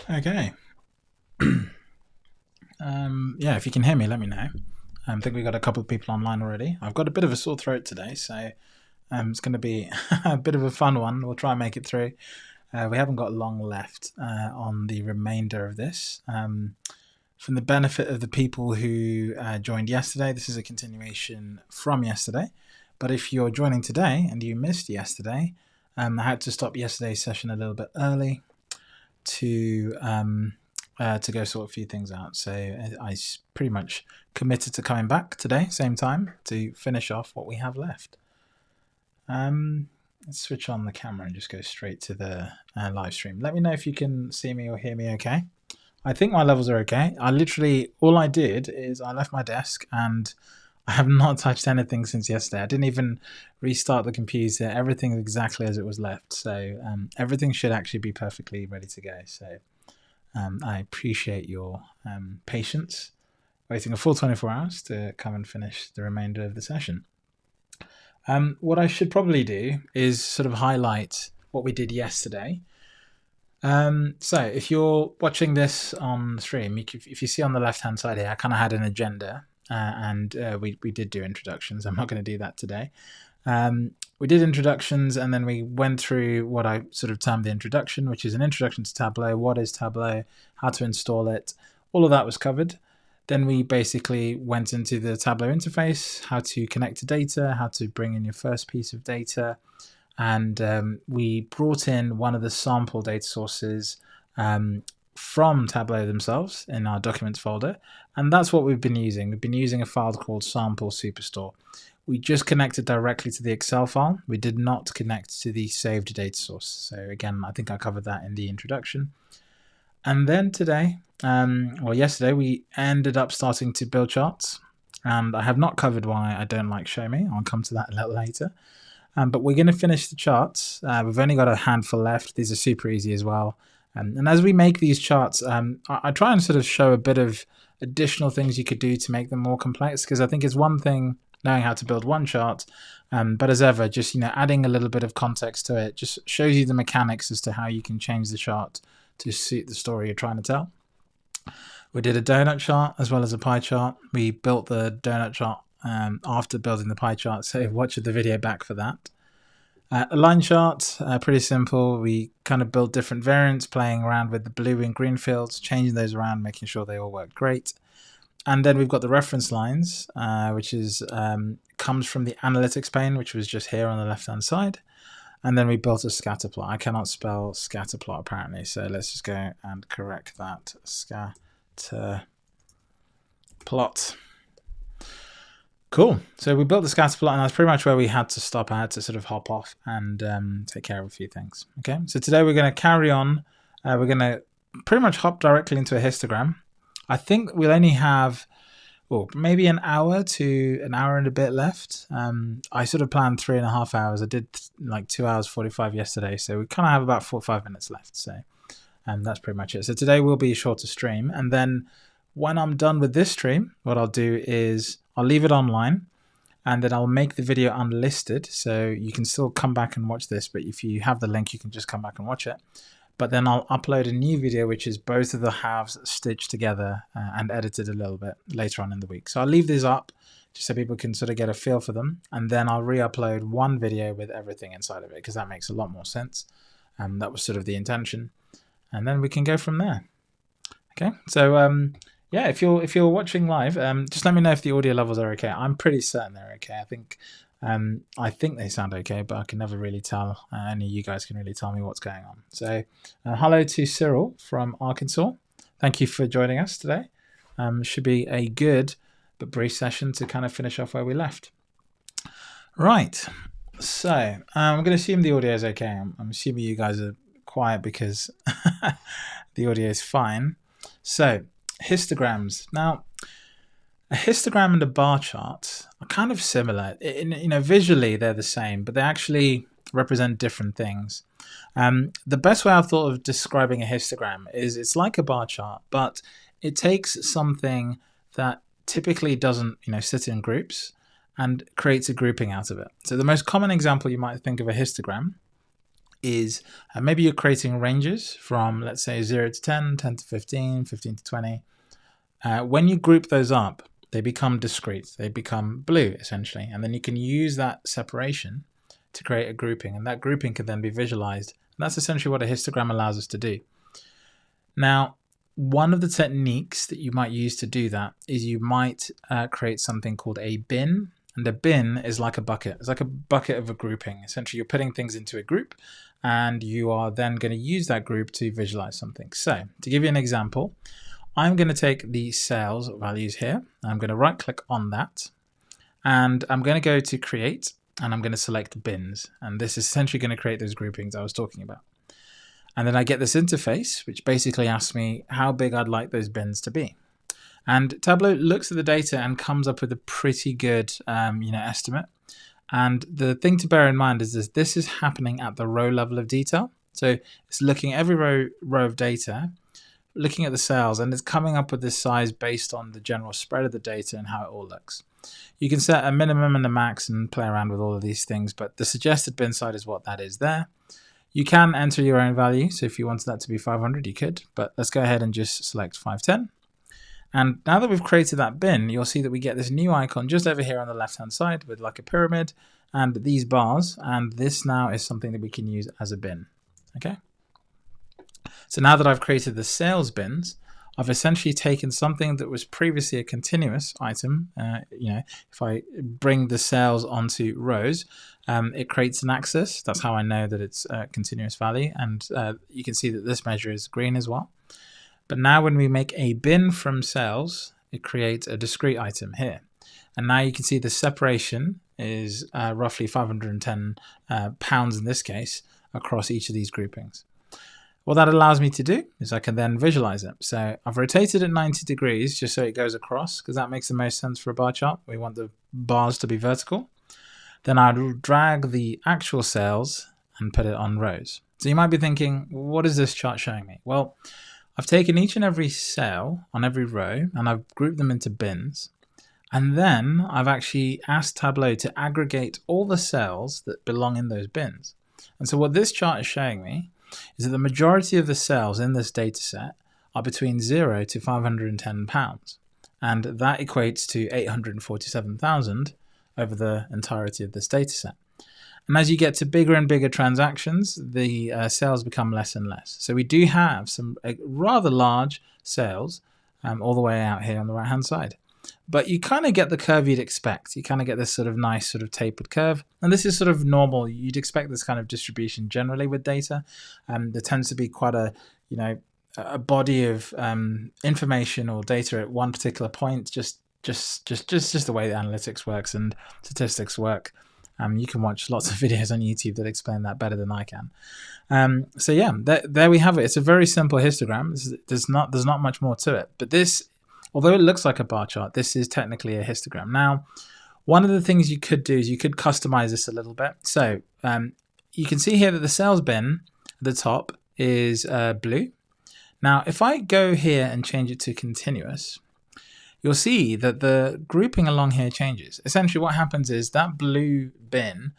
Okay. Yeah, if you can hear me, let me know. I think we got a couple of people online already. I've got a bit of a sore throat today, so it's going to be a bit of a fun one. We'll try and make it through. We haven't got long left on the remainder of this. From the benefit of the people who joined yesterday, this is a continuation from yesterday. But if you're joining today and you missed yesterday, I had to stop yesterday's session a little bit early to go sort a few things out. So I pretty much committed to coming back today, same time, to finish off what we have left. Let's switch on the camera and just go straight to the live stream. Let me know if you can see me or hear me okay. I think my levels are okay. All I did is I left my desk and I have not touched anything since yesterday. I didn't even restart the computer. Everything is exactly as it was left. So everything should actually be perfectly ready to go. So I appreciate your patience, waiting a full 24 hours to come and finish the remainder of the session. What I should probably do is sort of highlight what we did yesterday. So if you're watching this on stream, if you see on the left-hand side here, I kind of had an agenda, and we did do introductions. I'm not going to do that today. We did introductions, and then we went through what I sort of termed the introduction, which is an introduction to Tableau. What is Tableau? How to install it? All of that was covered. Then we basically went into the Tableau interface, how to connect to data, how to bring in your first piece of data, and we brought in one of the sample data sources from Tableau themselves in our documents folder, and that's what we've been using. We've been using a file called sample superstore. We just connected directly to the Excel file. We did not connect to the saved data source. So again, I think I covered that in the introduction. And then today, or yesterday, we ended up starting to build charts. And I have not covered why I don't like Show Me. I'll come to that a little later. But we're going to finish the charts. We've only got a handful left. These are super easy as well. And as we make these charts, I try and sort of show a bit of additional things you could do to make them more complex, because I think it's one thing knowing how to build one chart, but as ever, just adding a little bit of context to it just shows you the mechanics as to how you can change the chart to suit the story you're trying to tell. We did a donut chart as well as a pie chart. We built the donut chart after building the pie chart, so watch the video back for that. A line chart, pretty simple. We kind of built different variants, playing around with the blue and green fields, changing those around, making sure they all work great. And then we've got the reference lines, which comes from the analytics pane, which was just here on the left-hand side. And then we built a scatter plot. I cannot spell scatter plot apparently, so let's just go and correct that. Scatter plot. Cool. So we built the scatter plot, and that's pretty much where we had to stop. I had to sort of hop off and take care of a few things. Okay, so today we're going to carry on. We're going to pretty much hop directly into a histogram. I think we'll only have maybe an hour to an hour and a bit left. I sort of planned 3.5 hours. I did like 2 hours 45 yesterday, so we kind of have about 4 or 5 minutes left. So that's pretty much it. So today will be a shorter stream, and then when I'm done with this stream, what I'll do is I'll leave it online, and then I'll make the video unlisted, so you can still come back and watch this, but if you have the link, you can just come back and watch it. But then I'll upload a new video, which is both of the halves stitched together and edited a little bit later on in the week. So I'll leave these up just so people can sort of get a feel for them, and then I'll re-upload one video with everything inside of it, because that makes a lot more sense. That was sort of the intention, and then we can go from there. Okay, so yeah, if you're watching live, just let me know if the audio levels are okay. I'm pretty certain they're okay. I think they sound okay, but I can never really tell. Only you guys can really tell me what's going on. So hello to Cyril from Arkansas. Thank you for joining us today. Should be a good but brief session to kind of finish off where we left. Right, so I'm going to assume the audio is okay. I'm assuming you guys are quiet because the audio is fine. So histograms. Now, a histogram and a bar chart are kind of similar. Visually they're the same, but they actually represent different things. The best way I've thought of describing a histogram is it's like a bar chart, but it takes something that typically doesn't, sit in groups and creates a grouping out of it. So the most common example you might think of a histogram is maybe you're creating ranges from, let's say, 0 to 10, 10 to 15, 15 to 20. When you group those up, they become discrete. They become blue, essentially. And then you can use that separation to create a grouping. And that grouping can then be visualized. And that's essentially what a histogram allows us to do. Now, one of the techniques that you might use to do that is you might create something called a bin. And a bin is like a bucket. It's like a bucket of a grouping. Essentially, you're putting things into a group, and you are then going to use that group to visualize something. So, to give you an example, I'm going to take the sales values here. I'm going to right click on that, and I'm going to go to create, and I'm going to select bins. And this is essentially going to create those groupings I was talking about. And then I get this interface, which basically asks me how big I'd like those bins to be. And Tableau looks at the data and comes up with a pretty good estimate. And the thing to bear in mind is this is happening at the row level of detail. So it's looking at every row of data, looking at the cells, and it's coming up with this size based on the general spread of the data and how it all looks. You can set a minimum and a max and play around with all of these things, but the suggested bin size is what that is there. You can enter your own value, so if you wanted that to be 500, you could, but let's go ahead and just select 510. And now that we've created that bin, you'll see that we get this new icon just over here on the left-hand side with like a pyramid and these bars, and this now is something that we can use as a bin, okay? So now that I've created the sales bins, I've essentially taken something that was previously a continuous item. If I bring the sales onto rows, it creates an axis. That's how I know that it's a continuous value. And you can see that this measure is green as well. But now when we make a bin from sales, it creates a discrete item here. And now you can see the separation is roughly 510 pounds in this case across each of these groupings. What that allows me to do is I can then visualize it. So I've rotated it 90 degrees just so it goes across, because that makes the most sense for a bar chart. We want the bars to be vertical. Then I'd drag the actual sales and put it on rows. So you might be thinking, what is this chart showing me? Well, I've taken each and every cell on every row and I've grouped them into bins. And then I've actually asked Tableau to aggregate all the cells that belong in those bins. And so what this chart is showing me is that the majority of the cells in this data set are between 0 to 510 pounds. And that equates to 847,000 over the entirety of this data set. And as you get to bigger and bigger transactions, the sales become less and less. So we do have some rather large sales all the way out here on the right-hand side. But you kind of get the curve you'd expect. You kind of get this sort of nice sort of tapered curve. And this is sort of normal. You'd expect this kind of distribution generally with data. There tends to be quite a body of information or data at one particular point, just the way the analytics works and statistics work. You can watch lots of videos on YouTube that explain that better than I can. So yeah, there we have it. It's a very simple histogram. There's not much more to it. But this, although it looks like a bar chart, this is technically a histogram. Now, one of the things you could do is you could customize this a little bit. So you can see here that the sales bin at the top is blue. Now, if I go here and change it to continuous, you'll see that the grouping along here changes. Essentially what happens is that blue bin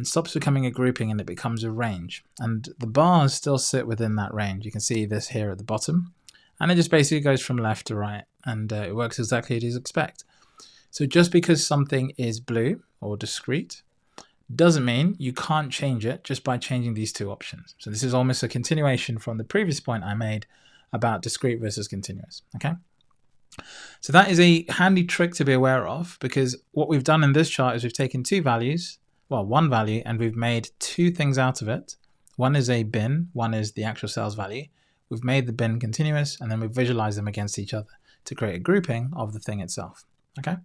stops becoming a grouping and it becomes a range. And the bars still sit within that range. You can see this here at the bottom. And it just basically goes from left to right, and it works exactly as you'd expect. So just because something is blue or discrete doesn't mean you can't change it just by changing these two options. So this is almost a continuation from the previous point I made about discrete versus continuous. Okay. So that is a handy trick to be aware of, because what we've done in this chart is we've taken two values, well, one value, and we've made two things out of it. One is a bin, one is the actual sales value. We've made the bin continuous, and then we've visualized them against each other to create a grouping of the thing itself. Okay,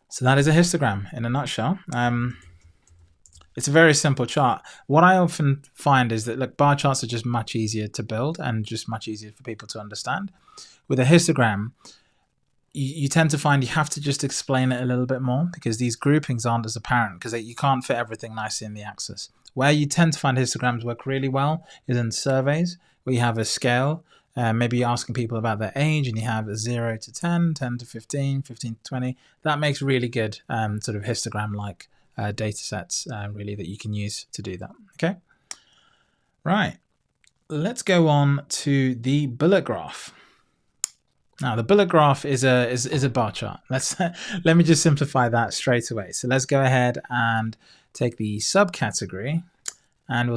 so that is a histogram in a nutshell. It's a very simple chart. What I often find is that, look, bar charts are just much easier to build and just much easier for people to understand. With a histogram, you tend to find you have to just explain it a little bit more, because these groupings aren't as apparent, because you can't fit everything nicely in the axis. Where you tend to find histograms work really well is in surveys, where you have a scale. Maybe you're asking people about their age and you have a 0 to 10, 10 to 15, 15 to 20. That makes really good sort of histogram-like data sets, really, that you can use to do that. Okay. Right, let's go on to the bullet graph. Now, the bullet graph is a bar chart. Let me just simplify that straight away. So let's go ahead and take the subcategory, and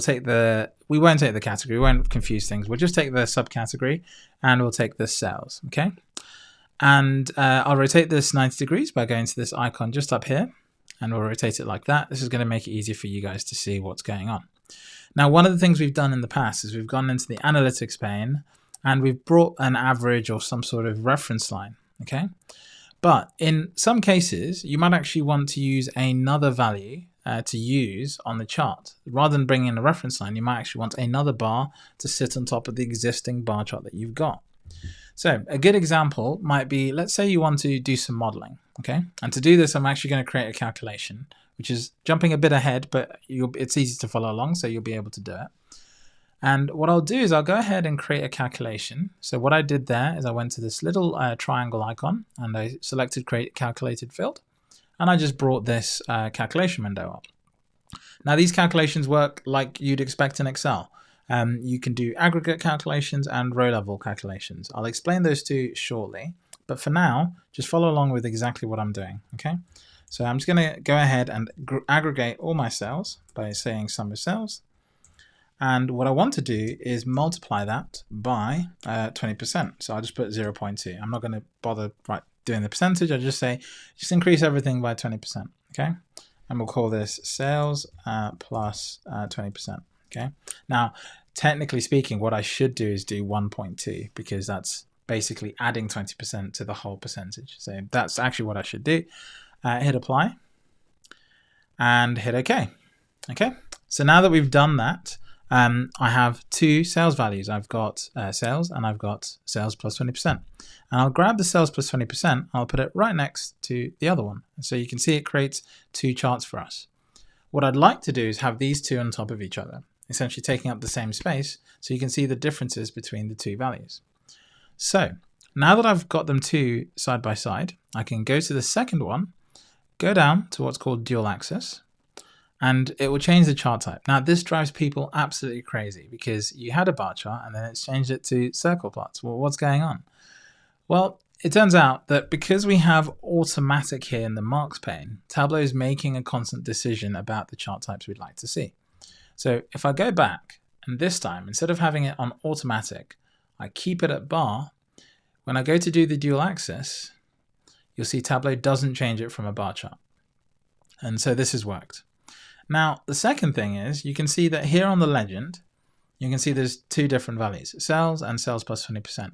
we won't take the category, we won't confuse things. We'll just take the subcategory, and we'll take the cells, okay? And I'll rotate this 90 degrees by going to this icon just up here, and we'll rotate it like that. This is going to make it easier for you guys to see what's going on. Now, one of the things we've done in the past is we've gone into the analytics pane, and we've brought an average or some sort of reference line, okay? But in some cases, you might actually want to use another value to use on the chart. Rather than bringing in a reference line, you might actually want another bar to sit on top of the existing bar chart that you've got. So a good example might be, let's say you want to do some modeling, okay? And to do this, I'm actually going to create a calculation, which is jumping a bit ahead, but it's easy to follow along, so you'll be able to do it. And what I'll do is I'll go ahead and create a calculation. So what I did there is I went to this little triangle icon, and I selected create calculated field, and I just brought this calculation window up. Now these calculations work like you'd expect in Excel. You can do aggregate calculations and row level calculations. I'll explain those two shortly, but for now, just follow along with exactly what I'm doing, okay? So I'm just going to go ahead and aggregate all my cells by saying sum of cells. And what I want to do is multiply that by 20%. So I'll just put 0.2. I'm not going to bother doing the percentage. I'll just say, just increase everything by 20%, okay? And we'll call this sales plus 20%, okay? Now, technically speaking, what I should do is do 1.2 because that's basically adding 20% to the whole percentage. So that's actually what I should do. Hit apply and hit OK. Okay, so now that we've done that, I have two sales values. I've got sales and I've got sales plus 20%. And I'll grab the sales plus 20%, I'll put it right next to the other one. And so you can see it creates two charts for us. What I'd like to do is have these two on top of each other, essentially taking up the same space, so you can see the differences between the two values. So now that I've got them two side by side, I can go to the second one, go down to what's called dual axis, and it will change the chart type. Now this drives people absolutely crazy because you had a bar chart and then it's changed it to circle plots. Well, what's going on? Well, it turns out that because we have automatic here in the marks pane, Tableau is making a constant decision about the chart types we'd like to see. So if I go back, and this time, instead of having it on automatic, I keep it at bar, when I go to do the dual axis, you'll see Tableau doesn't change it from a bar chart. And so this has worked. Now, the second thing is you can see that here on the legend, you can see there's two different values, sales and sales plus 20%.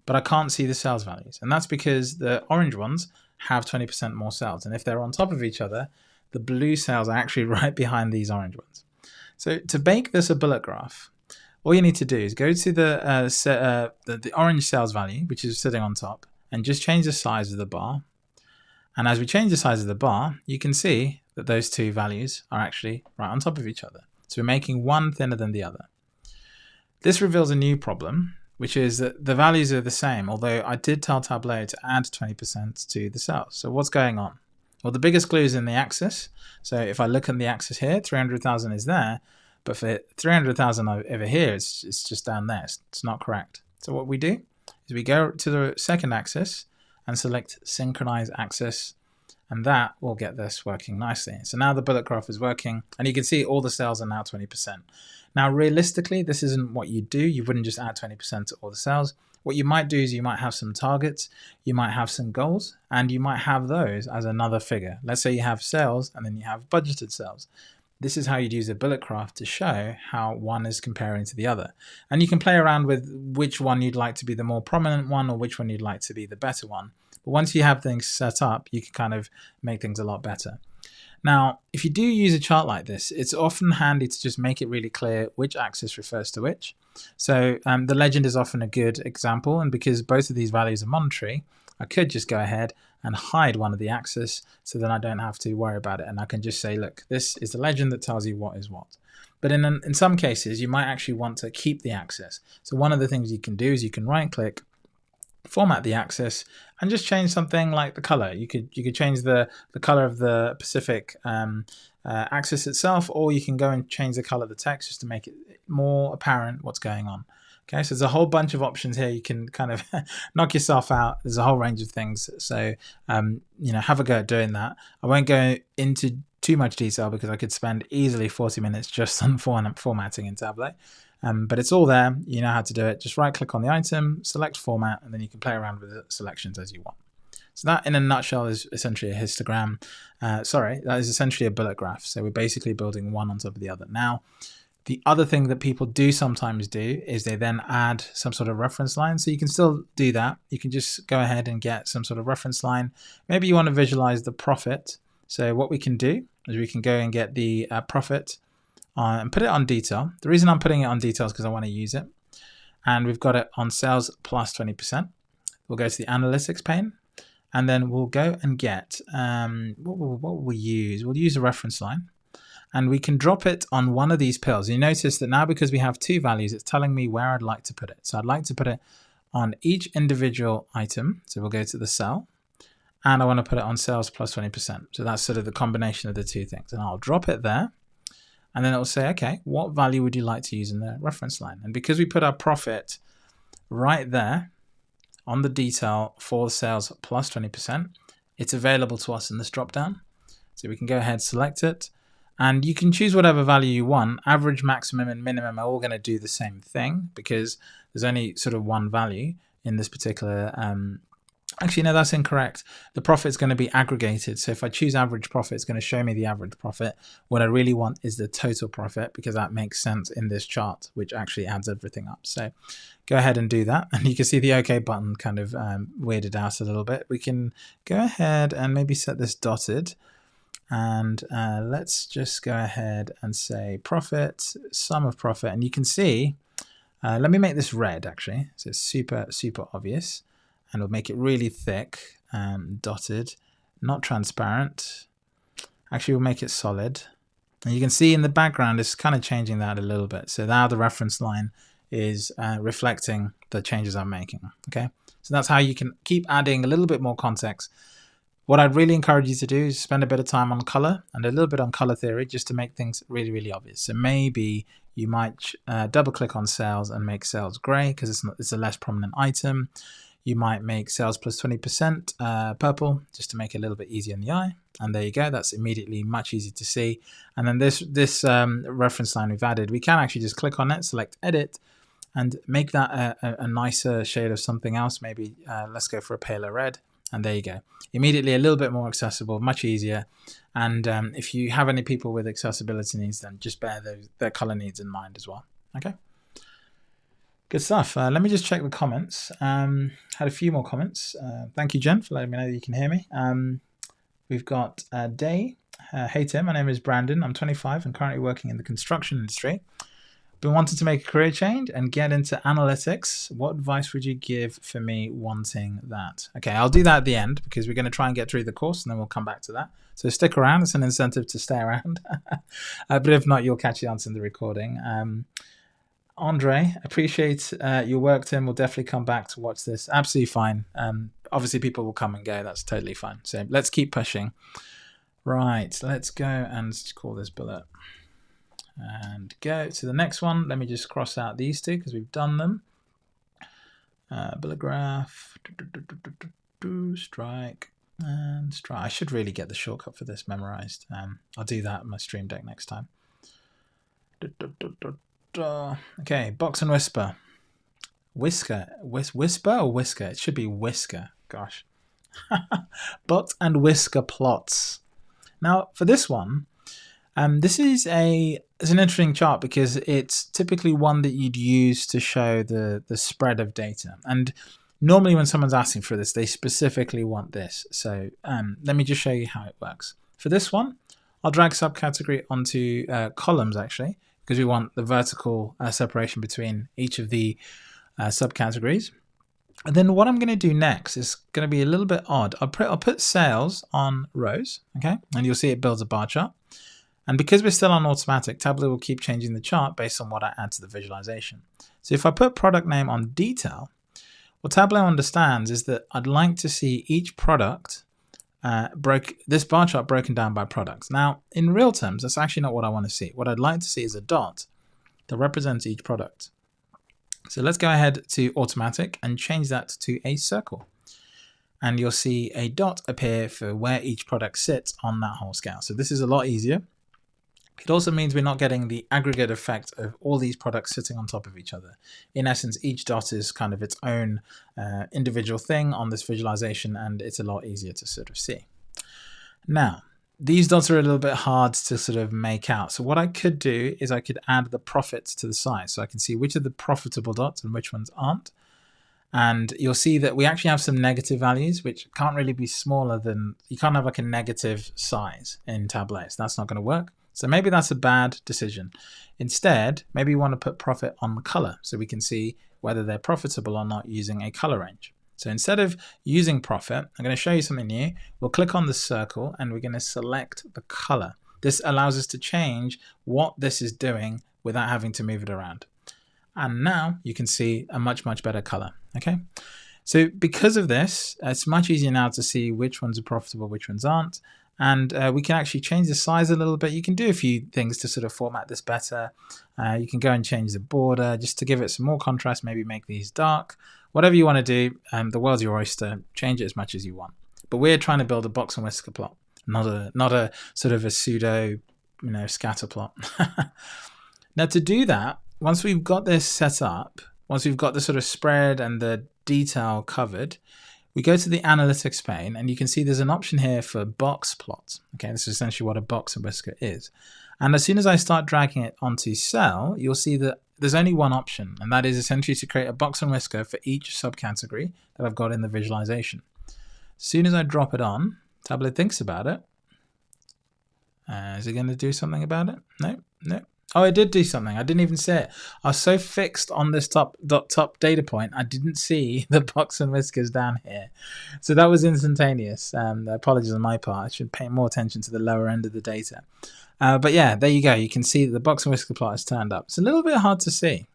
But I can't see the sales values. And that's because the orange ones have 20% more sales. And if they're on top of each other, the blue cells are actually right behind these orange ones. So to make this a bullet graph, all you need to do is go to the orange sales value, which is sitting on top, and just change the size of the bar. And as we change the size of the bar, you can see that those two values are actually right on top of each other. So we're making one thinner than the other. This reveals a new problem, which is that the values are the same, although I did tell Tableau to add 20% to the cells. So what's going on? Well, the biggest clue is in the axis. So if I look at the axis here, 300,000 is there, but for 300,000 over here, it's just down there. It's not correct. So what we do is we go to the second axis and select synchronize axis, and that will get this working nicely. So now the bullet graph is working, and you can see all the cells are now 20%. Now, realistically, this isn't what you do. You wouldn't just add 20% to all the cells. What you might do is you might have some targets, you might have some goals, and you might have those as another figure. Let's say you have sales and then you have budgeted sales. This is how you'd use a bullet graph to show how one is comparing to the other. And you can play around with which one you'd like to be the more prominent one or which one you'd like to be the better one. But once you have things set up, you can kind of make things a lot better. Now, if you do use a chart like this, it's often handy to just make it really clear which axis refers to which. So the legend is often a good example, and because both of these values are monetary, I could just go ahead and hide one of the axes so then I don't have to worry about it, and I can just say, look, this is the legend that tells you what is what. But in some cases, you might actually want to keep the axis. So one of the things you can do is you can right-click format the axis, and just change something like the color. You could change the color of the Pacific axis itself, or you can go and change the color of the text just to make it more apparent what's going on. Okay, so there's a whole bunch of options here. You can kind of knock yourself out. There's a whole range of things. So, you know, have a go at doing that. I won't go into too much detail because I could spend easily 40 minutes just on formatting in Tableau. But it's all there. You know how to do it. Just right click on the item, select format, and then you can play around with the selections as you want. So that in a nutshell is essentially a histogram. That is essentially a bullet graph. So we're basically building one on top of the other. Now, the other thing that people do sometimes do is they then add some sort of reference line. So you can still do that. You can just go ahead and get some sort of reference line. Maybe you want to visualize the profit. So what we can do is we can go and get the profit and put it on detail. The reason I'm putting it on detail is because I want to use it. And we've got it on sales plus 20%. We'll go to the analytics pane, and then we'll go and get, what will we use? We'll use a reference line. And we can drop it on one of these pills. You notice that now because we have two values, it's telling me where I'd like to put it. So I'd like to put it on each individual item. So we'll go to the cell, and I want to put it on sales plus 20%. So that's sort of the combination of the two things. And I'll drop it there. And then it will say, okay, what value would you like to use in the reference line? And because we put our profit right there on the detail for sales plus 20%, it's available to us in this drop down. So we can go ahead, select it. And you can choose whatever value you want. Average, maximum, and minimum are all going to do the same thing because there's only sort of one value in this particular. Actually, no, that's incorrect. The profit is going to be aggregated. So if I choose average profit, it's going to show me the average profit. What I really want is the total profit because that makes sense in this chart, which actually adds everything up. So go ahead and do that. And you can see the OK button kind of weirded out a little bit. We can go ahead and maybe set this dotted. And let's just go ahead and say profit, sum of profit. And you can see, let me make this red actually. So it's super, super obvious. And we'll make it really thick, dotted, not transparent. Actually, we'll make it solid. And you can see in the background, it's kind of changing that a little bit. So now the reference line is reflecting the changes I'm making, okay? So that's how you can keep adding a little bit more context. What I'd really encourage you to do is spend a bit of time on color and a little bit on color theory just to make things really, really obvious. So maybe you might double click on sales and make sales gray because it's a less prominent item. You might make sales plus 20% purple just to make it a little bit easier in the eye. And there you go. That's immediately much easier to see. And then this reference line we've added, we can actually just click on it, select edit, and make that a nicer shade of something else. Maybe let's go for a paler red. And there you go. Immediately a little bit more accessible, much easier. And if you have any people with accessibility needs, then just bear their color needs in mind as well. Okay. Good stuff. Let me just check the comments. Had a few more comments. Thank you, Jen, for letting me know that you can hear me. We've got Day. Hey, Tim. My name is Brandon. I'm 25 and currently working in the construction industry. Been wanting to make a career change and get into analytics. What advice would you give for me wanting that? Okay, I'll do that at the end because we're going to try and get through the course and then we'll come back to that. So stick around. It's an incentive to stay around. But if not, you'll catch the answer in the recording. Andre, appreciate your work, Tim. We'll definitely come back to watch this. Absolutely fine. Obviously, people will come and go. That's totally fine. So let's keep pushing. Right, let's go and call this bullet. And go to the next one. Let me just cross out these two because we've done them. Bullet graph, strike, and strike. I should really get the shortcut for this memorized. I'll do that in my stream deck next time. Okay, box and whisper. Whisker. Whisper or whisker? It should be whisker. Gosh. Bot and whisker plots. Now, for this one, this is an interesting chart because it's typically one that you'd use to show the spread of data. And normally when someone's asking for this, they specifically want this. So let me just show you how it works. For this one, I'll drag subcategory onto columns actually, because we want the vertical separation between each of the subcategories. And then what I'm going to do next is going to be a little bit odd. I'll put sales on rows, okay? And you'll see it builds a bar chart. And because we're still on automatic, Tableau will keep changing the chart based on what I add to the visualization. So if I put product name on detail, What Tableau understands is that I'd like to see each product this bar chart broken down by products. Now, in real terms, that's actually not what I want to see. What I'd like to see is a dot that represents each product. So let's go ahead to automatic and change that to a circle. And you'll see a dot appear for where each product sits on that whole scale. So this is a lot easier. It also means we're not getting the aggregate effect of all these products sitting on top of each other. In essence, each dot is kind of its own individual thing on this visualization, and it's a lot easier to sort of see. Now, these dots are a little bit hard to sort of make out. So what I could do is I could add the profits to the side, so I can see which are the profitable dots and which ones aren't. And you'll see that we actually have some negative values, which can't really be smaller than, you can't have like a negative size in Tableau. So that's not going to work. So maybe that's a bad decision. Instead, maybe you want to put profit on the color so we can see whether they're profitable or not using a color range. So instead of using profit, I'm going to show you something new. We'll click on the circle and we're going to select the color. This allows us to change what this is doing without having to move it around. And now you can see a much, much better color. Okay. So because of this, it's much easier now to see which ones are profitable, which ones aren't. And we can actually change the size a little bit. You can do a few things to sort of format this better. You can go and change the border just to give it some more contrast, maybe make these dark. Whatever you want to do, the world's your oyster. Change it as much as you want. But we're trying to build a box and whisker plot, not a sort of a pseudo, scatter plot. Now to do that, once we've got this set up, once we've got the sort of spread and the detail covered, we go to the analytics pane and you can see there's an option here for box plot. Okay, this is essentially what a box and whisker is. And as soon as I start dragging it onto cell, you'll see that there's only one option, and that is essentially to create a box and whisker for each subcategory that I've got in the visualization. As soon as I drop it on, Tableau thinks about it. Is it going to do something about it? No. Oh, it did do something. I didn't even see it. I was so fixed on this top data point, I didn't see the box and whiskers down here. So that was instantaneous. Apologies on my part. I should pay more attention to the lower end of the data. But yeah, there you go. You can see that the box and whisker plot has turned up. It's a little bit hard to see.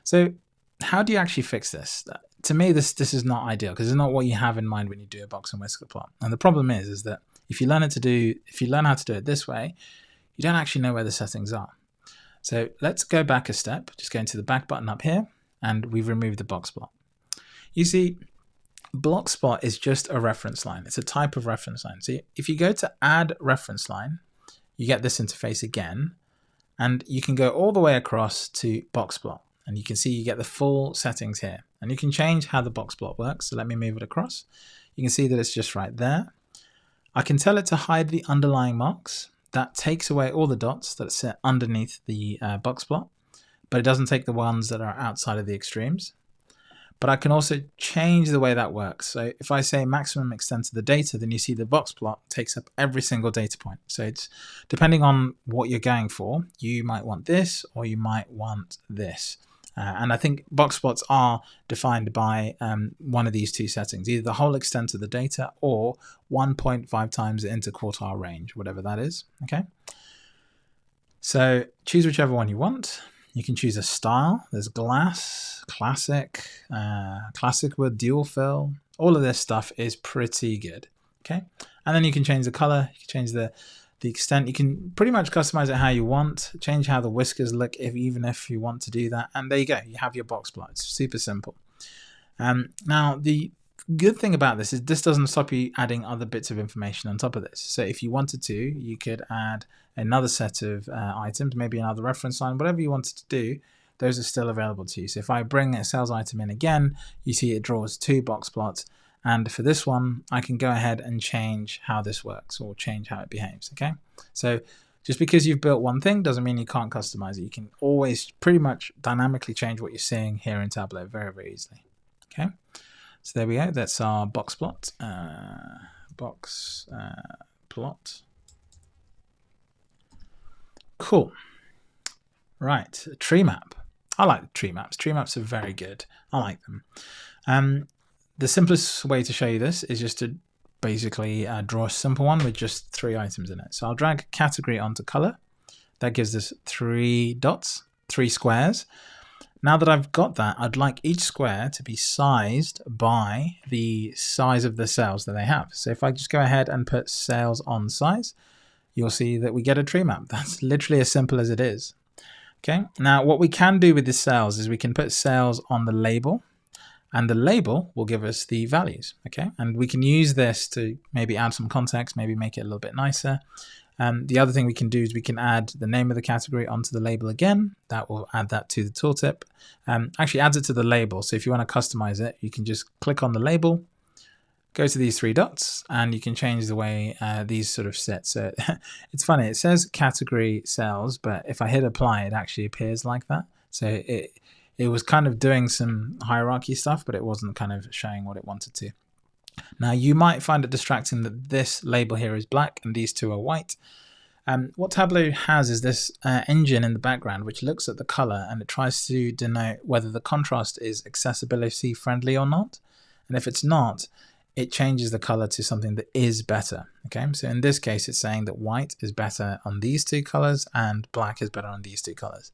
So how do you actually fix this? To me, this is not ideal because it's not what you have in mind when you do a box and whisker plot. And the problem is that if you learn how to do it this way, you don't actually know where the settings are. So let's go back a step, just go into the back button up here, and we've removed the box plot. You see, block spot is just a reference line. It's a type of reference line. So if you go to add reference line, you get this interface again, and you can go all the way across to box plot. And you can see you get the full settings here. And you can change how the box plot works. So let me move it across. You can see that it's just right there. I can tell it to hide the underlying marks. That takes away all the dots that sit underneath the box plot, but it doesn't take the ones that are outside of the extremes. But I can also change the way that works. So if I say maximum extent to the data, then you see the box plot takes up every single data point. So it's depending on what you're going for, you might want this or you might want this. And I think box plots are defined by one of these two settings, either the whole extent of the data or 1.5 times the interquartile range, whatever that is. Okay. So choose whichever one you want. You can choose a style. There's glass, classic, classic with dual fill. All of this stuff is pretty good. Okay. And then you can change the color. You can change the extent. You can pretty much customize it how you want, change how the whiskers look even if you want to do that. And there you go. You have your box plot. It's super simple. Now, the good thing about this is this doesn't stop you adding other bits of information on top of this. So if you wanted to, you could add another set of items, maybe another reference line, whatever you wanted to do, those are still available to you. So if I bring a sales item in again, you see it draws two box plots. And for this one, I can go ahead and change how this works or change how it behaves. Okay. So just because you've built one thing doesn't mean you can't customize it. You can always pretty much dynamically change what you're seeing here in Tableau very, very easily. Okay. So there we go. That's our box plot. Plot. Cool. Right. Tree map. I like tree maps. Tree maps are very good. I like them. The simplest way to show you this is just to basically draw a simple one with just 3 items in it. So I'll drag category onto color. That gives us 3 dots, 3 squares. Now that I've got that, I'd like each square to be sized by the size of the cells that they have. So if I just go ahead and put cells on size, you'll see that we get a tree map. That's literally as simple as it is. Okay, now what we can do with the cells is we can put cells on the label, and the label will give us the values. Okay, and we can use this to maybe add some context, maybe make it a little bit nicer. The other thing we can do is we can add the name of the category onto the label again. That will add that to the tooltip. Actually adds it to the label. So if you want to customize it, you can just click on the label, go to these three dots, and you can change the way these sort of sit. So it's funny, it says category cells, but if I hit apply, it actually appears like that. So it was kind of doing some hierarchy stuff, but it wasn't kind of showing what it wanted to. Now you might find it distracting that this label here is black and these two are white. What Tableau has is this engine in the background which looks at the color and it tries to denote whether the contrast is accessibility friendly or not. And if it's not, it changes the color to something that is better. Okay, so in this case it's saying that white is better on these two colors and black is better on these two colors.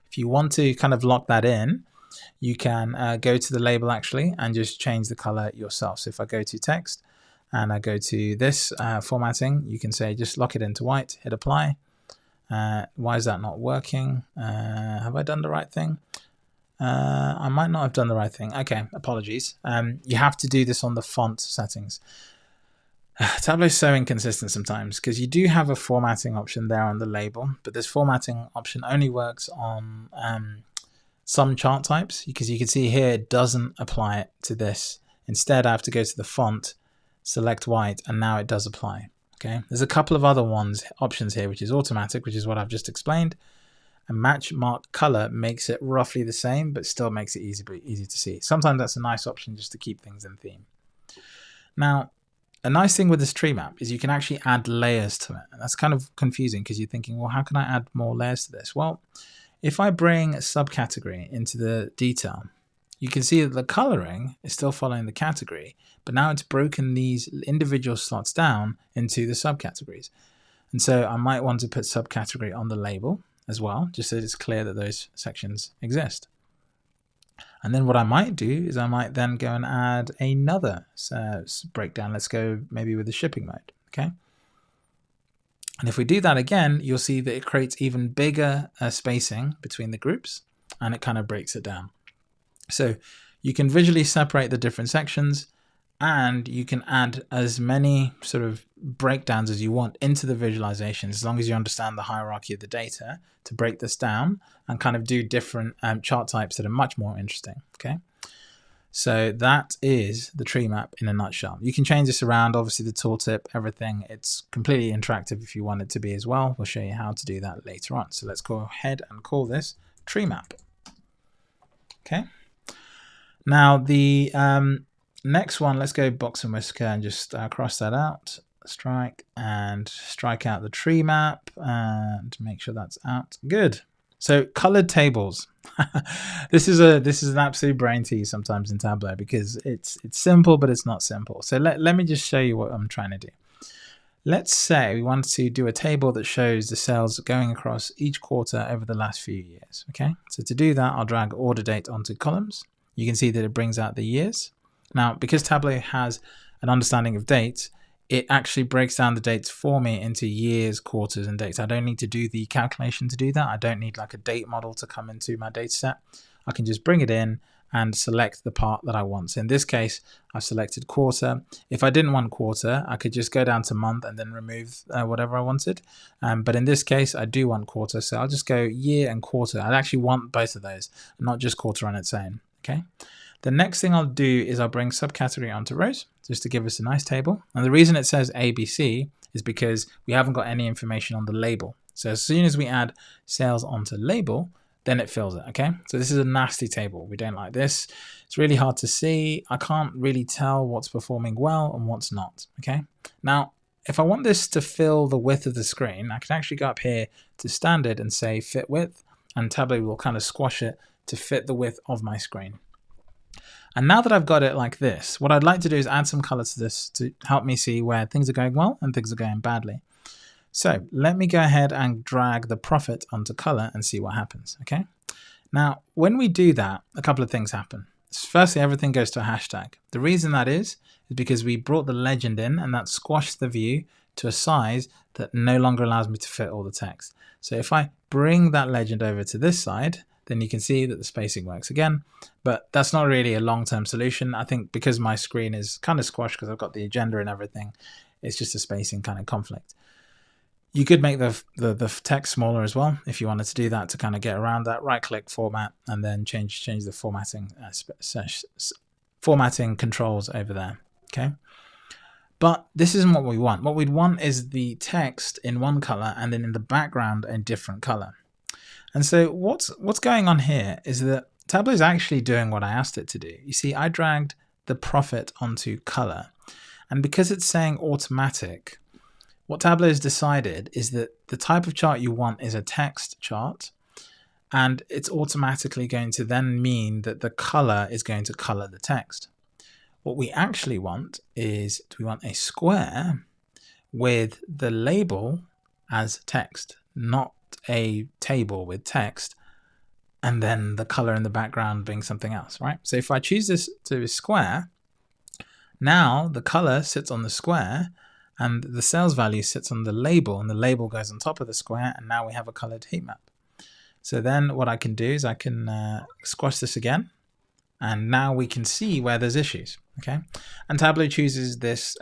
If you want to kind of lock that in, you can go to the label actually and just change the color yourself. So if I go to text and I go to this formatting, you can say just lock it into white, hit apply. Why is that not working? Have I done the right thing? I might not have done the right thing. Okay, apologies. You have to do this on the font settings. Tableau is so inconsistent sometimes because you do have a formatting option there on the label, but this formatting option only works on some chart types, because you can see here it doesn't apply it to this. Instead, I have to go to the font, select white, and now it does apply. Okay, there's a couple of other options here, which is automatic, which is what I've just explained. And match mark color makes it roughly the same, but still makes it easy to see. Sometimes that's a nice option just to keep things in theme. Now, a nice thing with this tree map is you can actually add layers to it. And that's kind of confusing because you're thinking, well, how can I add more layers to this? Well, if I bring a subcategory into the detail, you can see that the coloring is still following the category, but now it's broken these individual slots down into the subcategories. And so I might want to put subcategory on the label as well, just so it's clear that those sections exist. And then what I might do is I might then go and add another breakdown. Let's go maybe with the shipping mode. Okay. And if we do that again, you'll see that it creates even bigger spacing between the groups and it kind of breaks it down. So you can visually separate the different sections and you can add as many sort of breakdowns as you want into the visualization, as long as you understand the hierarchy of the data to break this down and kind of do different chart types that are much more interesting. Okay. So that is the tree map in a nutshell. You can change this around, obviously the tooltip, everything. It's completely interactive if you want it to be as well. We'll show you how to do that later on. So let's go ahead and call this tree map. Okay. Now the next one, let's go box and whisker and just cross that out. Strike out the tree map and make sure that's out. Good. So colored tables. This is an absolute brain tease sometimes in Tableau because it's simple, but it's not simple. So let me just show you what I'm trying to do. Let's say we want to do a table that shows the sales going across each quarter over the last few years. Okay. So to do that, I'll drag order date onto columns. You can see that it brings out the years. Now, because Tableau has an understanding of dates, it actually breaks down the dates for me into years, quarters, and dates. I don't need to do the calculation to do that. I don't need like a date model to come into my data set. I can just bring it in and select the part that I want. So in this case, I've selected quarter. If I didn't want quarter, I could just go down to month and then remove whatever I wanted. But in this case, I do want quarter. So I'll just go year and quarter. I actually want both of those, not just quarter on its own. Okay. The next thing I'll do is I'll bring subcategory onto rows just to give us a nice table. And the reason it says ABC is because we haven't got any information on the label. So as soon as we add sales onto label, then it fills it. Okay. So this is a nasty table. We don't like this. It's really hard to see. I can't really tell what's performing well and what's not. Okay. Now, if I want this to fill the width of the screen, I can actually go up here to standard and say fit width, and Tableau will kind of squash it to fit the width of my screen. And now that I've got it like this, what I'd like to do is add some color to this to help me see where things are going well and things are going badly. So let me go ahead and drag the profit onto color and see what happens. Okay. Now, when we do that, a couple of things happen. Firstly, everything goes to a hashtag. The reason that is because we brought the legend in, and that squashed the view to a size that no longer allows me to fit all the text. So if I bring that legend over to this side, then you can see that the spacing works again. But that's not really a long-term solution. I think because my screen is kind of squashed because I've got the agenda and everything, it's just a spacing kind of conflict. You could make the text smaller as well if you wanted to do that to kind of get around that. Right-click, format, and then change the formatting controls over there. Okay, but this isn't what we want. What we'd want is the text in one color and then in the background a different color. And so what's going on here is that Tableau is actually doing what I asked it to do. You see, I dragged the profit onto color, and because it's saying automatic, what Tableau has decided is that the type of chart you want is a text chart, and it's automatically going to then mean that the color is going to color the text. What we actually want is we want a square with the label as text, not a table with text and then the color in the background being something else, right? So if I choose this to be square, now the color sits on the square and the sales value sits on the label, and the label goes on top of the square, and now we have a colored heat map. So then what I can do is I can squash this again, and now we can see where there's issues. Okay, and Tableau chooses this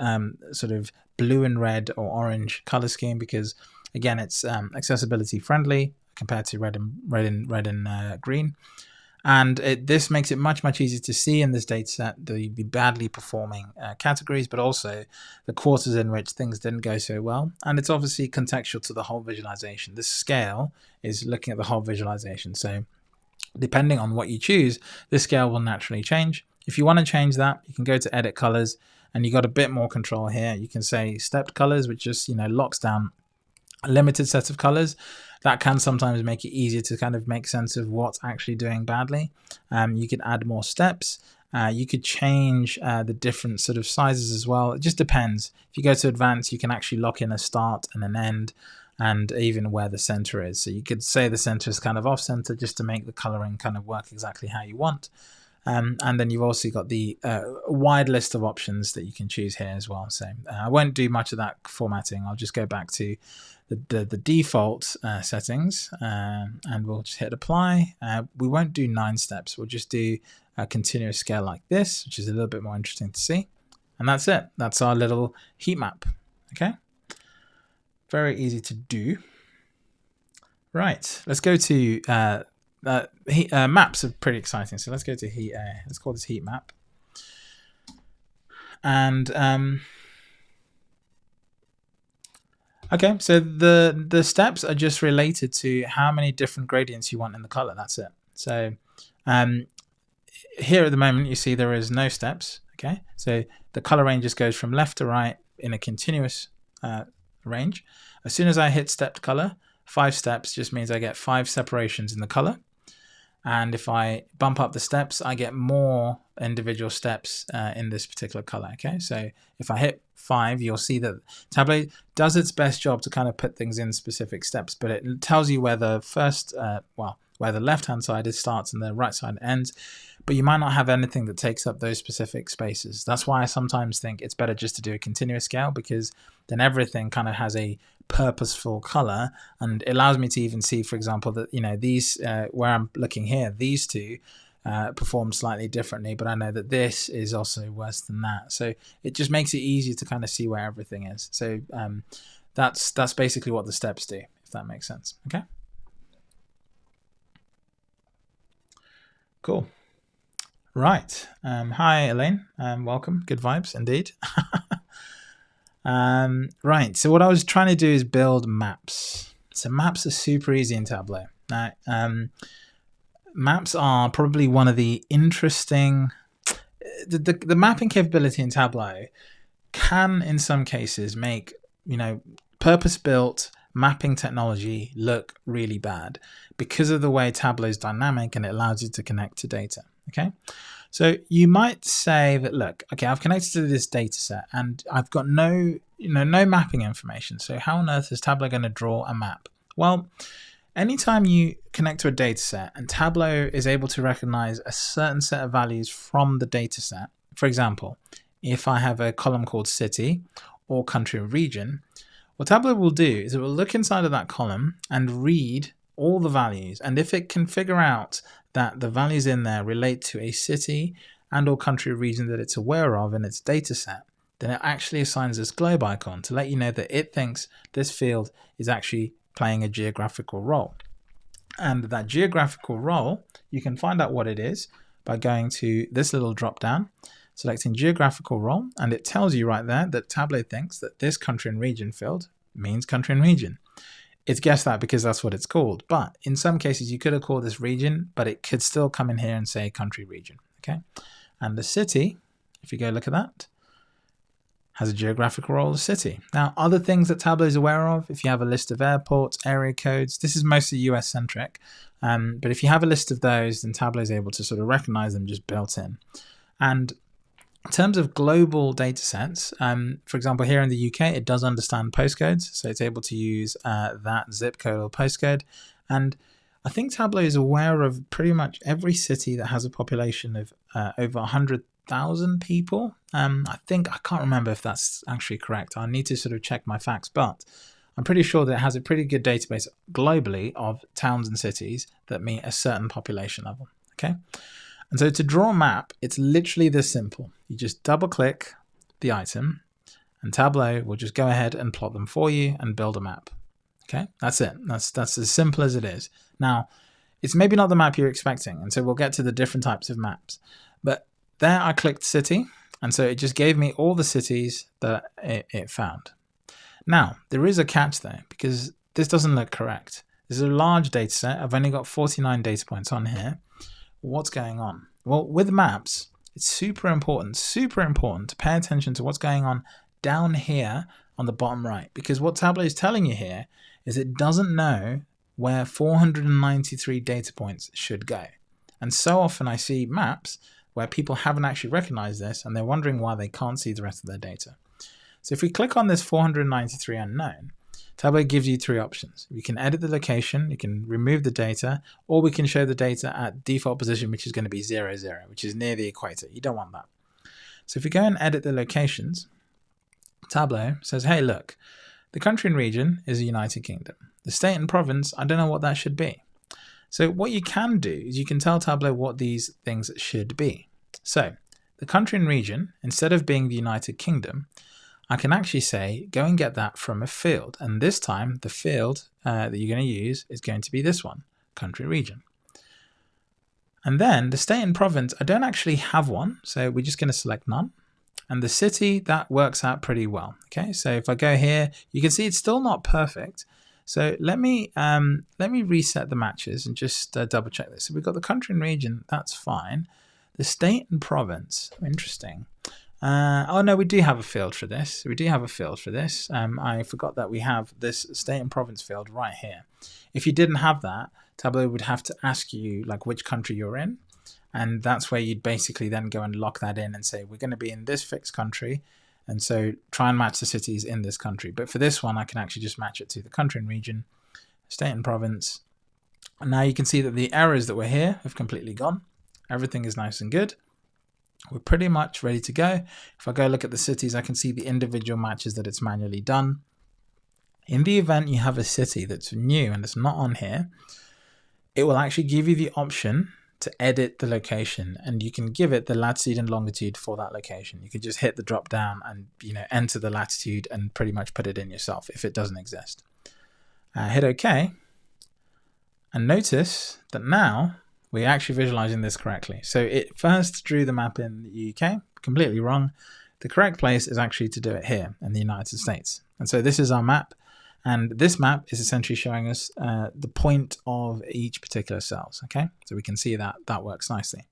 sort of blue and red or orange color scheme because, again, it's accessibility friendly compared to red and green, and this makes it much easier to see in this data set the badly performing categories, but also the quarters in which things didn't go so well. And it's obviously contextual to the whole visualization. This scale is looking at the whole visualization, so depending on what you choose, this scale will naturally change. If you want to change that, you can go to edit colors, and you got a bit more control here. You can say stepped colors, which just locks down a limited set of colors. That can sometimes make it easier to kind of make sense of what's actually doing badly. You could add more steps. You could change the different sort of sizes as well. It just depends. If you go to advanced, you can actually lock in a start and an end, and even where the center is. So you could say the center is kind of off center just to make the coloring kind of work exactly how you want. And then you've also got the wide list of options that you can choose here as well. So I won't do much of that formatting. I'll just go back to the default settings, and we'll just hit apply. We won't do 9 steps. We'll just do a continuous scale like this, which is a little bit more interesting to see. And that's it. That's our little heat map. Okay. Very easy to do. Right. Let's go to maps are pretty exciting. So let's go to heat. Let's call this heat map. And okay, so the steps are just related to how many different gradients you want in the color. That's it. So here at the moment, you see there is no steps. Okay, so the color range just goes from left to right in a continuous range. As soon as I hit stepped color, 5 steps just means I get 5 separations in the color. And if I bump up the steps, I get more individual steps in this particular color. Okay, so if I hit 5, you'll see that Tableau does its best job to kind of put things in specific steps, but it tells you where the first, where the left-hand side starts and the right side ends, but you might not have anything that takes up those specific spaces. That's why I sometimes think it's better just to do a continuous scale, because then everything kind of has a purposeful color, and it allows me to even see, for example, that these where I'm looking here, these two perform slightly differently, but I know that this is also worse than that. So it just makes it easier to kind of see where everything is. So that's basically what the steps do, if that makes sense. Okay. Cool. Right. Hi, Elaine. Welcome. Good vibes indeed. Right. So what I was trying to do is build maps. So maps are super easy in Tableau. Now, maps are probably one of the interesting. The mapping capability in Tableau can, in some cases, make purpose-built mapping technology look really bad because of the way Tableau is dynamic and it allows you to connect to data. Okay, so you might say that, look, okay, I've connected to this data set and I've got no mapping information. So how on earth is Tableau going to draw a map? Well, anytime you connect to a data set and Tableau is able to recognize a certain set of values from the data set, for example, if I have a column called city or country or region, what Tableau will do is it will look inside of that column and read all the values. And if it can figure out that the values in there relate to a city and or country or region that it's aware of in its data set, then it actually assigns this globe icon to let you know that it thinks this field is actually playing a geographical role. And that geographical role, you can find out what it is by going to this little drop down, selecting geographical role, and it tells you right there that Tableau thinks that this country and region field means country and region. It's guessed that because that's what it's called, but in some cases you could have called this region, but it could still come in here and say country region. Okay, and the city, if you go look at that, has a geographical role as city. Now, other things that Tableau is aware of, if you have a list of airports, area codes, this is mostly US centric, but if you have a list of those, then Tableau is able to sort of recognize them just built in. And in terms of global data sets, for example, here in the UK, it does understand postcodes, so it's able to use that zip code or postcode. And I think Tableau is aware of pretty much every city that has a population of over 100,000 people. I can't remember if that's actually correct. I need to sort of check my facts, but I'm pretty sure that it has a pretty good database globally of towns and cities that meet a certain population level. Okay. And so to draw a map, it's literally this simple. You just double click the item and Tableau will just go ahead and plot them for you and build a map. Okay, that's it. That's as simple as it is. Now, it's maybe not the map you're expecting, and so we'll get to the different types of maps. But there I clicked city, and so it just gave me all the cities that it found. Now, there is a catch though, because this doesn't look correct. This is a large data set. I've only got 49 data points on here. What's going on? Well, with maps, it's super important to pay attention to what's going on down here on the bottom right, because what Tableau is telling you here is it doesn't know where 493 data points should go. And so often I see maps where people haven't actually recognized this and they're wondering why they can't see the rest of their data. So if we click on this 493 unknown, Tableau gives you three options. We can edit the location, you can remove the data, or we can show the data at default position, which is going to be 0, 0, which is near the equator. You don't want that. So if we go and edit the locations, Tableau says, hey, look, the country and region is the United Kingdom. The state and province, I don't know what that should be. So what you can do is you can tell Tableau what these things should be. So the country and region, instead of being the United Kingdom, I can actually say, go and get that from a field. And this time, the field that you're going to use is going to be this one, country region. And then the state and province, I don't actually have one. So we're just going to select none. And the city, that works out pretty well. Okay, so if I go here, you can see it's still not perfect. So let me reset the matches and just double check this. So we've got the country and region, that's fine. The state and province, interesting. Oh no, we do have a field for this. I forgot that we have this state and province field right here. If you didn't have that, Tableau would have to ask you like which country you're in. And that's where you'd basically then go and lock that in and say, we're going to be in this fixed country. And so try and match the cities in this country. But for this one, I can actually just match it to the country and region, state and province. And now you can see that the errors that were here have completely gone. Everything is nice and good. We're pretty much ready to go. If I go look at the cities, I can see the individual matches that it's manually done. In the event you have a city that's new and it's not on here, it will actually give you the option to edit the location, and you can give it the latitude and longitude for that location. You can just hit the drop down and enter the latitude and pretty much put it in yourself if it doesn't exist. Hit OK, and notice that now we're actually visualizing this correctly. So it first drew the map in the UK, completely wrong. The correct place is actually to do it here in the United States. And so this is our map. And this map is essentially showing us the point of each particular cells. Okay, so we can see that that works nicely.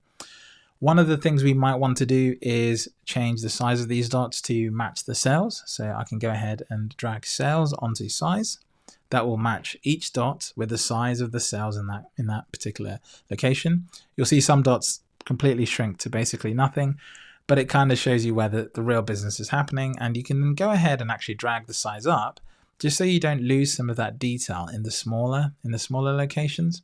One of the things we might want to do is change the size of these dots to match the cells. So I can go ahead and drag cells onto size. That will match each dot with the size of the cells in that particular location. You'll see some dots completely shrink to basically nothing, but it kind of shows you where the real business is happening. And you can then go ahead and actually drag the size up just so you don't lose some of that detail in the smaller locations.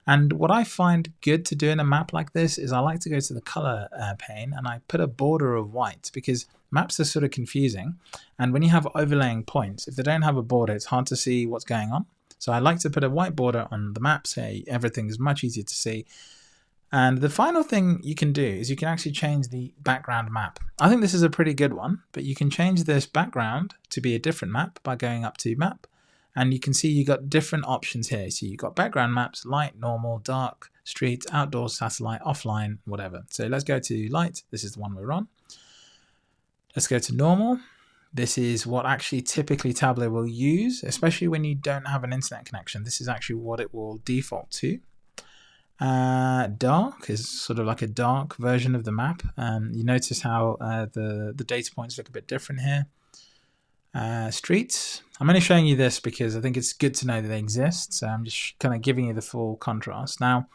And what I find good to do in a map like this is I like to go to the color pane and I put a border of white, because maps are sort of confusing. And when you have overlaying points, if they don't have a border, it's hard to see what's going on. So I like to put a white border on the map so everything is much easier to see. And the final thing you can do is you can actually change the background map. I think this is a pretty good one, but you can change this background to be a different map by going up to map. And you can see you got different options here. So you've got background maps, light, normal, dark, street, outdoors, satellite, offline, whatever. So let's go to light. This is the one we're on. Let's go to normal. This is what actually typically Tableau will use, especially when you don't have an internet connection. This is actually what it will default to. Dark is sort of like a dark version of the map. You notice how the data points look a bit different here. Streets. I'm only showing you this because I think it's good to know that they exist. So I'm just kind of giving you the full contrast. Now,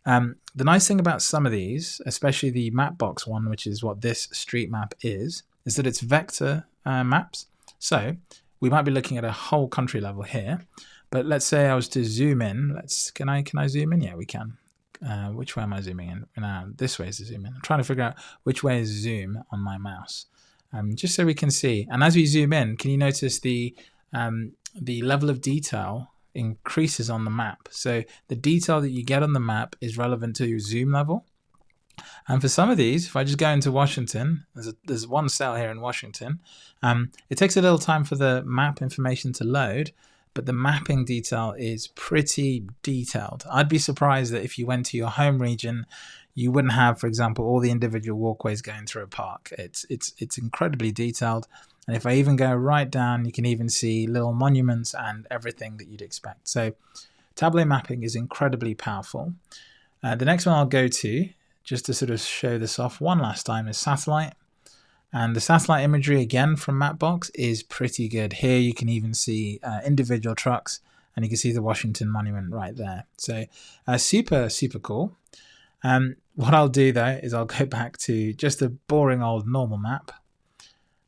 the nice thing about some of these, especially the Mapbox one, which is what this street map is that it's vector maps. So we might be looking at a whole country level here. But let's say I was to zoom in. Can I zoom in? Yeah, we can. Which way am I zooming in? This way is to zoom in. I'm trying to figure out which way is zoom on my mouse. Just so we can see. And as we zoom in, can you notice the level of detail increases on the map? So the detail that you get on the map is relevant to your zoom level. And for some of these, if I just go into Washington, there's one cell here in Washington. It takes a little time for the map information to load, but the mapping detail is pretty detailed. I'd be surprised that if you went to your home region, you wouldn't have, for example, all the individual walkways going through a park. It's incredibly detailed. And if I even go right down, you can even see little monuments and everything that you'd expect. So Tableau mapping is incredibly powerful. The next one I'll go to, just to sort of show this off one last time, is satellite. And the satellite imagery, again, from Mapbox is pretty good. Here you can even see individual trucks, and you can see the Washington Monument right there. So super, super cool. What I'll do, though, is I'll go back to just a boring old normal map.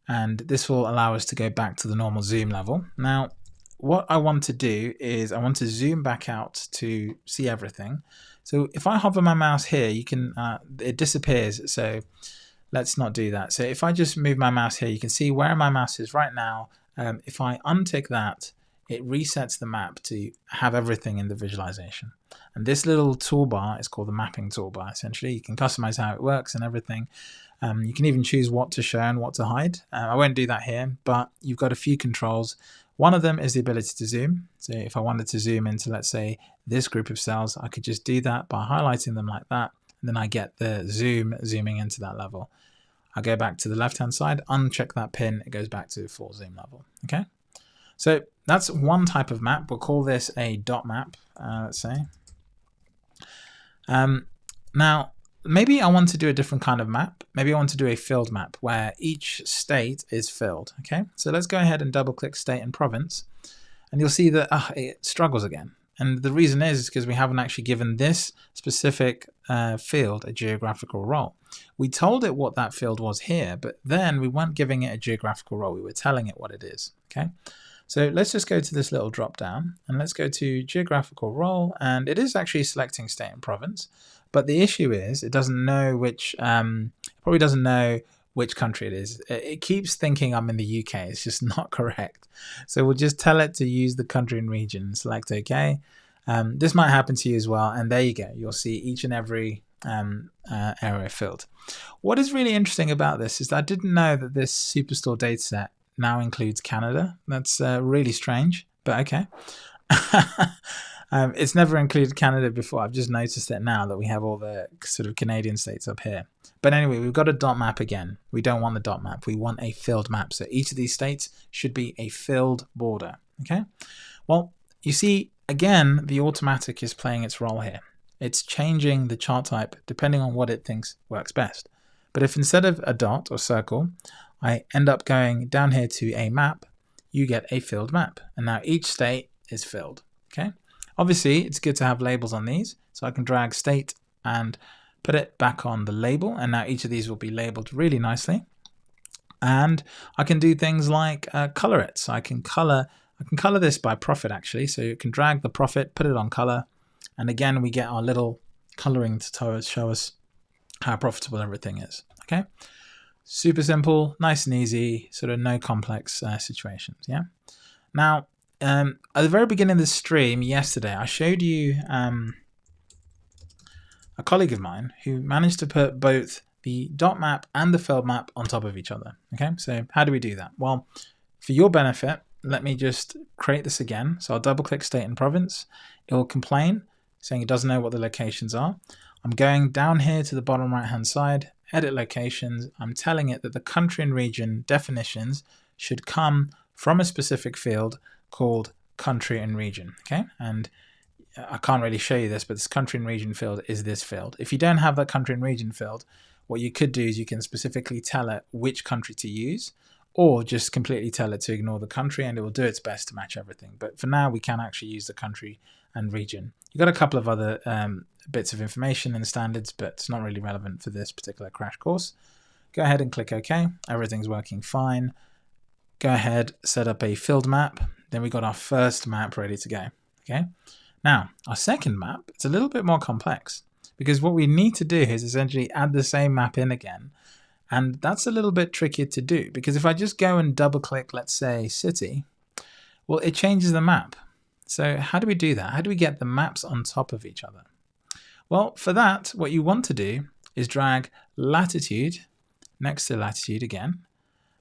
And this will allow us to go back to the normal zoom level. Now, what I want to do is I want to zoom back out to see everything. So if I hover my mouse here, you can it disappears. So let's not do that. So if I just move my mouse here, you can see where my mouse is right now. If I untick that, it resets the map to have everything in the visualization. And this little toolbar is called the mapping toolbar. Essentially, you can customize how it works and everything. You can even choose what to show and what to hide. I won't do that here, but you've got a few controls. One of them is the ability to zoom. So if I wanted to zoom into, let's say, this group of cells, I could just do that by highlighting them like that. And then I get the zooming into that level. I go back to the left-hand side, uncheck that pin, it goes back to full zoom level. Okay, so that's one type of map. We'll call this a dot map, let's say. Now, maybe I want to do a different kind of map. Maybe I want to do a filled map where each state is filled. Okay, so let's go ahead and double-click state and province, and you'll see that it struggles again. And the reason is because we haven't actually given this specific field a geographical role. We told it what that field was here, but then we weren't giving it a geographical role. We were telling it what it is. Okay, so let's just go to this little drop down and let's go to geographical role, and it is actually selecting state and province. But the issue is it doesn't know which, probably doesn't know which country it is. It keeps thinking I'm in the UK. It's just not correct. So we'll just tell it to use the country and region and select OK. This might happen to you as well. And there you go. You'll see each and every area filled. What is really interesting about this is that I didn't know that this Superstore dataset now includes Canada. That's really strange, but okay. It's never included Canada before. I've just noticed it now that we have all the sort of Canadian states up here. But anyway, we've got a dot map again. We don't want the dot map. We want a filled map. So each of these states should be a filled border. Okay. Well, you see, again, the automatic is playing its role here. It's changing the chart type depending on what it thinks works best. But if instead of a dot or circle, I end up going down here to a map, you get a filled map. And now each state is filled. Okay. Obviously, it's good to have labels on these. So I can drag state and put it back on the label. And now each of these will be labeled really nicely. And I can do things like color it. So I can color this by profit actually. So you can drag the profit, put it on color, and again we get our little coloring to show us how profitable everything is. Okay, super simple, nice and easy, sort of no complex situations. Yeah. Now, at the very beginning of the stream yesterday, I showed you a colleague of mine who managed to put both the dot map and the filled map on top of each other. Okay, so how do we do that? Well, for your benefit, let me just create this again. So I'll double click state and province. It will complain, saying it doesn't know what the locations are. I'm going down here to the bottom right hand side, edit locations. I'm telling it that the country and region definitions should come from a specific field called country and region. Okay, and I can't really show you this, but this country and region field is this field. If you don't have that country and region field, what you could do is you can specifically tell it which country to use, or just completely tell it to ignore the country and it will do its best to match everything. But for now, we can actually use the country and region. You've got a couple of other bits of information in the standards, but it's not really relevant for this particular crash course. Go ahead and click OK. Everything's working fine. Go ahead, set up a filled map. Then we got our first map ready to go. Okay. Now, our second map, it's a little bit more complex because what we need to do is essentially add the same map in again. And that's a little bit trickier to do because if I just go and double click, let's say city, well, it changes the map. So how do we do that? How do we get the maps on top of each other? Well, for that, what you want to do is drag latitude next to latitude again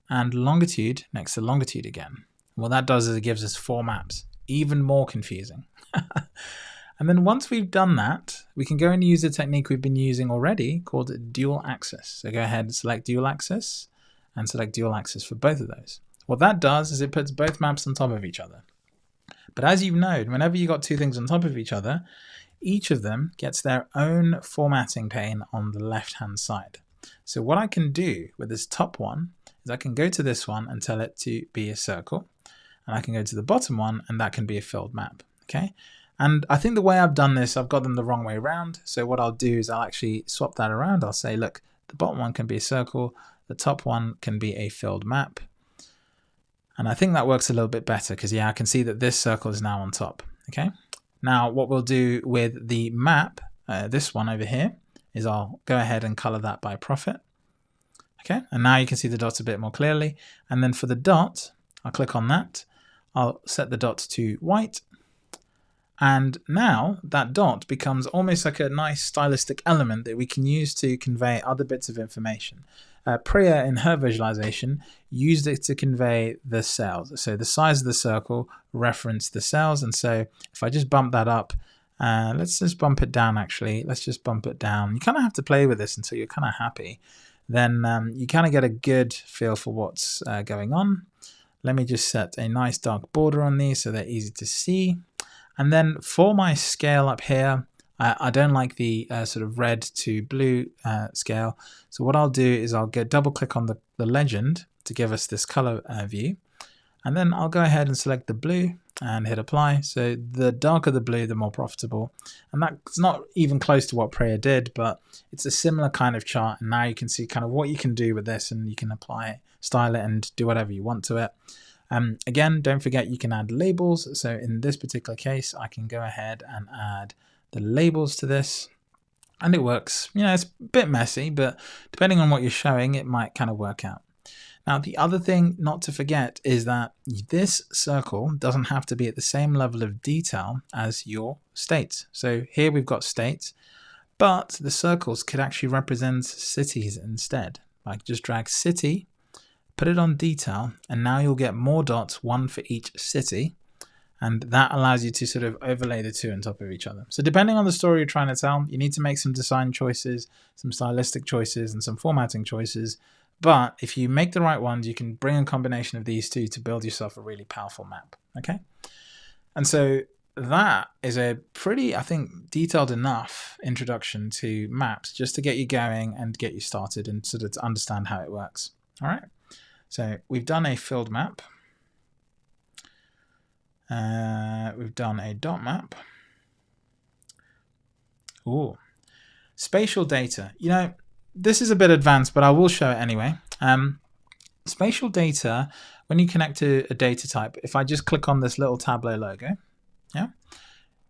and longitude next to longitude again. What that does is it gives us 4 maps, even more confusing. And then once we've done that, we can go and use a technique we've been using already called dual axis. So go ahead and select dual axis and select dual axis for both of those. What that does is it puts both maps on top of each other. But as you've known, whenever you've got 2 things on top of each other, each of them gets their own formatting pane on the left-hand side. So what I can do with this top one is I can go to this one and tell it to be a circle. And I can go to the bottom one and that can be a filled map. Okay, and I think the way I've done this, I've got them the wrong way around. So what I'll do is I'll actually swap that around. I'll say, look, the bottom one can be a circle, the top one can be a filled map. And I think that works a little bit better because, yeah, I can see that this circle is now on top. Okay, now what we'll do with the map, this one over here, is I'll go ahead and color that by profit. Okay, and now you can see the dots a bit more clearly. And then for the dot, I'll click on that. I'll set the dot to white. And now that dot becomes almost like a nice stylistic element that we can use to convey other bits of information. Priya, in her visualization, used it to convey the cells. So the size of the circle referenced the cells. And so if I just bump that up, let's just bump it down actually. Let's just bump it down. You kind of have to play with this until you're kind of happy. Then you kind of get a good feel for what's going on. Let me just set a nice dark border on these so they're easy to see. And then for my scale up here, I don't like the sort of red to blue scale. So what I'll do is I'll double click on the legend to give us this color view. And then I'll go ahead and select the blue and hit apply. So the darker the blue, the more profitable. And that's not even close to what Priya did, but it's a similar kind of chart. And now you can see kind of what you can do with this and you can apply it, style it and do whatever you want to it. Again, don't forget you can add labels. So in this particular case, I can go ahead and add the labels to this and it works. You know, it's a bit messy, but depending on what you're showing, it might kind of work out. Now, the other thing not to forget is that this circle doesn't have to be at the same level of detail as your states. So here we've got states, but the circles could actually represent cities instead. Like just drag city, put it on detail, and now you'll get more dots, one for each city. And that allows you to sort of overlay the 2 on top of each other. So depending on the story you're trying to tell, you need to make some design choices, some stylistic choices, and some formatting choices. But if you make the right ones, you can bring a combination of these 2 to build yourself a really powerful map. Okay. And so that is a pretty, I think, detailed enough introduction to maps just to get you going and get you started and sort of to understand how it works. All right. So we've done a filled map. We've done a dot map. Ooh, spatial data. You know, this is a bit advanced, but I will show it anyway. Spatial data, when you connect to a data type, if I just click on this little Tableau logo, yeah,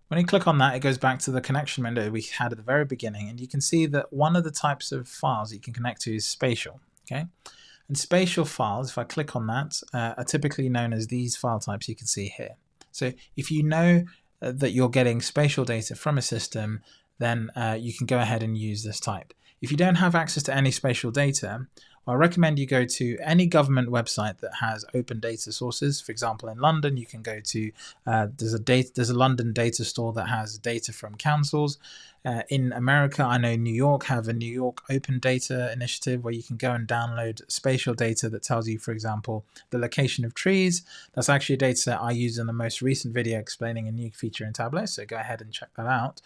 when you click on that, it goes back to the connection window we had at the very beginning, and you can see that one of the types of files you can connect to is spatial. Okay, and spatial files, if I click on that, are typically known as these file types you can see here. So if you know that you're getting spatial data from a system, then you can go ahead and use this type. If you don't have access to any spatial data, I recommend you go to any government website that has open data sources. For example, in London, you can go to there's a London data store that has data from councils. In America, I know New York have a New York Open Data Initiative where you can go and download spatial data that tells you, for example, the location of trees. That's actually a data set I used in the most recent video explaining a new feature in Tableau, so go ahead and check that out.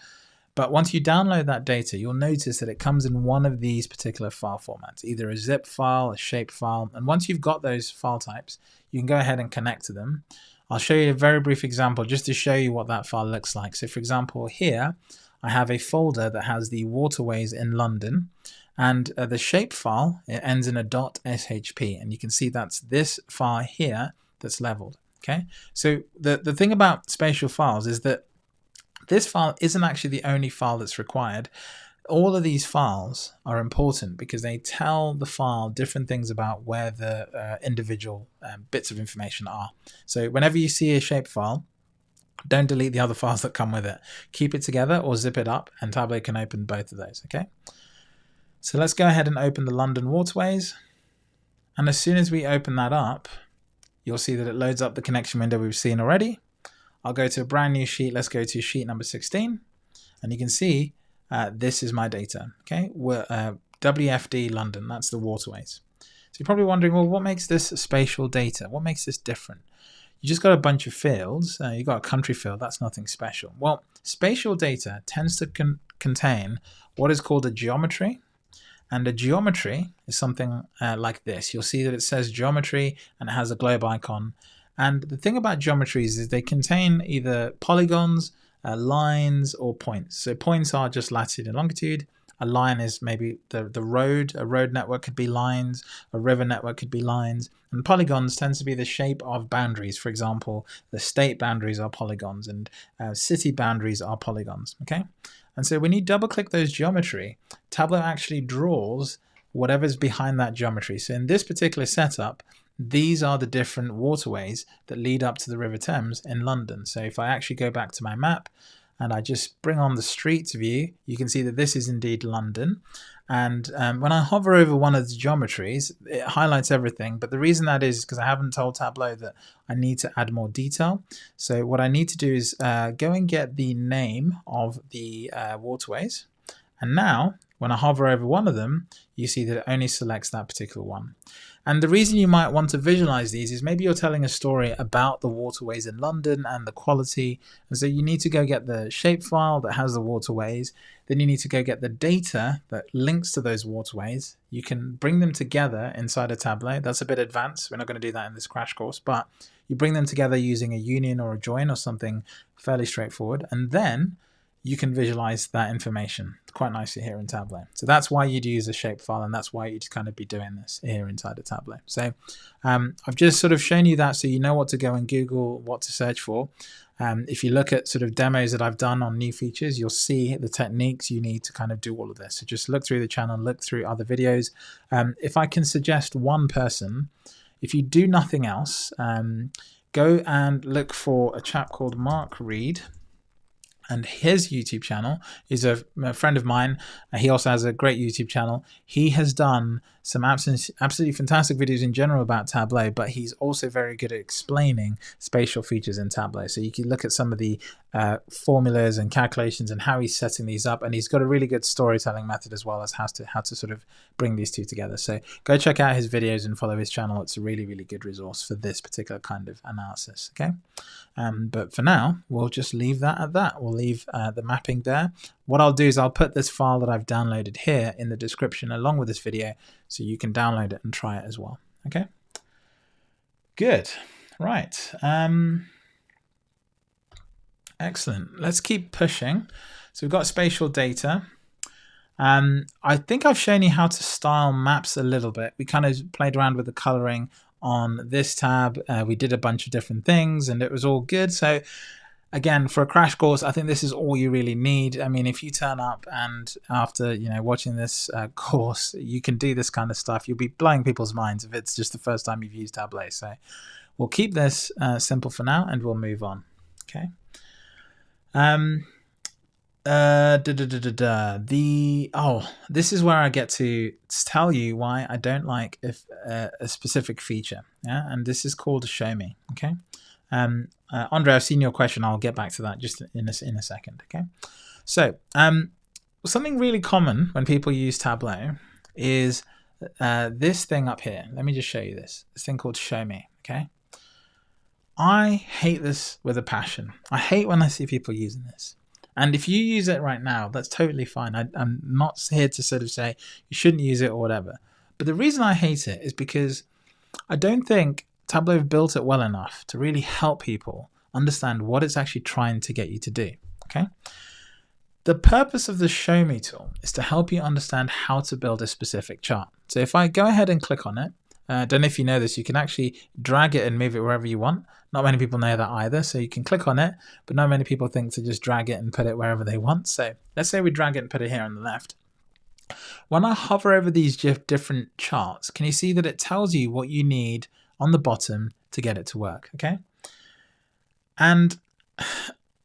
But once you download that data, you'll notice that it comes in one of these particular file formats, either a zip file, a shape file. And once you've got those file types, you can go ahead and connect to them. I'll show you a very brief example just to show you what that file looks like. So for example, here I have a folder that has the waterways in London, and the shape file, it ends in a .shp, and you can see that's this file here that's leveled. Okay, so the thing about spatial files is that this file isn't actually the only file that's required. All of these files are important because they tell the file different things about where the individual bits of information are. So whenever you see a shape file, don't delete the other files that come with it. Keep it together or zip it up, and Tableau can open both of those, okay? So let's go ahead and open the London waterways. And as soon as we open that up, you'll see that it loads up the connection window we've seen already. I'll go to a brand new sheet. Let's go to sheet number 16. And you can see this is my data. Okay, WFD London, that's the waterways. So you're probably wondering, well, what makes this spatial data? What makes this different? You just got a bunch of fields. You got a country field. That's nothing special. Well, spatial data tends to contain what is called a geometry. And a geometry is something like this. You'll see that it says geometry and it has a globe icon. And the thing about geometries is they contain either polygons, lines, or points. So points are just latitude and longitude. A line is maybe the road. A road network could be lines. A river network could be lines. And polygons tends to be the shape of boundaries. For example, the state boundaries are polygons and city boundaries are polygons. Okay, and so when you double click those geometry, Tableau actually draws whatever's behind that geometry. So in this particular setup, these are the different waterways that lead up to the River Thames in London. So if I actually go back to my map and I just bring on the streets view, you can see that this is indeed London. And when I hover over one of the geometries, it highlights everything. But the reason that is because I haven't told Tableau that I need to add more detail. So what I need to do is go and get the name of the waterways. And now, when I hover over one of them, you see that it only selects that particular one. And the reason you might want to visualize these is maybe you're telling a story about the waterways in London and the quality. And so you need to go get the shapefile that has the waterways. Then you need to go get the data that links to those waterways. You can bring them together inside a Tableau. That's a bit advanced. We're not going to do that in this crash course, but you bring them together using a union or a join or something fairly straightforward. And then you can visualize that information quite nicely here in Tableau. So that's why you'd use a shapefile, and that's why you'd kind of be doing this here inside of Tableau. So I've just sort of shown you that so you know what to go and Google, what to search for. If you look at sort of demos that I've done on new features, you'll see the techniques you need to kind of do all of this. So just look through the channel, look through other videos. If I can suggest one person, if you do nothing else, go and look for a chap called Mark Reed. And his YouTube channel is a friend of mine. He also has a great YouTube channel. He has done some absolutely fantastic videos in general about Tableau, but he's also very good at explaining spatial features in Tableau. So you can look at some of the formulas and calculations and how he's setting these up. And he's got a really good storytelling method as well as how to sort of bring these two together. So go check out his videos and follow his channel. It's a really, really good resource for this particular kind of analysis. Okay. But for now, we'll just leave that at that. We'll leave the mapping there. What I'll do is I'll put this file that I've downloaded here in the description along with this video so you can download it and try it as well. Okay, good. Right. Excellent. Let's keep pushing. So we've got spatial data. I think I've shown you how to style maps a little bit. We kind of played around with the coloring on this tab. We did a bunch of different things and it was all good. So again, for a crash course, I think this is all you really need. I mean, if you turn up and after watching this course, you can do this kind of stuff, you'll be blowing people's minds if it's just the first time you've used Tableau. So we'll keep this simple for now and we'll move on. Okay. This is where I get to tell you why I don't like a specific feature. Yeah, and this is called show me. Okay. Andre, I've seen your question. I'll get back to that just in a second. Okay. So something really common when people use Tableau is this thing up here. Let me just show you this thing called show me. Okay. I hate this with a passion. I hate when I see people using this. And if you use it right now, that's totally fine. I'm not here to sort of say you shouldn't use it or whatever. But the reason I hate it is because I don't think Tableau have built it well enough to really help people understand what it's actually trying to get you to do. Okay. The purpose of the Show Me tool is to help you understand how to build a specific chart. So if I go ahead and click on it, I don't know if you know this, you can actually drag it and move it wherever you want. Not many people know that either. So you can click on it, but not many people think to just drag it and put it wherever they want. So let's say we drag it and put it here on the left. When I hover over these different charts, can you see that it tells you what you need on the bottom to get it to work? Okay. And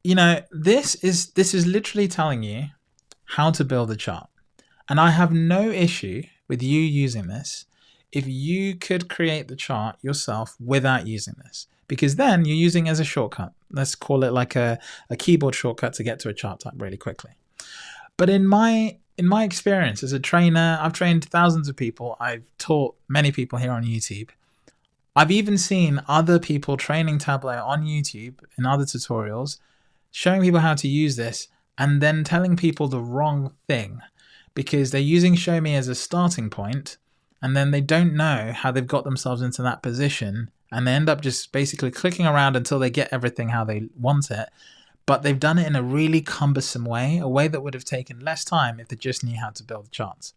this is literally telling you how to build a chart. And I have no issue with you using this if you could create the chart yourself without using this, because then you're using it as a shortcut. Let's call it like a keyboard shortcut to get to a chart type really quickly. But in my experience as a trainer, I've trained thousands of people. I've taught many people here on YouTube. I've even seen other people training Tableau on YouTube in other tutorials, showing people how to use this and then telling people the wrong thing because they're using Show Me as a starting point and then they don't know how they've got themselves into that position and they end up just basically clicking around until they get everything how they want it. But they've done it in a really cumbersome way, a way that would have taken less time if they just knew how to build charts.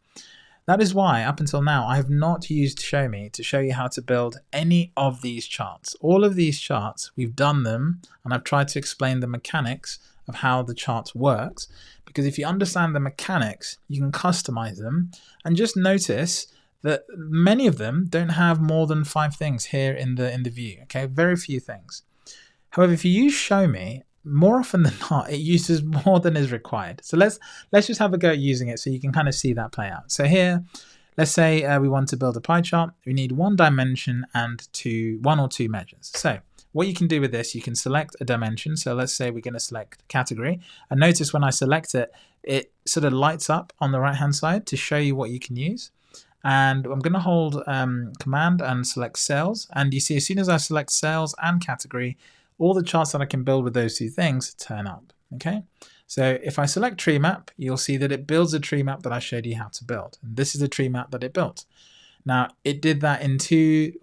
That is why, up until now, I have not used Show Me to show you how to build any of these charts. All of these charts, we've done them, and I've tried to explain the mechanics of how the chart works, because if you understand the mechanics, you can customize them, and just notice that many of them don't have more than 5 things here in the view, okay? Very few things. However, if you use Show Me, more often than not, it uses more than is required. So let's just have a go at using it so you can kind of see that play out. So here, let's say we want to build a pie chart. We need 1 dimension and 1 or 2 measures. So what you can do with this, you can select a dimension. So let's say we're going to select category. And notice when I select it, it sort of lights up on the right-hand side to show you what you can use. And I'm going to hold Command and select sales. And you see, as soon as I select sales and category, all the charts that I can build with those 2 things turn up. Okay. So if I select tree map, you'll see that it builds a tree map that I showed you how to build. And this is a tree map that it built. Now it did that in 3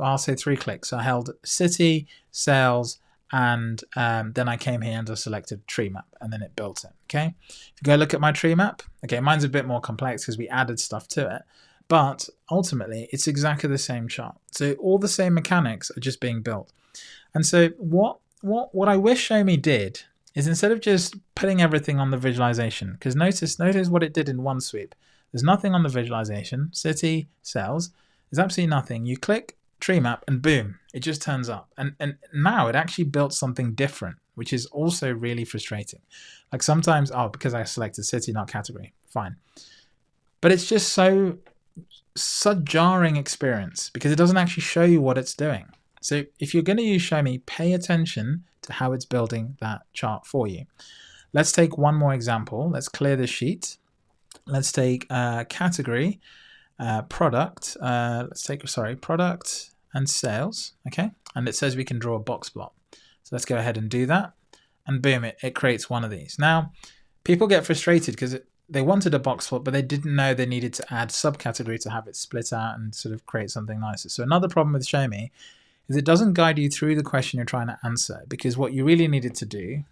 clicks. So I held city, sales, and then I came here and I selected tree map and then it built it. Okay. If you go look at my tree map, okay, mine's a bit more complex because we added stuff to it, but ultimately it's exactly the same chart. So all the same mechanics are just being built. And so what I wish Show Me did is instead of just putting everything on the visualization, because notice what it did in one sweep. There's nothing on the visualization, city, cells, there's absolutely nothing. You click tree map and boom, it just turns up. And now it actually built something different, which is also really frustrating. Like sometimes, because I selected city, not category, fine. But it's just such jarring experience because it doesn't actually show you what it's doing. So if you're going to use Show Me, pay attention to how it's building that chart for you. Let's take one more example. Let's clear the sheet. Let's take category, product. Let's take, product and sales. Okay. And it says we can draw a box plot. So let's go ahead and do that. And boom, it creates one of these. Now, people get frustrated because they wanted a box plot, but they didn't know they needed to add subcategory to have it split out and sort of create something nicer. So another problem with Show Me is it doesn't guide you through the question you're trying to answer, because what you really needed to do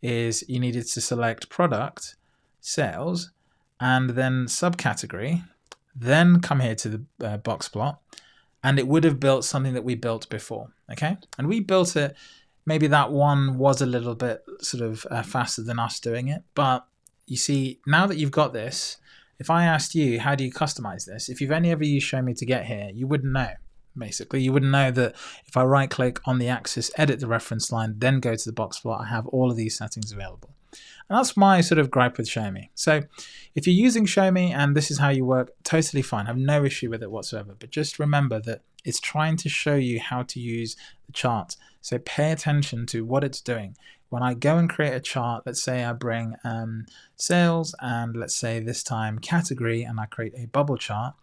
is you needed to select product, sales, and then subcategory, then come here to the box plot, and it would have built something that we built before, okay? And we built it, maybe that one was a little bit sort of faster than us doing it, but you see, now that you've got this, if I asked you, how do you customize this? If you've only ever used Show Me to get here, you wouldn't know, basically. You wouldn't know that if I right click on the axis, edit the reference line, then go to the box plot, I have all of these settings available. And that's my sort of gripe with Show Me. So if you're using Show Me and this is how you work, totally fine. I have no issue with it whatsoever. But just remember that it's trying to show you how to use the chart. So pay attention to what it's doing. When I go and create a chart, let's say I bring sales and let's say this time category, and I create a bubble chart.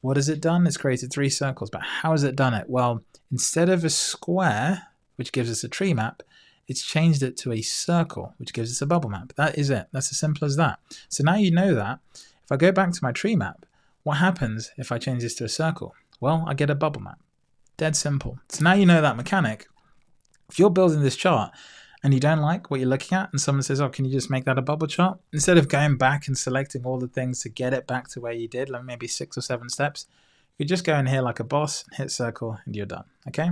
What has it done? It's created 3 circles. But how has it done it? Well, instead of a square, which gives us a tree map, it's changed it to a circle, which gives us a bubble map. That is it. That's as simple as that. So now you know that. If I go back to my tree map, what happens if I change this to a circle? Well, I get a bubble map. Dead simple. So now you know that mechanic. If you're building this chart and you don't like what you're looking at and someone says, oh, can you just make that a bubble chart? Instead of going back and selecting all the things to get it back to where you did, like maybe 6 or 7 steps, you just go in here like a boss, hit circle, and you're done, okay?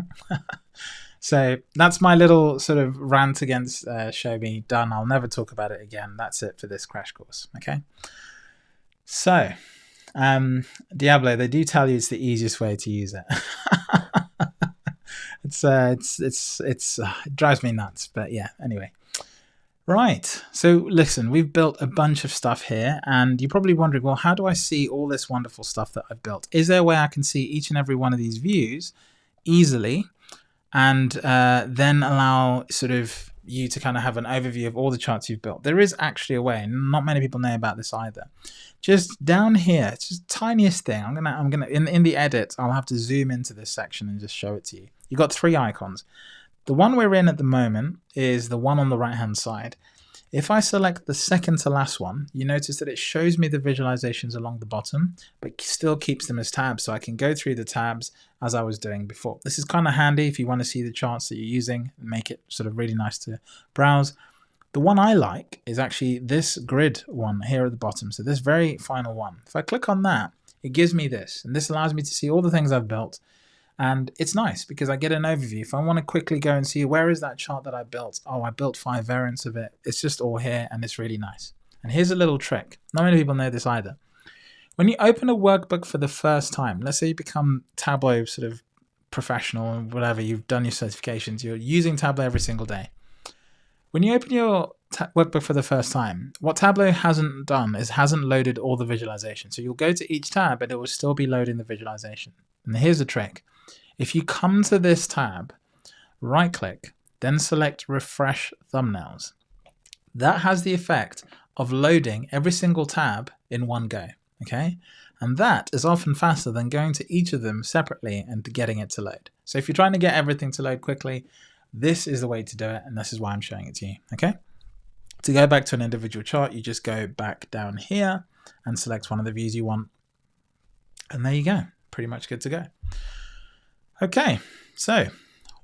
So that's my little sort of rant against Show Me done. I'll never talk about it again. That's it for this crash course, okay? So, Diablo, they do tell you it's the easiest way to use it. It drives me nuts, but yeah, anyway. Right, so listen, we've built a bunch of stuff here, and you're probably wondering, well, how do I see all this wonderful stuff that I've built? Is there a way I can see each and every one of these views easily and then allow sort of you to kind of have an overview of all the charts you've built? There is actually a way, and not many people know about this either. Just down here, it's just the tiniest thing. I'm gonna in the edit, I'll have to zoom into this section and just show it to you. You've got 3 icons. The one we're in at the moment is the one on the right hand side. If I select the second to last one, you notice that it shows me the visualizations along the bottom, but still keeps them as tabs, so I can go through the tabs as I was doing before. This is kind of handy if you want to see the charts that you're using and make it sort of really nice to browse. The one I like is actually this grid one here at the bottom, so this very final one. If I click on that, it gives me this, and this allows me to see all the things I've built. And it's nice because I get an overview. If I want to quickly go and see where is that chart that I built, oh, I built 5 variants of it. It's just all here and it's really nice. And here's a little trick. Not many people know this either. When you open a workbook for the first time, let's say you become Tableau sort of professional and whatever, you've done your certifications, you're using Tableau every single day. When you open your workbook for the first time, what Tableau hasn't done is hasn't loaded all the visualization. So you'll go to each tab and it will still be loading the visualization. And here's the trick. If you come to this tab, right click, then select refresh thumbnails. That has the effect of loading every single tab in one go, okay? And that is often faster than going to each of them separately and getting it to load. So if you're trying to get everything to load quickly, this is the way to do it, and this is why I'm showing it to you, okay? To go back to an individual chart, you just go back down here and select one of the views you want. And there you go, pretty much good to go. Okay, so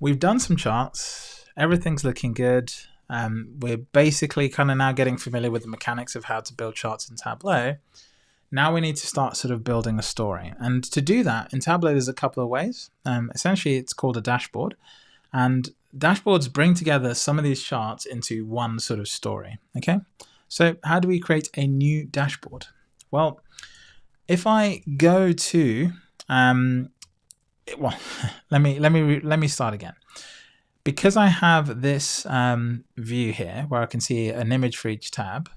we've done some charts. Everything's looking good. We're basically kind of now getting familiar with the mechanics of how to build charts in Tableau. Now we need to start sort of building a story. And to do that, in Tableau, there's a couple of ways. Essentially, it's called a dashboard. And dashboards bring together some of these charts into one sort of story. Okay, so how do we create a new dashboard? Well, if I go to well, let me start again. Because I have this view here where I can see an image for each tab,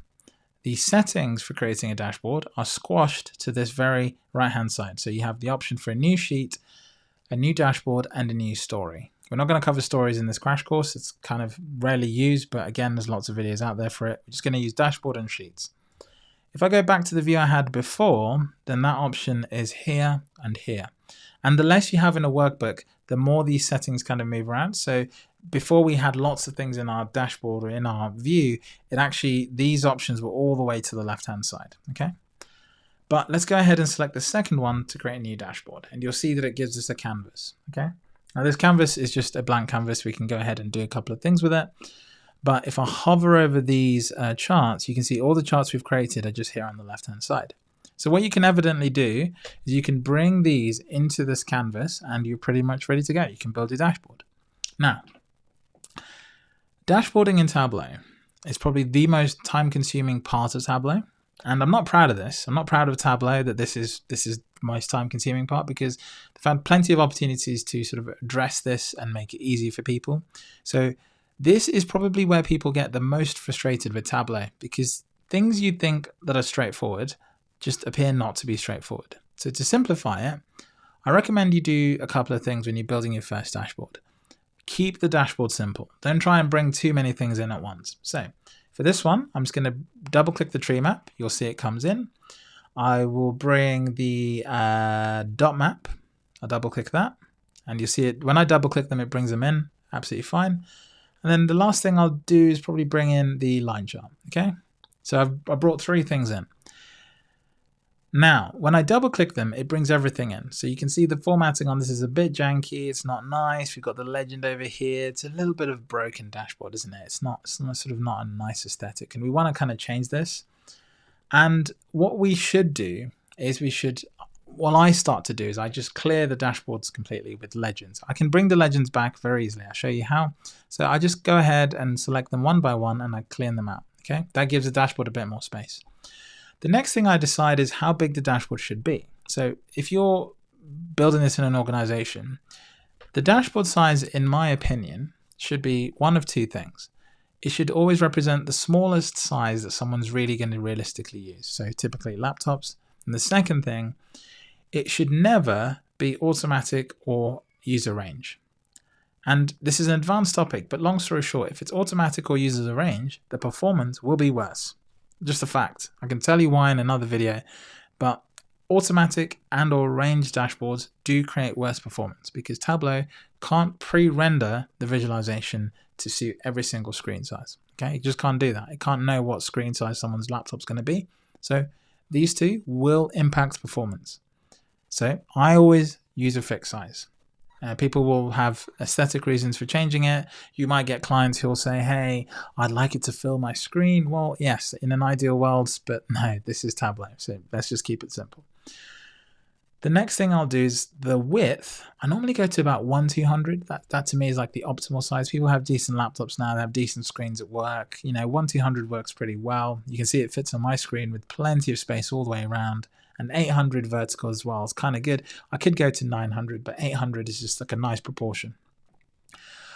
the settings for creating a dashboard are squashed to this very right hand side. So you have the option for a new sheet, a new dashboard, and a new story. We're not going to cover stories in this crash course. It's kind of rarely used, but again, there's lots of videos out there for it. We're just going to use dashboard and sheets. If I go back to the view I had before, then that option is here and here. And the less you have in a workbook, the more these settings kind of move around. So before we had lots of things in our dashboard or in our view, these options were all the way to the left-hand side, okay? But let's go ahead and select the second one to create a new dashboard. And you'll see that it gives us a canvas, okay? Now this canvas is just a blank canvas. We can go ahead and do a couple of things with it. But if I hover over these charts, you can see all the charts we've created are just here on the left-hand side. So what you can evidently do is you can bring these into this canvas and you're pretty much ready to go. You can build your dashboard. Now, dashboarding in Tableau is probably the most time-consuming part of Tableau. And I'm not proud of this. I'm not proud of Tableau that this is the most time-consuming part, because they've had plenty of opportunities to sort of address this and make it easy for people. So this is probably where people get the most frustrated with Tableau, because things you think that are straightforward just appear not to be straightforward. So to simplify it, I recommend you do a couple of things when you're building your first dashboard. Keep the dashboard simple. Don't try and bring too many things in at once. So for this one, I'm just going to double click the tree map. You'll see it comes in. I will bring the dot map. I'll double click that and you'll see it. When I double click them, it brings them in. Absolutely fine. And then the last thing I'll do is probably bring in the line chart. Okay. So I brought three things in. Now, when I double click them, it brings everything in. So you can see the formatting on this is a bit janky. It's not nice. We've got the legend over here. It's a little bit of broken dashboard, isn't it? It's sort of not a nice aesthetic. And we want to kind of change this. And what we should do is what I start to do is I just clear the dashboards completely with legends. I can bring the legends back very easily. I'll show you how. So I just go ahead and select them one by one and I clean them out. Okay, that gives the dashboard a bit more space. The next thing I decide is how big the dashboard should be. So if you're building this in an organization, the dashboard size, in my opinion, should be one of two things. It should always represent the smallest size that someone's really going to realistically use. So typically laptops. And the second thing, it should never be automatic or user range. And this is an advanced topic, but long story short, if it's automatic or user range, the performance will be worse. Just a fact. I can tell you why in another video, but automatic and or range dashboards do create worse performance because Tableau can't pre-render the visualization to suit every single screen size. Okay, it just can't do that. It can't know what screen size someone's laptop's going to be. So these two will impact performance. So I always use a fixed size. People will have aesthetic reasons for changing it. You might get clients who will say, hey, I'd like it to fill my screen. Well, yes, in an ideal world, but no, this is Tableau. So let's just keep it simple. The next thing I'll do is the width. I normally go to about 1/200. That to me is like the optimal size. People have decent laptops now. They have decent screens at work. 1/200 works pretty well. You can see it fits on my screen with plenty of space all the way around. And 800 vertical as well is kind of good. I could go to 900, but 800 is just like a nice proportion.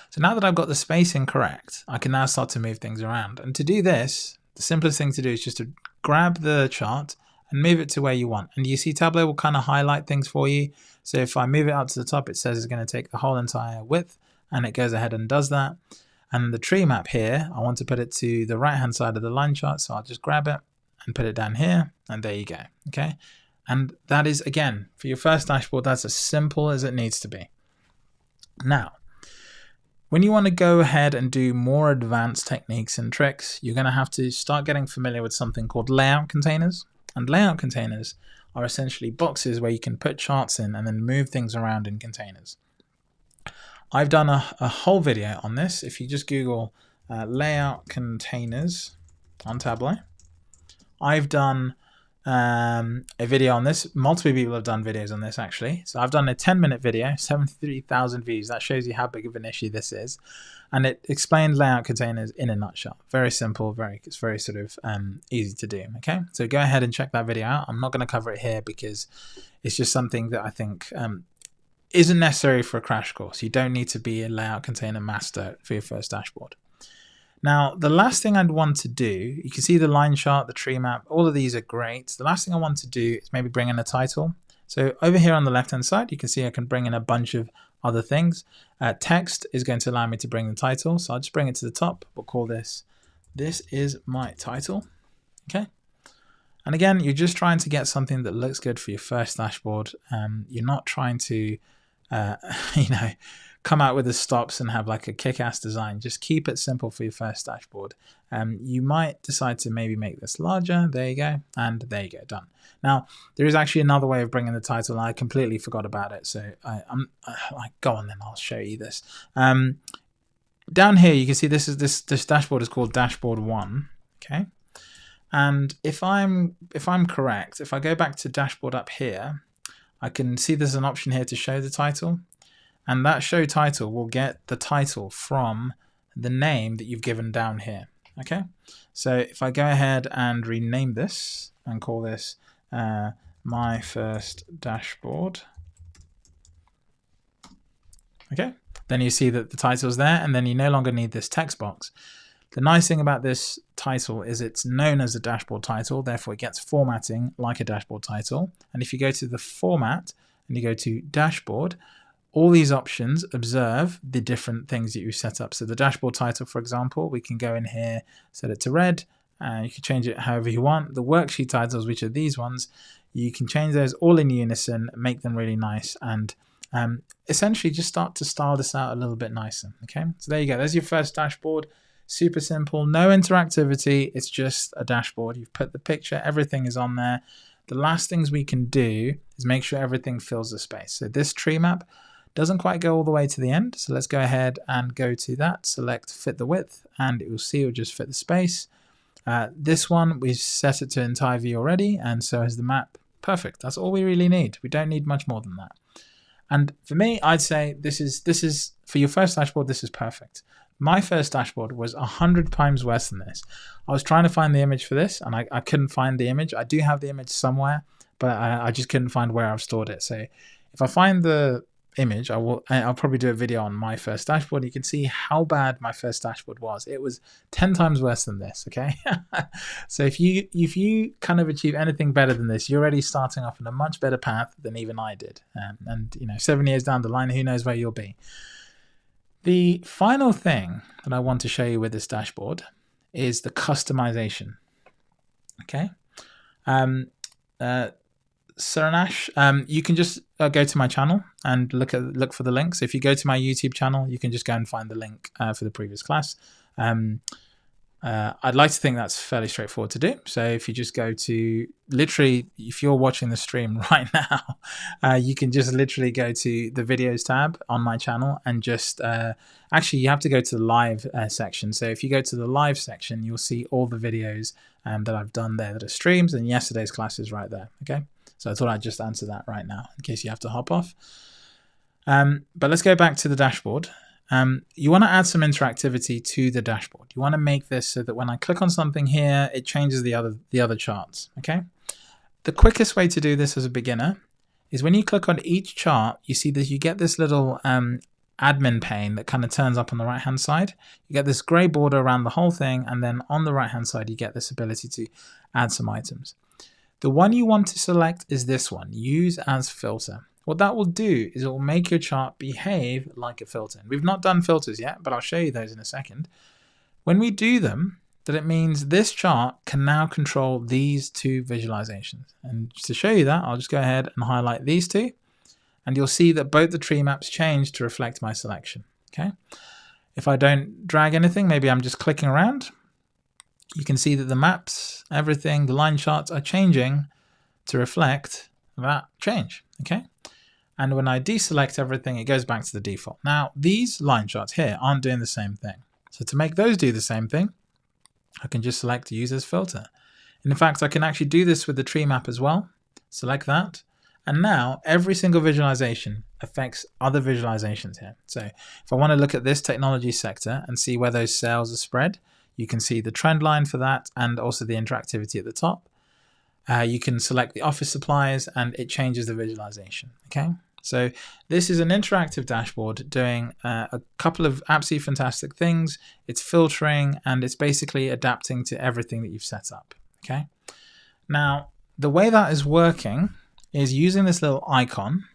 So now that I've got the spacing correct, I can now start to move things around. And to do this, the simplest thing to do is just to grab the chart and move it to where you want. And you see Tableau will kind of highlight things for you. So if I move it up to the top, it says it's going to take the whole entire width, and it goes ahead and does that. And the tree map here, I want to put it to the right-hand side of the line chart. So I'll just grab it and put it down here, and there you go. Okay, and that is, again, for your first dashboard, that's as simple as it needs to be. Now, when you want to go ahead and do more advanced techniques and tricks, you're going to have to start getting familiar with something called layout containers. And layout containers are essentially boxes where you can put charts in and then move things around in containers. I've done a whole video on this. If you just Google layout containers on Tableau, I've done a video on this. Multiple people have done videos on this actually. So I've done a 10-minute video, 73,000 views. That shows you how big of an issue this is. And it explained layout containers in a nutshell. Very simple, it's very sort of easy to do. Okay, so go ahead and check that video out. I'm not going to cover it here because it's just something that I think isn't necessary for a crash course. You don't need to be a layout container master for your first dashboard. Now, the last thing I'd want to do, you can see the line chart, the tree map, all of these are great. The last thing I want to do is maybe bring in a title. So over here on the left-hand side, you can see I can bring in a bunch of other things. Text is going to allow me to bring the title. So I'll just bring it to the top. We'll call this is my title. Okay. And again, you're just trying to get something that looks good for your first dashboard. You're not trying to, come out with the stops and have like a kick-ass design. Just keep it simple for your first dashboard. You might decide to maybe make this larger. There you go. And there you go, done. Now, there is actually another way of bringing the title. I completely forgot about it. So go on then, I'll show you this. down here you can see this dashboard is called dashboard 1. Okay, and if I'm correct, if I go back to dashboard up here, I can see there's an option here to show the title, and that show title will get the title from the name that you've given down here. Okay, so if I go ahead and rename this and call this my first dashboard, okay, then you see that the title's there, and then you no longer need this text box. The nice thing about this title is it's known as a dashboard title, therefore it gets formatting like a dashboard title. And if you go to the format and you go to dashboard, all these options observe the different things that you set up. So the dashboard title, for example, we can go in here, set it to red, and you can change it however you want. The worksheet titles, which are these ones, you can change those all in unison, make them really nice, and essentially just start to style this out a little bit nicer. Okay, so there you go. There's your first dashboard. Super simple, no interactivity. It's just a dashboard. You've put the picture, everything is on there. The last things we can do is make sure everything fills the space. So this tree map doesn't quite go all the way to the end. So let's go ahead and go to that, select fit the width, and it will see it will just fit the space. This one, we've set it to entire view already, and so has the map. Perfect, that's all we really need. We don't need much more than that. And for me, I'd say this is for your first dashboard, this is perfect. My first dashboard was 100 times worse than this. I was trying to find the image for this, and I couldn't find the image. I do have the image somewhere, but I just couldn't find where I've stored it. So if I find the image, I'll probably do a video on my first dashboard. You can see how bad my first dashboard was. It was 10 times worse than this. Okay, so if you kind of achieve anything better than this, you're already starting off on a much better path than even I did. And you know, 7 years down the line, who knows where you'll be. The final thing that I want to show you with this dashboard is the customization. Okay, Saranash, you can just go to my channel and look for the link. So if you go to my YouTube channel, you can just go and find the link for the previous class. I'd like to think that's fairly straightforward to do. So if you just go to, literally, if you're watching the stream right now, you can just literally go to the videos tab on my channel and just, actually you have to go to the live section. So if you go to the live section, you'll see all the videos that I've done there that are streams, and yesterday's class is right there. Okay, so I thought I'd just answer that right now in case you have to hop off. But let's go back to the dashboard. You want to add some interactivity to the dashboard. You want to make this so that when I click on something here, it changes the other charts. Okay. The quickest way to do this as a beginner is when you click on each chart, you see that you get this little admin pane that kind of turns up on the right hand side. You get this gray border around the whole thing, and then on the right hand side, you get this ability to add some items. The one you want to select is this one, use as filter. What that will do is it will make your chart behave like a filter. We've not done filters yet, but I'll show you those in a second. When we do them, that it means this chart can now control these two visualizations. And to show you that, I'll just go ahead and highlight these two, and you'll see that both the tree maps change to reflect my selection. Okay. If I don't drag anything, maybe I'm just clicking around, you can see that the maps, everything, the line charts are changing to reflect that change. Okay. And when I deselect everything, it goes back to the default. Now, these line charts here aren't doing the same thing. So to make those do the same thing, I can just select use as filter. And in fact, I can actually do this with the tree map as well. Select that. And now every single visualization affects other visualizations here. So if I want to look at this technology sector and see where those sales are spread, you can see the trend line for that and also the interactivity at the top. You can select the office supplies and it changes the visualization. Okay. So this is an interactive dashboard doing a couple of absolutely fantastic things. It's filtering and it's basically adapting to everything that you've set up. Okay. Now, the way that is working is using this little icon,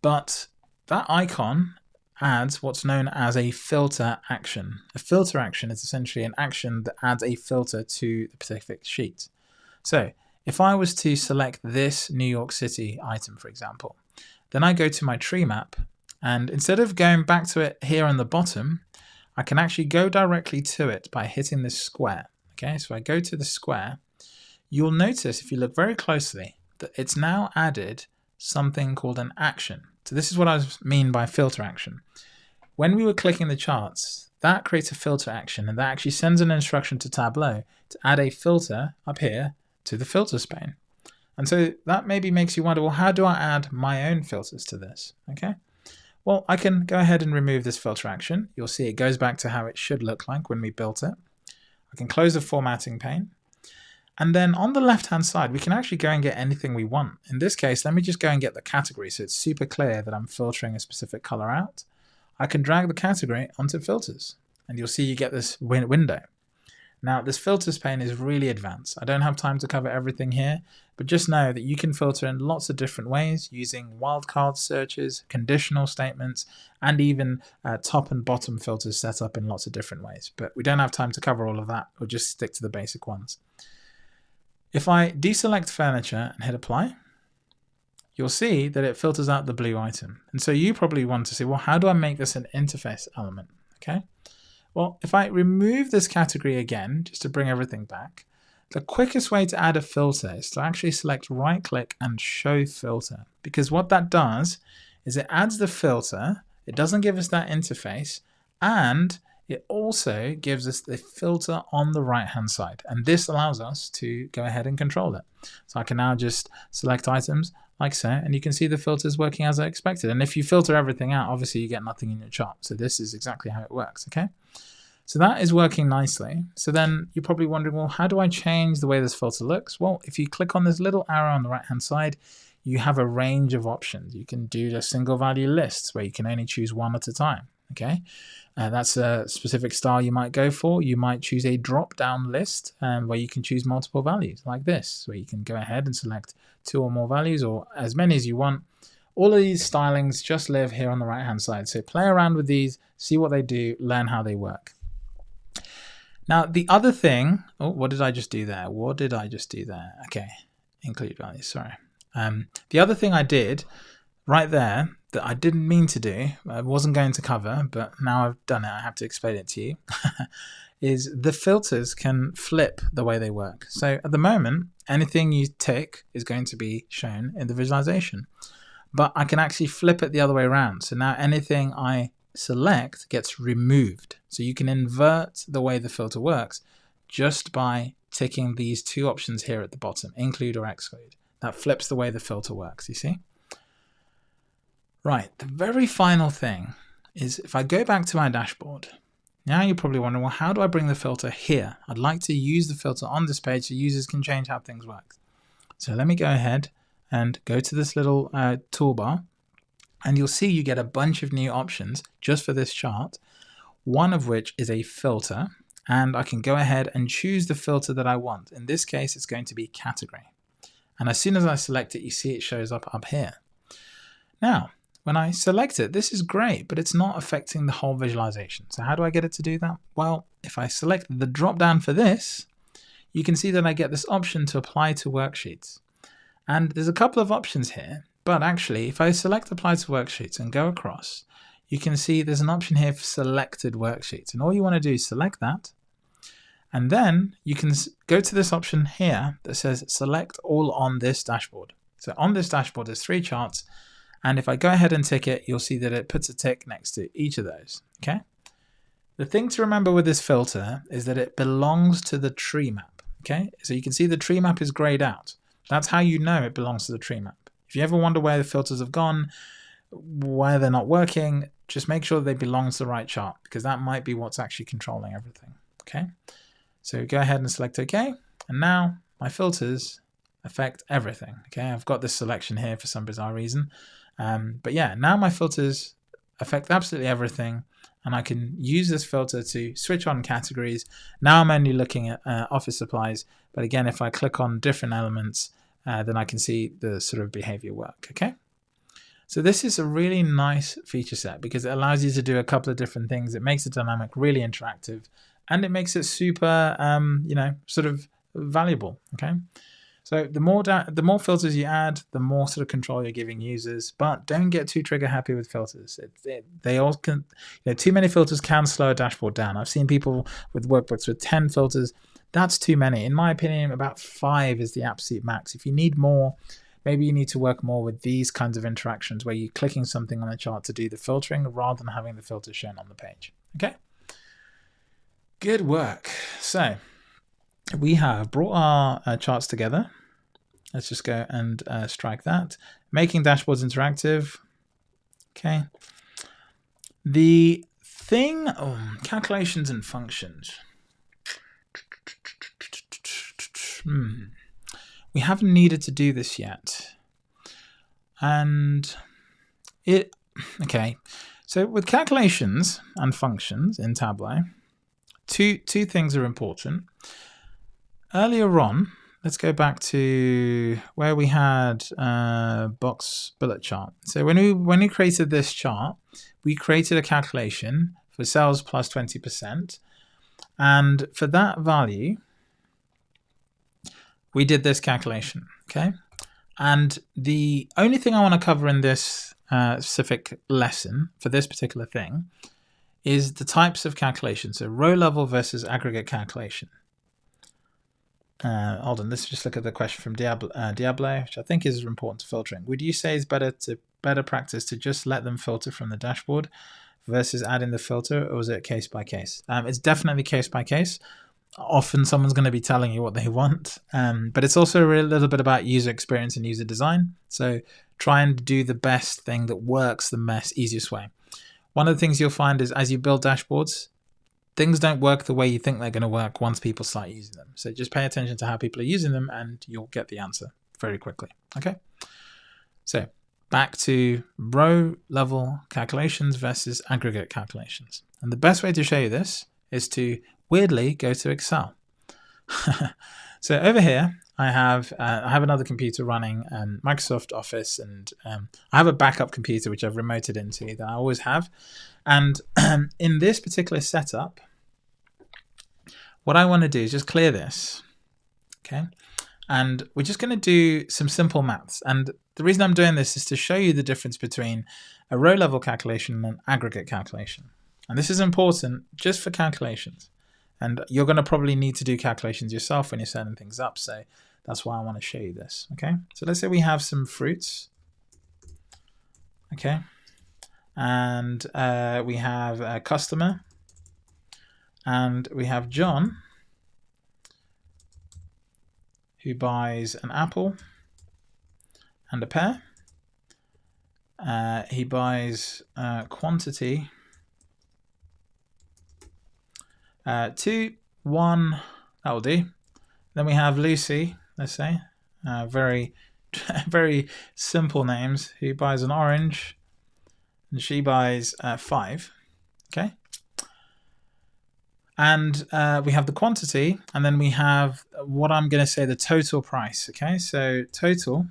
but that icon adds what's known as a filter action. A filter action is essentially an action that adds a filter to the specific sheet. So if I was to select this New York City item, for example, then I go to my tree map, and instead of going back to it here on the bottom, I can actually go directly to it by hitting this square. Okay, so I go to the square. You'll notice if you look very closely that it's now added something called an action. So this is what I mean by filter action. when we were clicking the charts, that creates a filter action, and that actually sends an instruction to Tableau to add a filter up here to the filters pane. And so that maybe makes you wonder, well, how do I add my own filters to this? Okay. Well, I can go ahead and remove this filter action. You'll see it goes back to how it should look like when we built it. I can close the formatting pane. And then on the left-hand side, we can actually go and get anything we want. In this case, let me just go and get the category so it's super clear that I'm filtering a specific color out. I can drag the category onto filters, and you'll see you get this window. Now, this filters pane is really advanced. I don't have time to cover everything here, but just know that you can filter in lots of different ways using wildcard searches, conditional statements, and even top and bottom filters set up in lots of different ways. But we don't have time to cover all of that. We'll just stick to the basic ones. If I deselect furniture and hit apply, you'll see that it filters out the blue item. And so you probably want to see, well, how do I make this an interface element? Okay. Well, if I remove this category again, just to bring everything back, the quickest way to add a filter is to actually select right click and show filter, because what that does is it adds the filter, it doesn't give us that interface, and it also gives us the filter on the right hand side. And this allows us to go ahead and control it. So I can now just select items like so, and you can see the filters working as I expected. And if you filter everything out, obviously you get nothing in your chart. So this is exactly how it works, okay? So that is working nicely. So then you're probably wondering, well, how do I change the way this filter looks? Well, if you click on this little arrow on the right hand side, you have a range of options. You can do the single value lists where you can only choose one at a time, okay? That's a specific style you might go for. You might choose a drop-down list where you can choose multiple values like this, where you can go ahead and select 2 or more values or as many as you want. All of these stylings just live here on the right-hand side. So play around with these, see what they do, learn how they work. Now, the other thing, oh, what did I just do there? What did I just do there? Okay, include values, sorry. The other thing I did right there that I didn't mean to do, I wasn't going to cover, but now I've done it, I have to explain it to you, is the filters can flip the way they work. So at the moment, anything you tick is going to be shown in the visualization, but I can actually flip it the other way around. So now anything I select gets removed. So you can invert the way the filter works just by ticking these 2 options here at the bottom, include or exclude. That flips the way the filter works, you see? Right, the very final thing is if I go back to my dashboard, now you're probably wondering, well, how do I bring the filter here? I'd like to use the filter on this page so users can change how things work. So let me go ahead and go to this little toolbar, and you'll see you get a bunch of new options just for this chart, one of which is a filter, and I can go ahead and choose the filter that I want. In this case, it's going to be category. And as soon as I select it, you see it shows up here. Now, when I select it, this is great, but it's not affecting the whole visualization. So how do I get it to do that? Well, if I select the drop down for this, you can see that I get this option to apply to worksheets. And there's a couple of options here, but actually if I select apply to worksheets and go across, you can see there's an option here for selected worksheets. And all you want to do is select that. And then you can go to this option here that says select all on this dashboard. So on this dashboard, there's 3 charts. And if I go ahead and tick it, you'll see that it puts a tick next to each of those, okay? The thing to remember with this filter is that it belongs to the tree map, okay? So you can see the tree map is grayed out. That's how you know it belongs to the tree map. If you ever wonder where the filters have gone, why they're not working, just make sure they belong to the right chart, because that might be what's actually controlling everything, okay? So go ahead and select OK, and now my filters affect everything, okay? I've got this selection here for some bizarre reason. But yeah, now my filters affect absolutely everything, and I can use this filter to switch on categories. Now I'm only looking at office supplies, but again, if I click on different elements, then I can see the sort of behavior work, okay? So this is a really nice feature set because it allows you to do a couple of different things. It makes the dynamic really interactive, and it makes it super, sort of valuable, okay? So the more filters you add, the more sort of control you're giving users, but don't get too trigger happy with filters. They all can, too many filters can slow a dashboard down. I've seen people with workbooks with 10 filters. That's too many. In my opinion, about 5 is the absolute max. If you need more, maybe you need to work more with these kinds of interactions where you're clicking something on a chart to do the filtering rather than having the filter shown on the page. Okay, good work. So we have brought our charts together. Let's just go and strike that. Making dashboards interactive. Okay. The thing, calculations and functions. We haven't needed to do this yet. And okay. So with calculations and functions in Tableau, two things are important. Earlier on, let's go back to where we had box bullet chart. So when we created this chart, we created a calculation for sales plus 20%. And for that value, we did this calculation, okay? And the only thing I want to cover in this specific lesson for this particular thing is the types of calculations. So row level versus aggregate calculation. Hold on, let's just look at the question from Diablo, which I think is important to filtering. Would you say it's better practice to just let them filter from the dashboard versus adding the filter, or is it case by case? It's definitely case by case. Often someone's going to be telling you what they want, but it's also a little bit about user experience and user design. So try and do the best thing that works the easiest way. One of the things you'll find is as you build dashboards, things don't work the way you think they're going to work once people start using them. So just pay attention to how people are using them and you'll get the answer very quickly. Okay. So back to row level calculations versus aggregate calculations. And the best way to show you this is to weirdly go to Excel. So over here, I have another computer running Microsoft Office, and I have a backup computer which I've remoted into that I always have. And in this particular setup, what I want to do is just clear this, okay? And we're just going to do some simple maths. And the reason I'm doing this is to show you the difference between a row level calculation and an aggregate calculation. And this is important just for calculations. And you're going to probably need to do calculations yourself when you're setting things up. So that's why I want to show you this. Okay. So let's say we have some fruits. Okay. And we have a customer. And we have John, who buys an apple and a pear. He buys quantity 2, 1, that will do. Then we have Lucy, let's say, very, very simple names, who buys an orange, and she buys 5, okay? And we have the quantity, and then we have what I'm going to say the total price, okay? So total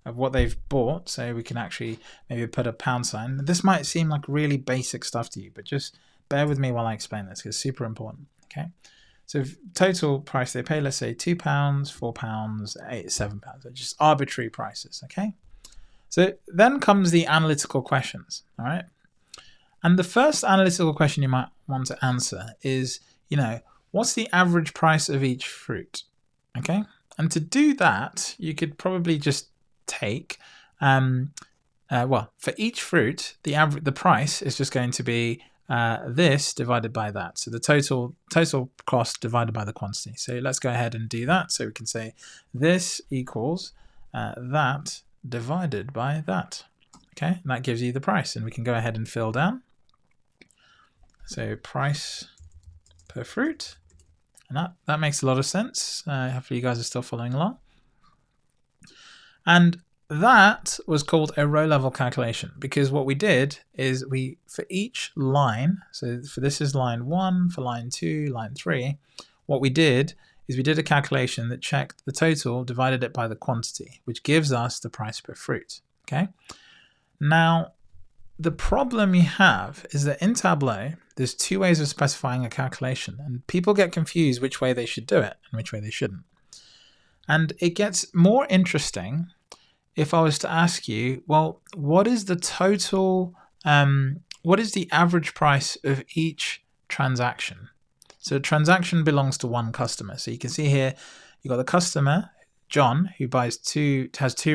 of what they've bought, so we can actually maybe put a £. This might seem like really basic stuff to you, but just bear with me while I explain this, because it's super important, okay? So total price they pay, let's say £2, £4, £8, £7. They're just arbitrary prices, okay? So then comes the analytical questions, all right? And the first analytical question you might want to answer is, what's the average price of each fruit, okay? And to do that, you could probably just take, well, for each fruit, the price is just going to be this divided by that. So the total cost divided by the quantity. So let's go ahead and do that. So we can say this equals that divided by that. Okay, and that gives you the price, and we can go ahead and fill down. So price per fruit, and that makes a lot of sense. Hopefully you guys are still following along. And that was called a row level calculation, because what we did is for each line, so for this is line 1, for line 2, line 3, what we did is we did a calculation that checked the total, divided it by the quantity, which gives us the price per fruit, okay? Now, the problem you have is that in Tableau, there's 2 ways of specifying a calculation, and people get confused which way they should do it and which way they shouldn't. And it gets more interesting if I was to ask you, well, what is the total, what is the average price of each transaction? So a transaction belongs to one customer. So you can see here, you've got the customer John, who has two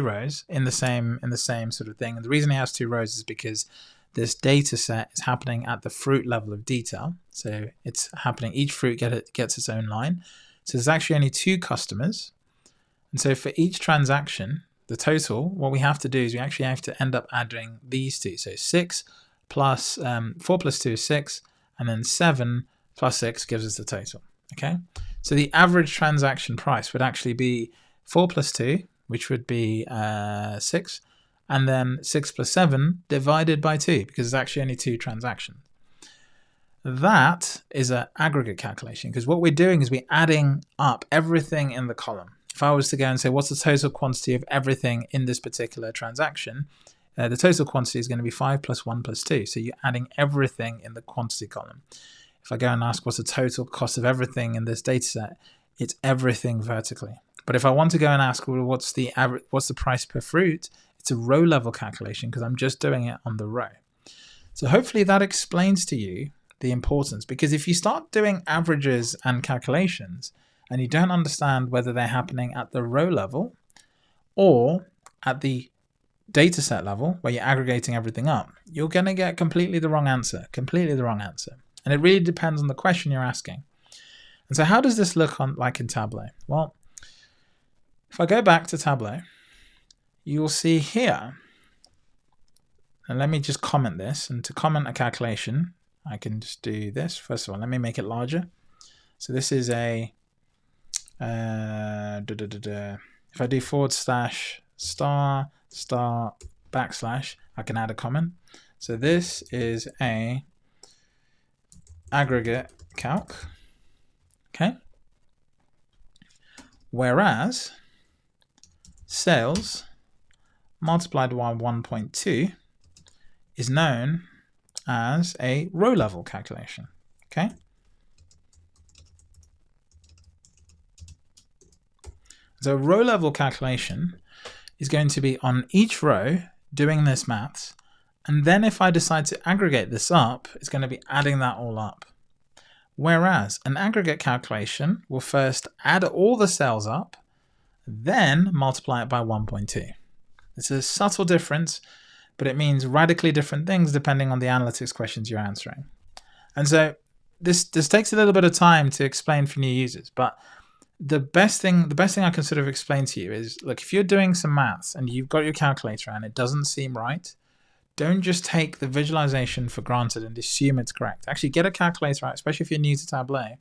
rows in the same sort of thing. And the reason he has two rows is because this data set is happening at the fruit level of detail. So it's happening, each fruit gets its own line. So there's actually only two customers. And so for each transaction, the total, what we have to do is we actually have to end up adding these two. So 6 plus 4 plus 2 is 6, and then 7 plus 6 gives us the total. Okay, so the average transaction price would actually be 4 plus 2, which would be 6, and then 6 plus 7 divided by 2, because it's actually only two transactions. That is an aggregate calculation, because what we're doing is we're adding up everything in the column. If I was to go and say, what's the total quantity of everything in this particular transaction, the total quantity is going to be 5 plus 1 plus 2. So you're adding everything in the quantity column. If I go and ask what's the total cost of everything in this data set, it's everything vertically. But if I want to go and ask, well, what's the price per fruit, it's a row level calculation, because I'm just doing it on the row. So hopefully that explains to you the importance, because if you start doing averages and calculations and you don't understand whether they're happening at the row level or at the data set level where you're aggregating everything up, you're going to get completely the wrong answer. And it really depends on the question you're asking. And so how does this look like in Tableau? Well, if I go back to Tableau, you'll see here, and let me just comment this, and to comment a calculation, I can just do this. First of all, let me make it larger. So this is a, if I do / backslash, I can add a comment. So this is a aggregate calc, okay? Whereas sales multiplied by 1.2 is known as a row level calculation, okay? So a row level calculation is going to be on each row doing this maths, and then if I decide to aggregate this up, it's going to be adding that all up. Whereas an aggregate calculation will first add all the cells up, then multiply it by 1.2. It's a subtle difference, but it means radically different things depending on the analytics questions you're answering. And so this takes a little bit of time to explain for new users, but the best thing I can sort of explain to you is, look, if you're doing some maths and you've got your calculator and it doesn't seem right, don't just take the visualization for granted and assume it's correct. Actually get a calculator out, especially if you're new to Tableau.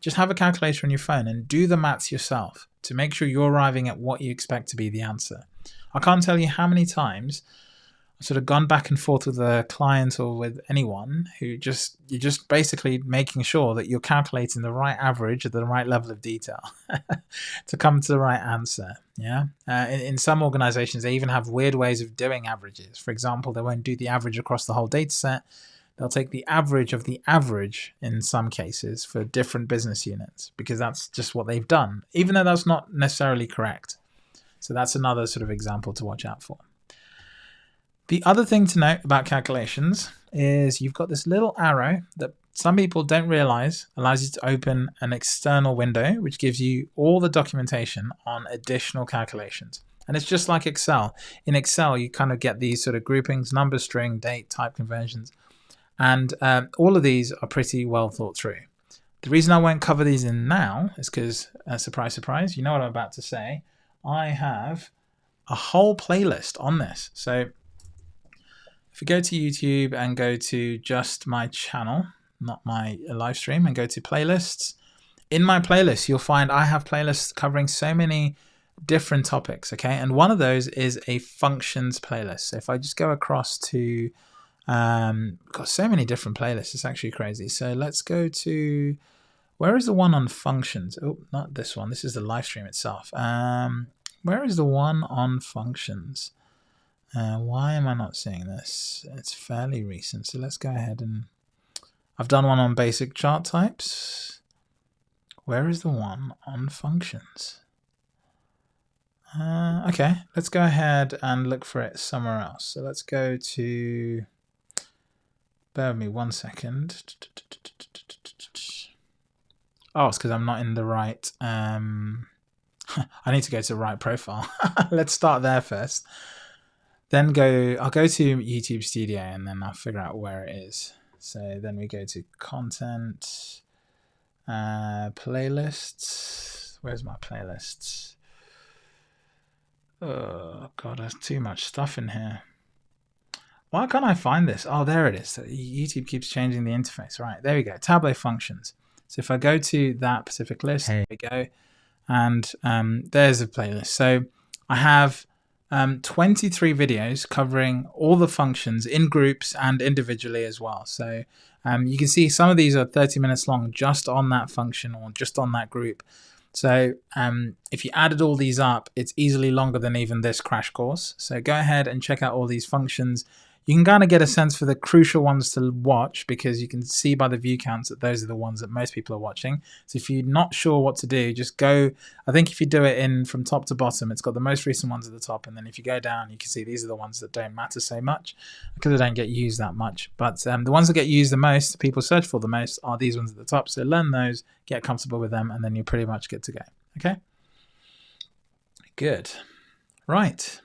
Just have a calculator on your phone and do the maths yourself to make sure you're arriving at what you expect to be the answer. I can't tell you how many times I've sort of gone back and forth with a client or with anyone who you're just basically making sure that you're calculating the right average at the right level of detail to come to the right answer. Yeah. In some organizations, they even have weird ways of doing averages. For example, they won't do the average across the whole data set. They'll take the average of the average in some cases for different business units, because that's just what they've done, even though that's not necessarily correct. So that's another sort of example to watch out for. The other thing to note about calculations is you've got this little arrow that some people don't realize allows you to open an external window, which gives you all the documentation on additional calculations. And it's just like Excel. In Excel, you kind of get these sort of groupings, number, string, date, type conversions. And all of these are pretty well thought through. The reason I won't cover these in now is because, surprise, surprise, you know what I'm about to say. I have a whole playlist on this. So if we go to YouTube and go to just my channel, not my live stream, and go to playlists, in my playlist, you'll find I have playlists covering so many different topics, okay? And one of those is a functions playlist. So if I just go across to, got so many different playlists, it's actually crazy. So let's go to, where is the one on functions? Oh, not this one. This is the live stream itself. Where is the one on functions? Why am I not seeing this? It's fairly recent. So let's go ahead and, I've done one on basic chart types. Where is the one on functions? Okay, let's go ahead and look for it somewhere else. So let's go to, bear with me 1 second. Oh, it's because I'm not in the right, I need to go to the right profile. Let's start there first. Then I'll go to YouTube Studio and then I'll figure out where it is. So then we go to content, playlists. Where's my playlists? Oh God, there's too much stuff in here. Why can't I find this? Oh, there it is. So YouTube keeps changing the interface. Right, there we go. Tableau functions. So if I go to that specific list, there we go. And there's a playlist. So I have 23 videos covering all the functions in groups and individually as well. So you can see some of these are 30 minutes long just on that function or just on that group. So if you added all these up, it's easily longer than even this crash course. So go ahead and check out all these functions. You can kind of get a sense for the crucial ones to watch because you can see by the view counts that those are the ones that most people are watching. So if you're not sure what to do, just go. I think if you do it in from top to bottom, it's got the most recent ones at the top. And then if you go down, you can see these are the ones that don't matter so much because they don't get used that much. But the ones that get used the most, people search for the most, are these ones at the top. So learn those, get comfortable with them, and then you're pretty much good to go. Okay? Good. Right.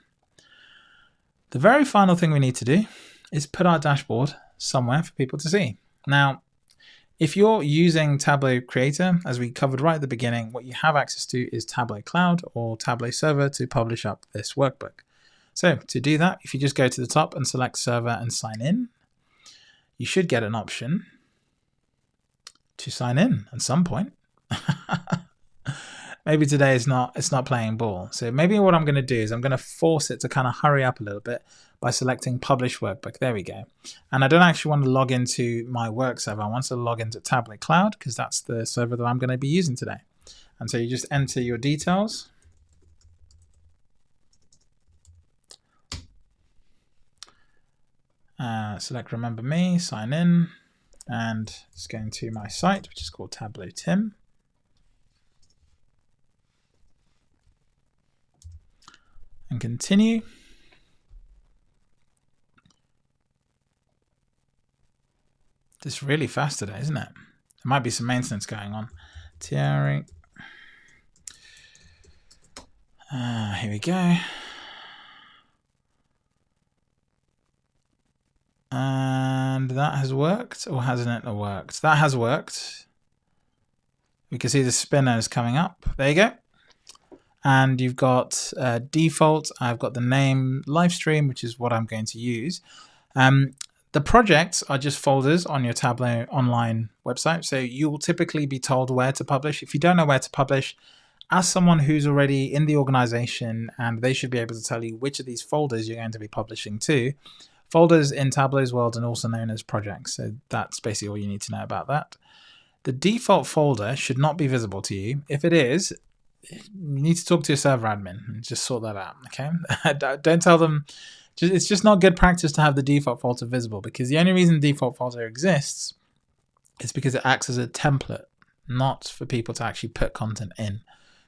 The very final thing we need to do is put our dashboard somewhere for people to see. Now, if you're using Tableau Creator, as we covered right at the beginning, what you have access to is Tableau Cloud or Tableau Server to publish up this workbook. So to do that, if you just go to the top and select Server and sign in, you should get an option to sign in at some point. Maybe today it's not playing ball. So maybe what I'm going to do is I'm going to force it to kind of hurry up a little bit by selecting Publish Workbook. There we go. And I don't actually want to log into my work server. I want to log into Tableau Cloud because that's the server that I'm going to be using today. And so you just enter your details. Select Remember Me, sign in, and it's going to my site, which is called Tableau Tim. And continue. This is really fast today, isn't it? There might be some maintenance going on. Thierry. Here we go. And that has worked, or hasn't it worked? That has worked. We can see the spinners coming up. There you go. And you've got default. I've got the name live stream, which is what I'm going to use. The projects are just folders on your Tableau online website. So you will typically be told where to publish. If you don't know where to publish, ask someone who's already in the organization and they should be able to tell you which of these folders you're going to be publishing to. Folders in Tableau's world are also known as projects. So that's basically all you need to know about that. The default folder should not be visible to you. If it is, you need to talk to your server admin and just sort that out, okay? Don't tell them. It's just not good practice to have the default folder visible because the only reason default folder exists is because it acts as a template, not for people to actually put content in.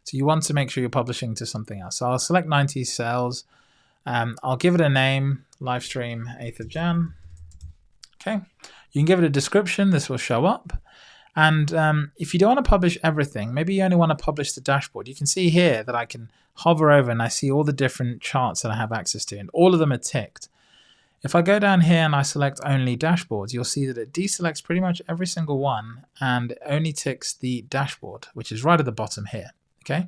So you want to make sure you're publishing to something else. So I'll select 90 cells. I'll give it a name, live stream 8th of Jan. Okay, you can give it a description. This will show up. And if you don't want to publish everything, maybe you only want to publish the dashboard. You can see here that I can hover over and I see all the different charts that I have access to, and all of them are ticked. If I go down here and I select only dashboards, you'll see that it deselects pretty much every single one and only ticks the dashboard, which is right at the bottom here. Okay.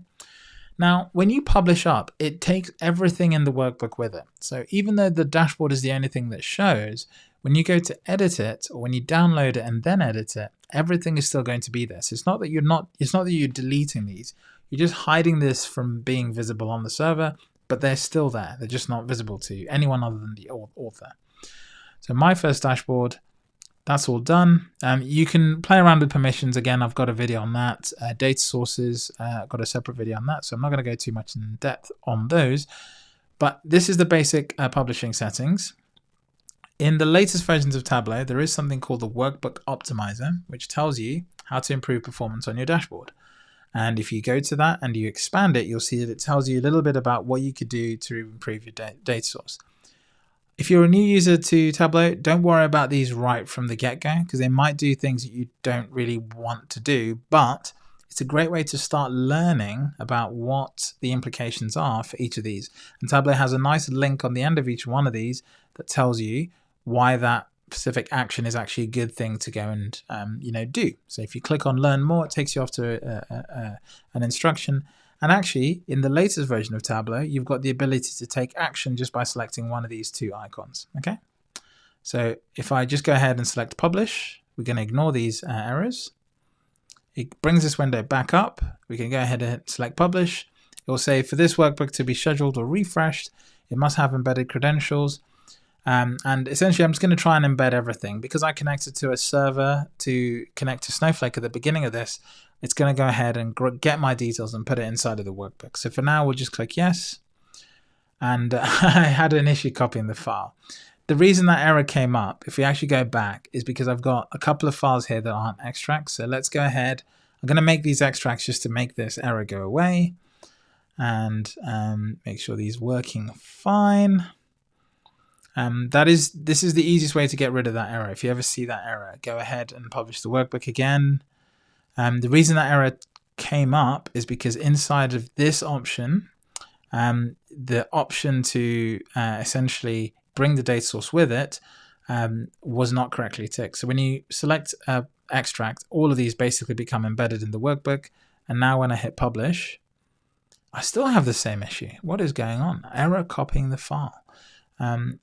Now, when you publish up, it takes everything in the workbook with it. So even though the dashboard is the only thing that shows, when you go to edit it or when you download it and then edit it, everything is still going to be there. So it's not that you're deleting these. You're just hiding this from being visible on the server, but they're still there. They're just not visible to anyone other than the author. So my first dashboard, that's all done. You can play around with permissions. Again, I've got a video on that. Data sources, I've got a separate video on that. So I'm not going to go too much in depth on those. But this is the basic publishing settings. In the latest versions of Tableau, there is something called the Workbook Optimizer, which tells you how to improve performance on your dashboard. And if you go to that and you expand it, you'll see that it tells you a little bit about what you could do to improve your data source. If you're a new user to Tableau, don't worry about these right from the get-go because they might do things that you don't really want to do, but it's a great way to start learning about what the implications are for each of these. And Tableau has a nice link on the end of each one of these that tells you why that specific action is actually a good thing to go and do. So if you click on learn more, it takes you off to an instruction. And actually, in the latest version of Tableau, you've got the ability to take action just by selecting one of these two icons. Okay. So if I just go ahead and select publish, we're going to ignore these errors. It brings this window back up. We can go ahead and select publish. It will say for this workbook to be scheduled or refreshed, it must have embedded credentials. And essentially, I'm just going to try and embed everything. Because I connected to a server to connect to Snowflake at the beginning of this, it's going to go ahead and get my details and put it inside of the workbook. So for now, we'll just click yes. And I had an issue copying the file. The reason that error came up, if we actually go back, is because I've got a couple of files here that aren't extracts. So let's go ahead. I'm going to make these extracts just to make this error go away. And make sure these are working fine. This is the easiest way to get rid of that error. If you ever see that error, go ahead and publish the workbook again. The reason that error came up is because inside of this option, the option to essentially bring the data source with it was not correctly ticked. So when you select extract, all of these basically become embedded in the workbook. And now when I hit publish, I still have the same issue. What is going on? Error copying the file. An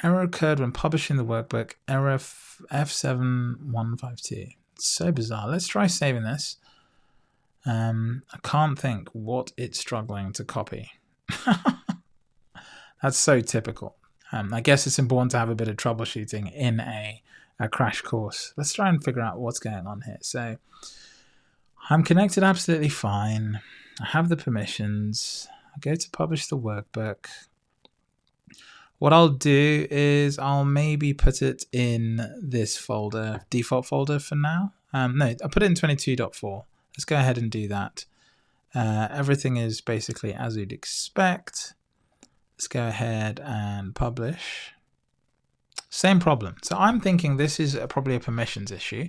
error occurred when publishing the workbook, error F7152. It's so bizarre. Let's try saving this. I can't think what it's struggling to copy. That's so typical. I guess it's important to have a bit of troubleshooting in a crash course. Let's try and figure out what's going on here. So I'm connected absolutely fine. I have the permissions. I go to publish the workbook. What I'll do is I'll maybe put it in this folder, default folder for now. No, I'll put it in 22.4. Let's go ahead and do that. Everything is basically as you'd expect. Let's go ahead and publish. Same problem. So I'm thinking this is probably a permissions issue.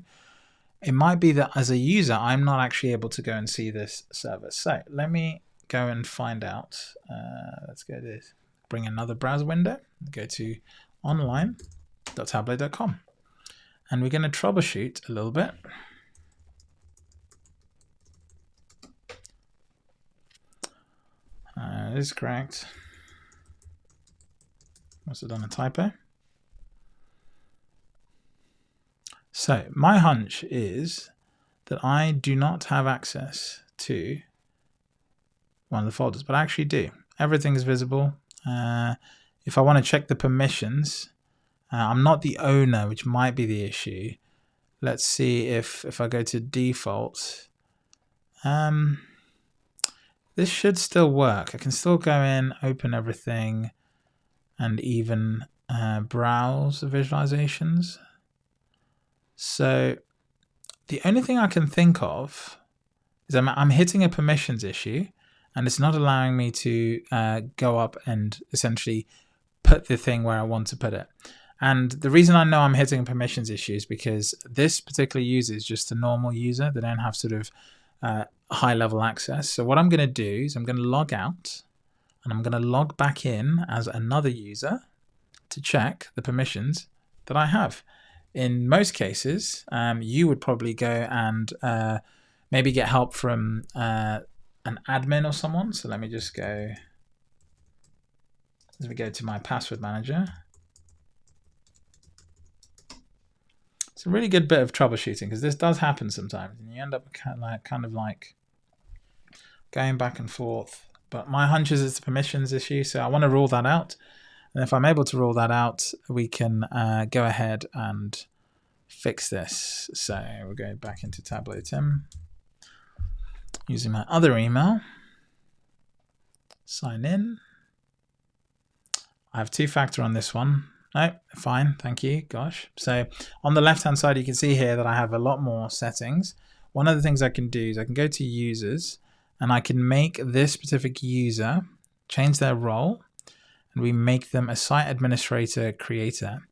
It might be that as a user, I'm not actually able to go and see this server. So let me go and find out. Let's go to this. Bring another browser window. Go to online.tableau.com. And we're going to troubleshoot a little bit. This is correct. Must have done a typo. So my hunch is that I do not have access to one of the folders, but I actually do. Everything is visible. If I want to check the permissions, I'm not the owner, which might be the issue. Let's see if I go to default. This should still work. I can still go in, open everything, and even browse the visualizations. So the only thing I can think of is I'm hitting a permissions issue, and it's not allowing me to go up and essentially put the thing where I want to put it. And the reason I know I'm hitting a permissions issue is because this particular user is just a normal user. They don't have sort of high-level access. So what I'm going to do is I'm going to log out, and I'm going to log back in as another user to check the permissions that I have. In most cases, you would probably go and maybe get help from an admin or someone. So let me just go, as we go to my password manager. It's a really good bit of troubleshooting because this does happen sometimes, and you end up kind of like going back and forth. But my hunch is it's a permissions issue, so I want to rule that out. And if I'm able to rule that out, we can go ahead and fix this. So we'll go back into Tableau Tim, using my other email, sign in. I have two-factor on this one. No, fine, thank you, gosh. So on the left-hand side, you can see here that I have a lot more settings. One of the things I can do is I can go to users, and I can make this specific user, change their role, and we make them a site administrator creator.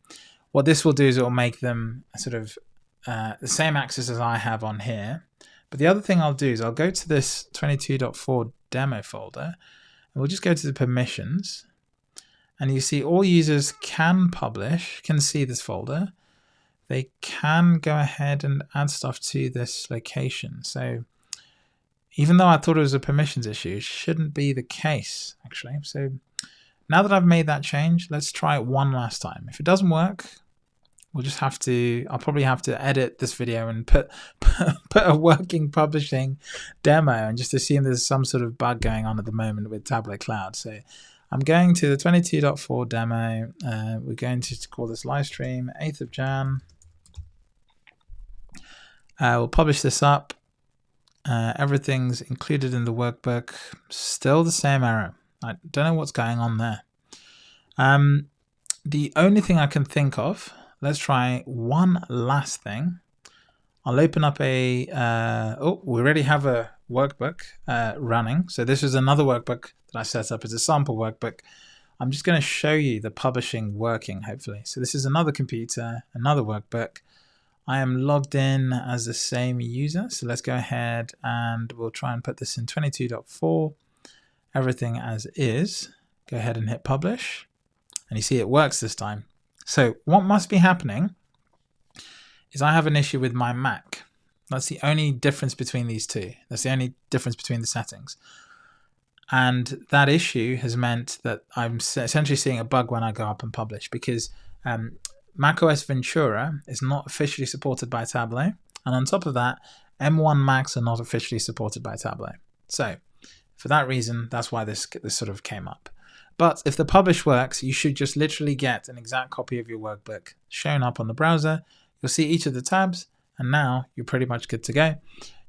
What this will do is it will make them sort of the same access as I have on here, But the other thing I'll do is I'll go to this 22.4 demo folder, and we'll just go to the permissions. And you see all users can publish, can see this folder. They can go ahead and add stuff to this location. So even though I thought it was a permissions issue, it shouldn't be the case, actually. So now that I've made that change, let's try it one last time. If it doesn't work, we'll just have to, I'll probably have to edit this video and put a working publishing demo and just assume there's some sort of bug going on at the moment with Tableau Cloud. So I'm going to the 22.4 demo. We're going to call this live stream 8th of Jan. We'll publish this up. Everything's included in the workbook. Still the same error. I don't know what's going on there. The only thing I can think of, let's try one last thing. I'll open up a, we already have a workbook running. So this is another workbook that I set up as a sample workbook. I'm just going to show you the publishing working, hopefully. So this is another computer, another workbook. I am logged in as the same user. So let's go ahead and we'll try and put this in 22.4, everything as is. Go ahead and hit publish. And you see it works this time. So what must be happening is I have an issue with my Mac. That's the only difference between these two. That's the only difference between the settings. And that issue has meant that I'm essentially seeing a bug when I go up and publish, because macOS Ventura is not officially supported by Tableau. And on top of that, M1 Macs are not officially supported by Tableau. So for that reason, that's why this sort of came up. But if the publish works, you should just literally get an exact copy of your workbook shown up on the browser. You'll see each of the tabs, and now you're pretty much good to go.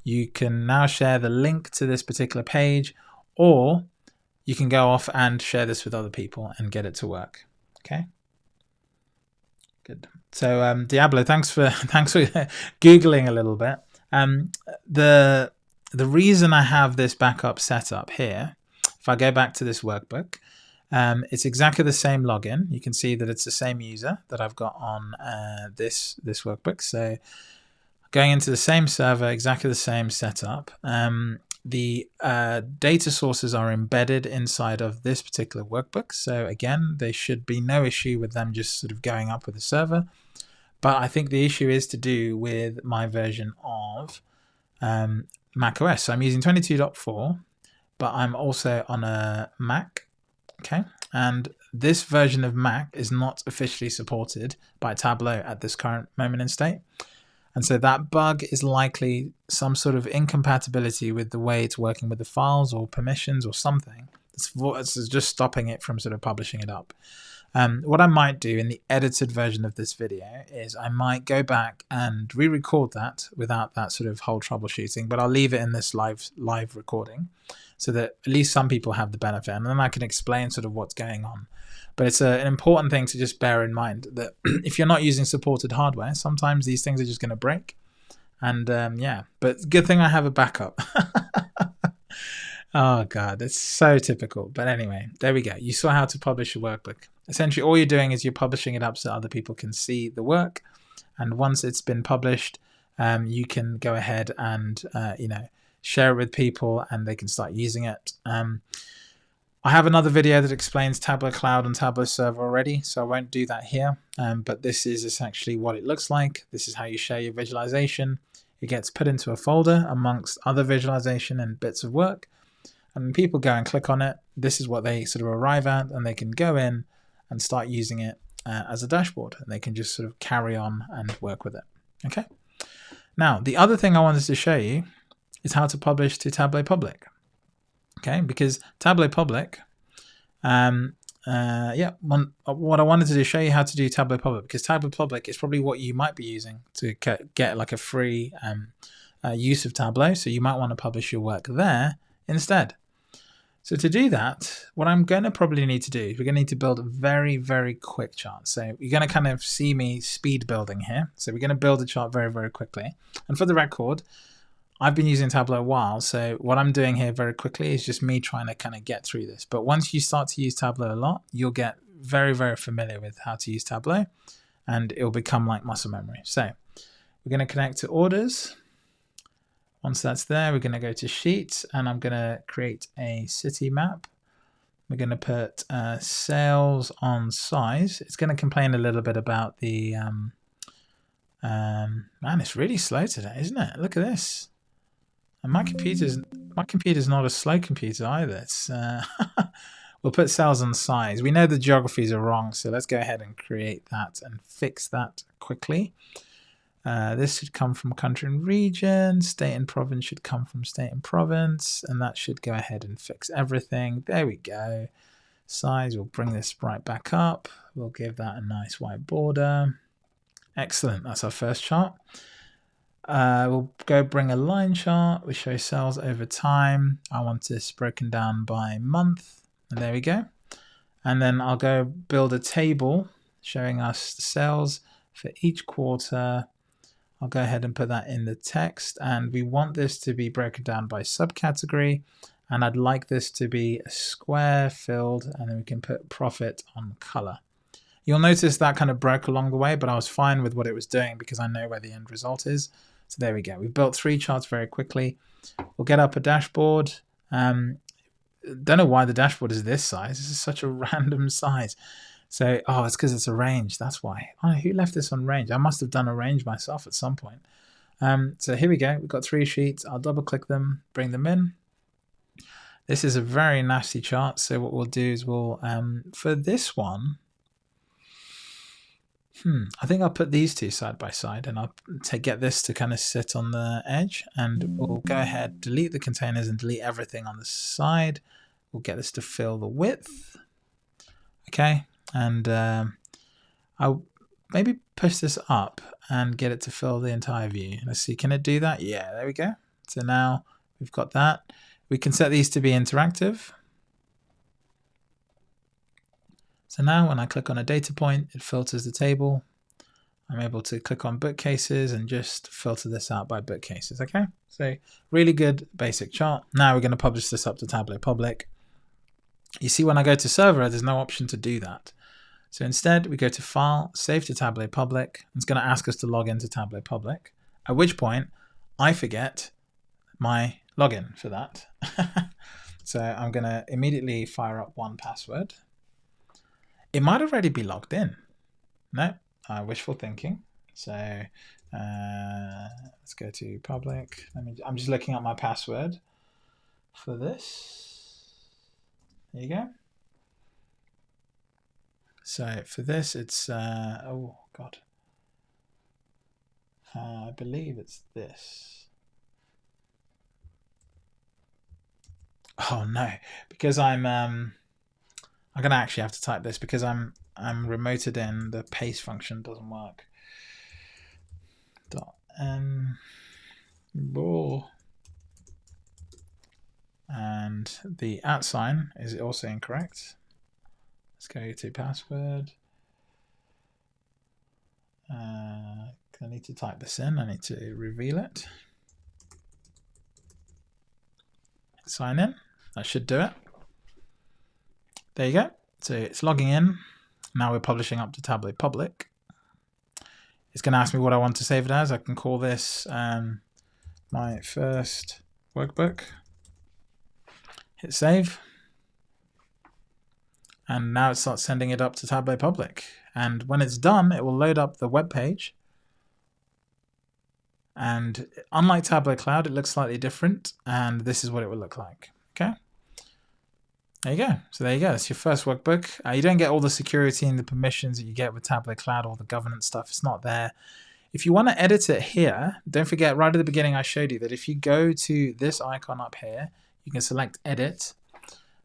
You can now share the link to this particular page, or you can go off and share this with other people and get it to work. Okay. Good. So Diablo, thanks for googling a little bit. The reason I have this backup set up here, if I go back to this workbook, it's exactly the same login. You can see that it's the same user that I've got on this workbook. So going into the same server, exactly the same setup. The data sources are embedded inside of this particular workbook. So again, there should be no issue with them just sort of going up with the server. But I think the issue is to do with my version of macOS. So I'm using 22.4, but I'm also on a Mac. Okay. And this version of Mac is not officially supported by Tableau at this current moment in state. And so that bug is likely some sort of incompatibility with the way it's working with the files or permissions or something. It's just stopping it from sort of publishing it up. What I might do in the edited version of this video is I might go back and re-record that without that sort of whole troubleshooting, but I'll leave it in this live recording so that at least some people have the benefit, and then I can explain sort of what's going on. But it's an important thing to just bear in mind that if you're not using supported hardware, sometimes these things are just going to break. And yeah, but good thing I have a backup. Oh God, it's so typical. But anyway, there we go. You saw how to publish a workbook. Essentially, all you're doing is you're publishing it up so other people can see the work. And once it's been published, you can go ahead and share it with people, and they can start using it. I have another video that explains Tableau Cloud and Tableau Server already, so I won't do that here. But this is essentially what it looks like. This is how you share your visualization. It gets put into a folder amongst other visualization and bits of work. And when people go and click on it, this is what they sort of arrive at, and they can go in and start using it as a dashboard, and they can just sort of carry on and work with it. Okay. Now, the other thing I wanted to show you is how to publish to Tableau Public. Okay, because Tableau Public, what I wanted to do is show you how to do Tableau Public, because Tableau Public is probably what you might be using to get like a free use of Tableau. So you might want to publish your work there instead. So to do that, what I'm going to probably need to do is we're going to need to build a very, very quick chart. So you're going to kind of see me speed building here. So we're going to build a chart very, very quickly. And for the record, I've been using Tableau a while, so what I'm doing here very quickly is just me trying to kind of get through this. But once you start to use Tableau a lot, you'll get very, very familiar with how to use Tableau, and it'll become like muscle memory. So we're going to connect to orders. Once that's there, we're going to go to Sheets, and I'm going to create a city map. We're going to put sales on size. It's going to complain a little bit about the... man, it's really slow today, isn't it? Look at this. And my computer's not a slow computer either. It's we'll put sales on size. We know the geographies are wrong, so let's go ahead and create that and fix that quickly. This should come from country and region. State and province should come from state and province, and that should go ahead and fix everything. There we go. Size, we'll bring this right back up. We'll give that a nice white border. Excellent, that's our first chart. We'll go bring a line chart. We show sales over time. I want this broken down by month, and there we go. And then I'll go build a table showing us the sales for each quarter. I'll go ahead and put that in the text, and we want this to be broken down by subcategory, and I'd like this to be a square filled, and then we can put profit on color. You'll notice that kind of broke along the way, but I was fine with what it was doing because I know where the end result is. So there we go. We've built 3 charts very quickly. We'll get up a dashboard. Don't know why the dashboard is this size. This is such a random size. So, oh, it's because it's a range. That's why. Oh, who left this on range? I must have done a range myself at some point. So here we go. We've got 3 sheets. I'll double click them, bring them in. This is a very nasty chart. So what we'll do is we'll, for this one, I think I'll put these 2 side by side, and I'll get this to kind of sit on the edge, and we'll go ahead, delete the containers and delete everything on the side. We'll get this to fill the width. Okay. And I'll maybe push this up and get it to fill the entire view. Let's see, can it do that? Yeah, there we go. So now we've got that. We can set these to be interactive. So now when I click on a data point, it filters the table. I'm able to click on bookcases and just filter this out by bookcases. Okay, so really good basic chart. Now we're going to publish this up to Tableau Public. You see, when I go to server, there's no option to do that. So instead, we go to File, Save to Tableau Public. It's going to ask us to log into Tableau Public, at which point I forget my login for that. So I'm going to immediately fire up 1Password. It might already be logged in. No, wishful thinking. So let's go to public. I'm just looking at my password for this. There you go. So for this, it's, oh God. I believe it's this. Oh no, because I'm gonna actually have to type this because I'm remoted in. The paste function doesn't work. .n and the @ sign is also incorrect. Let's go to password. I need to type this in. I need to reveal it. Sign in. That should do it. There you go. So it's logging in. Now we're publishing up to Tableau Public. It's going to ask me what I want to save it as. I can call this my first workbook. Hit save. And now it starts sending it up to Tableau Public. And when it's done, it will load up the web page. And unlike Tableau Cloud, it looks slightly different. And this is what it will look like. Okay. There you go. So there you go. That's your first workbook. You don't get all the security and the permissions that you get with Tableau Cloud, all the governance stuff. It's not there. If you want to edit it here, don't forget right at the beginning I showed you that if you go to this icon up here, you can select Edit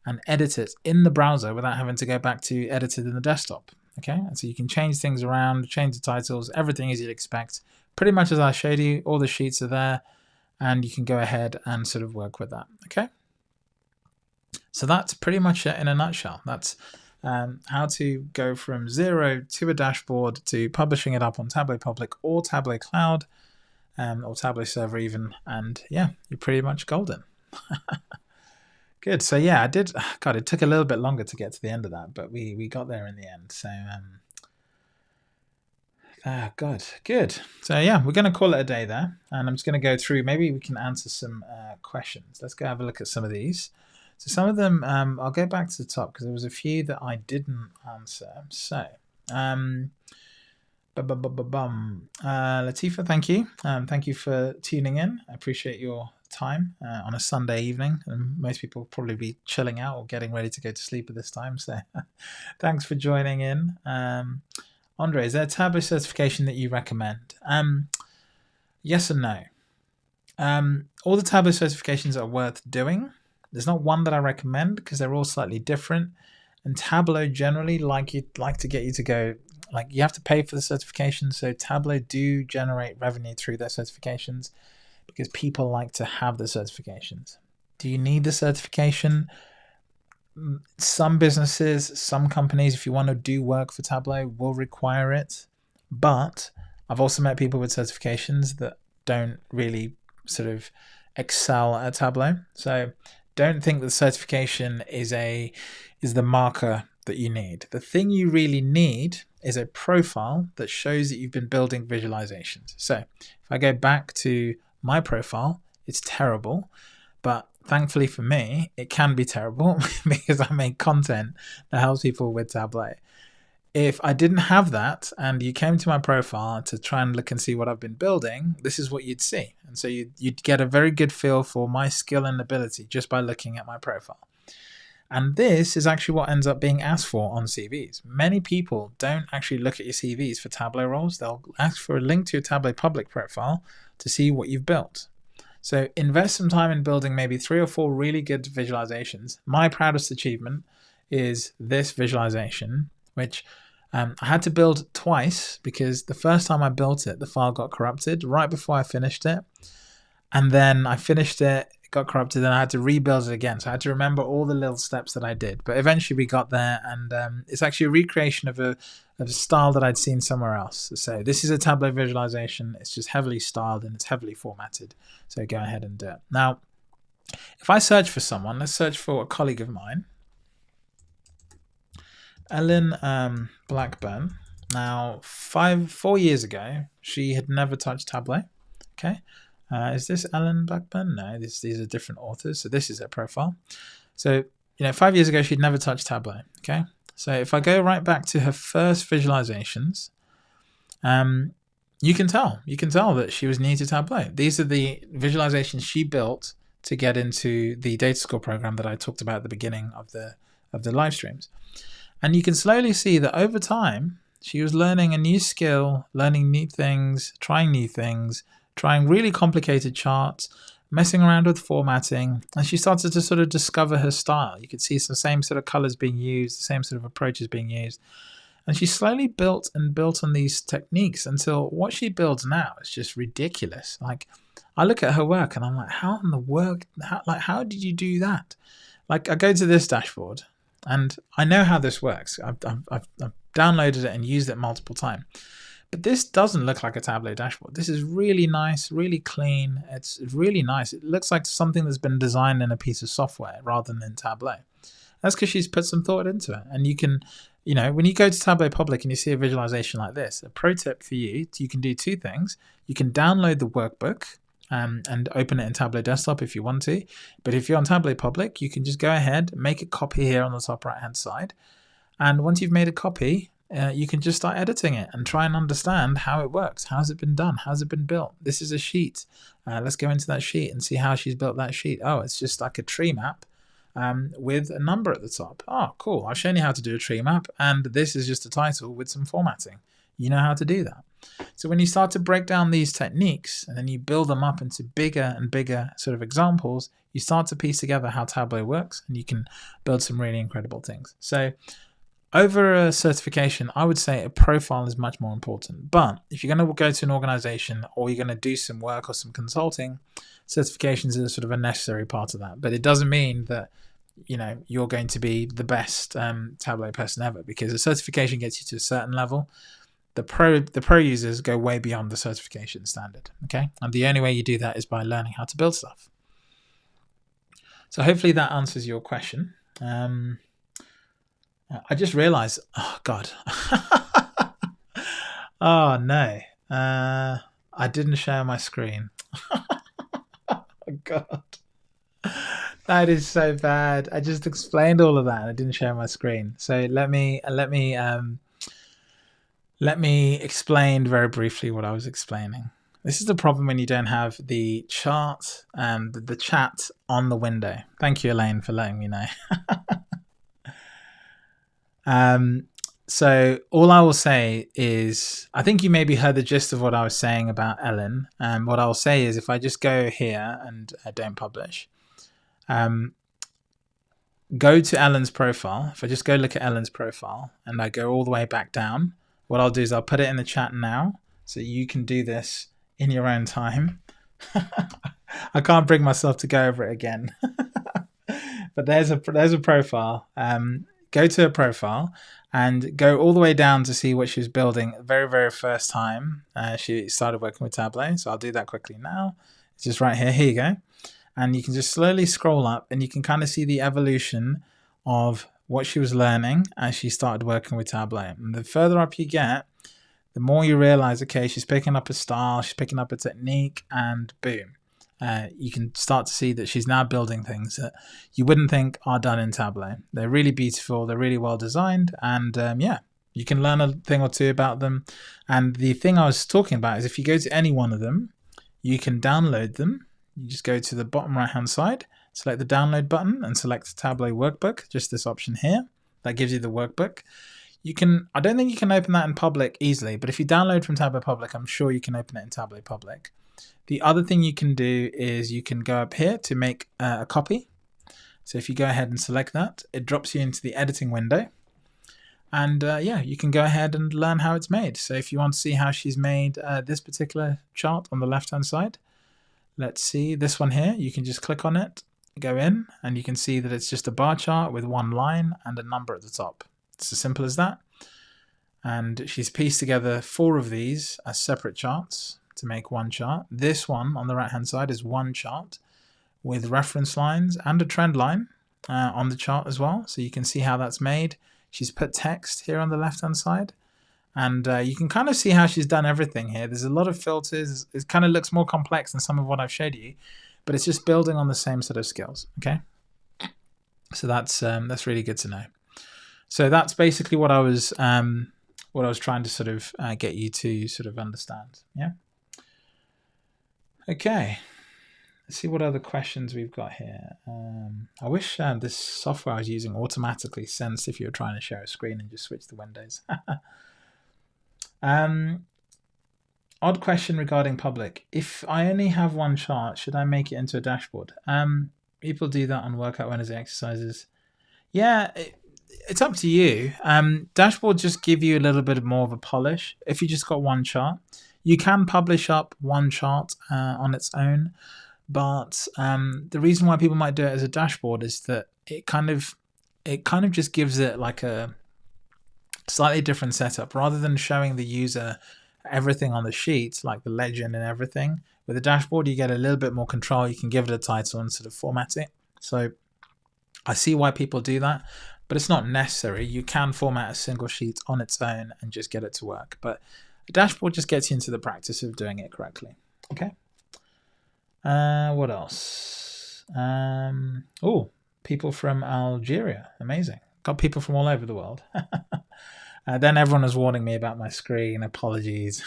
and edit it in the browser without having to go back to edit it in the desktop. Okay, and so you can change things around, change the titles, everything as you'd expect. Pretty much as I showed you, all the sheets are there, and you can go ahead and sort of work with that. Okay, so that's pretty much it in a nutshell. That's how to go from 0 to a dashboard to publishing it up on Tableau Public or Tableau Cloud or Tableau Server even, and yeah, you're pretty much golden. Good. So yeah, I did. God, it took a little bit longer to get to the end of that, but we got there in the end. So God, good. So yeah, we're going to call it a day there, and I'm just going to go through. Maybe we can answer some questions. Let's go have a look at some of these. So some of them, I'll go back to the top because there was a few that I didn't answer. So, Latifa, thank you. Thank you for tuning in. I appreciate your time on a Sunday evening, and most people will probably be chilling out or getting ready to go to sleep at this time. So, thanks for joining in. Andre, is there a Tableau certification that you recommend? Yes and no. All the Tableau certifications are worth doing. There's not one that I recommend because they're all slightly different. And Tableau generally like to get you to go, like you have to pay for the certification. So Tableau do generate revenue through their certifications because people like to have the certifications. Do you need the certification? Some businesses, some companies, if you want to do work for Tableau, will require it. But I've also met people with certifications that don't really sort of excel at Tableau. So don't think that certification is the marker that you need. The thing you really need is a profile that shows that you've been building visualizations. So if I go back to my profile, it's terrible. But thankfully for me, it can be terrible because I make content that helps people with Tableau. If I didn't have that and you came to my profile to try and look and see what I've been building, this is what you'd see. And so you'd get a very good feel for my skill and ability just by looking at my profile. And this is actually what ends up being asked for on CVs. Many people don't actually look at your CVs for Tableau roles. They'll ask for a link to your Tableau public profile to see what you've built. So invest some time in building maybe 3 or 4 really good visualizations. My proudest achievement is this visualization, which I had to build twice because the first time I built it, the file got corrupted right before I finished it. And then I finished it, it got corrupted, and I had to rebuild it again. So I had to remember all the little steps that I did. But eventually we got there, and it's actually a recreation of a style that I'd seen somewhere else. So this is a Tableau visualization. It's just heavily styled and it's heavily formatted. So go ahead and do it. Now, if I search for someone, let's search for a colleague of mine, Ellen Blackburn. Now, 4 years ago, she had never touched Tableau. Okay. Is this Ellen Blackburn? No, these are different authors. So this is her profile. So, 5 years ago, she'd never touched Tableau. Okay. So if I go right back to her first visualizations, you can tell that she was new to Tableau. These are the visualizations she built to get into the data school program that I talked about at the beginning of the live streams. And you can slowly see that over time, she was learning a new skill, learning new things, trying really complicated charts, messing around with formatting, and she started to sort of discover her style. You could see the same sort of colors being used, the same sort of approaches being used. And she slowly built on these techniques until what she builds now is just ridiculous. Like, I look at her work and I'm like, how in the world, how did you do that? Like, I go to this dashboard and I know how this works. I've downloaded it and used it multiple times. But this doesn't look like a Tableau dashboard. This is really nice, really clean. It's really nice. It looks like something that's been designed in a piece of software rather than in Tableau. That's because she's put some thought into it. And you can, when you go to Tableau Public and you see a visualization like this, a pro tip for you can do 2 things. You can download the workbook and open it in Tableau Desktop if you want to. But if you're on Tableau Public, you can just go ahead, make a copy here on the top right-hand side. And once you've made a copy, you can just start editing it and try and understand how it works. How's it been done? How's it been built? This is a sheet. Let's go into that sheet and see how she's built that sheet. Oh, it's just like a tree map with a number at the top. Oh, cool. I've shown you how to do a tree map, and this is just a title with some formatting. You know how to do that. So when you start to break down these techniques and then you build them up into bigger and bigger sort of examples, you start to piece together how Tableau works, and you can build some really incredible things. So over a certification, I would say a profile is much more important. But if you're going to go to an organization or you're going to do some work or some consulting, certifications is sort of a necessary part of that. But it doesn't mean that you're going to be the best Tableau person ever, because a certification gets you to a certain level. The pro users go way beyond the certification standard. Okay, and the only way you do that is by learning how to build stuff. So hopefully that answers your question. I just realized, oh God, Oh no. I didn't share my screen. Oh god. That is so bad. I just explained all of that and I didn't share my screen. So let me explain very briefly what I was explaining. This is the problem when you don't have the chart and the chat on the window. Thank you, Elaine, for letting me know. So all I will say is, I think you maybe heard the gist of what I was saying about Ellen. What I'll say is, if I just go here and don't publish, go to Ellen's profile. If I just go look at Ellen's profile and I go all the way back down, what I'll do is I'll put it in the chat now so you can do this in your own time. I can't bring myself to go over it again. But there's a profile. Go to her profile and go all the way down to see what she was building very, very first time she started working with Tableau. So I'll do that quickly now. It's just right here. Here you go. And you can just slowly scroll up and you can kind of see the evolution of what she was learning as she started working with Tableau. And the further up you get, the more you realize, okay, she's picking up a style, she's picking up a technique, and boom. You can start to see that she's now building things that you wouldn't think are done in Tableau. They're really beautiful, they're really well designed, and yeah, you can learn a thing or two about them. And the thing I was talking about is if you go to any one of them, you can download them. You just go to the bottom right hand side, select the download button and select Tableau workbook, just this option here. That gives you the workbook. You can, I don't think you can open that in public easily, but if you download from Tableau Public, I'm sure you can open it in Tableau Public. The other thing you can do is you can go up here to make a copy. So if you go ahead and select that, it drops you into the editing window. And yeah, you can go ahead and learn how it's made. So if you want to see how she's made this particular chart on the left-hand side, let's see this one here. You can just click on it, go in, and you can see that it's just a bar chart with one line and a number at the top. It's as simple as that. And she's pieced together 4 of these as separate charts to make one chart. This one on the right hand side is one chart with reference lines and a trend line on the chart as well, so you can see how that's made. She's put text here on the left hand side, and you can kind of see how she's done everything here. There's a lot of filters. It kind of looks more complex than some of what I've showed you, but it's just building on the same set of skills. Okay, so that's really good to know. So that's basically what I was trying to sort of get you to sort of understand. Yeah. Okay, let's see what other questions we've got here. I wish this software I was using automatically sensed if you're trying to share a screen and just switch the windows. Odd question regarding public. If I only have one chart, should I make it into a dashboard? People do that on Workout Wednesday exercises. Yeah, it's up to you. Dashboards just give you a little bit more of a polish if you just got one chart. You can publish up one chart on its own, but the reason why people might do it as a dashboard is that it kind of just gives it like a slightly different setup. Rather than showing the user everything on the sheet, like the legend and everything, with a dashboard you get a little bit more control. You can give it a title and sort of format it. So I see why people do that, but it's not necessary. You can format a single sheet on its own and just get it to work. But a dashboard just gets you into the practice of doing it correctly. Okay. What else? Oh, people from Algeria. Amazing. Got people from all over the world. Then everyone was warning me about my screen. Apologies.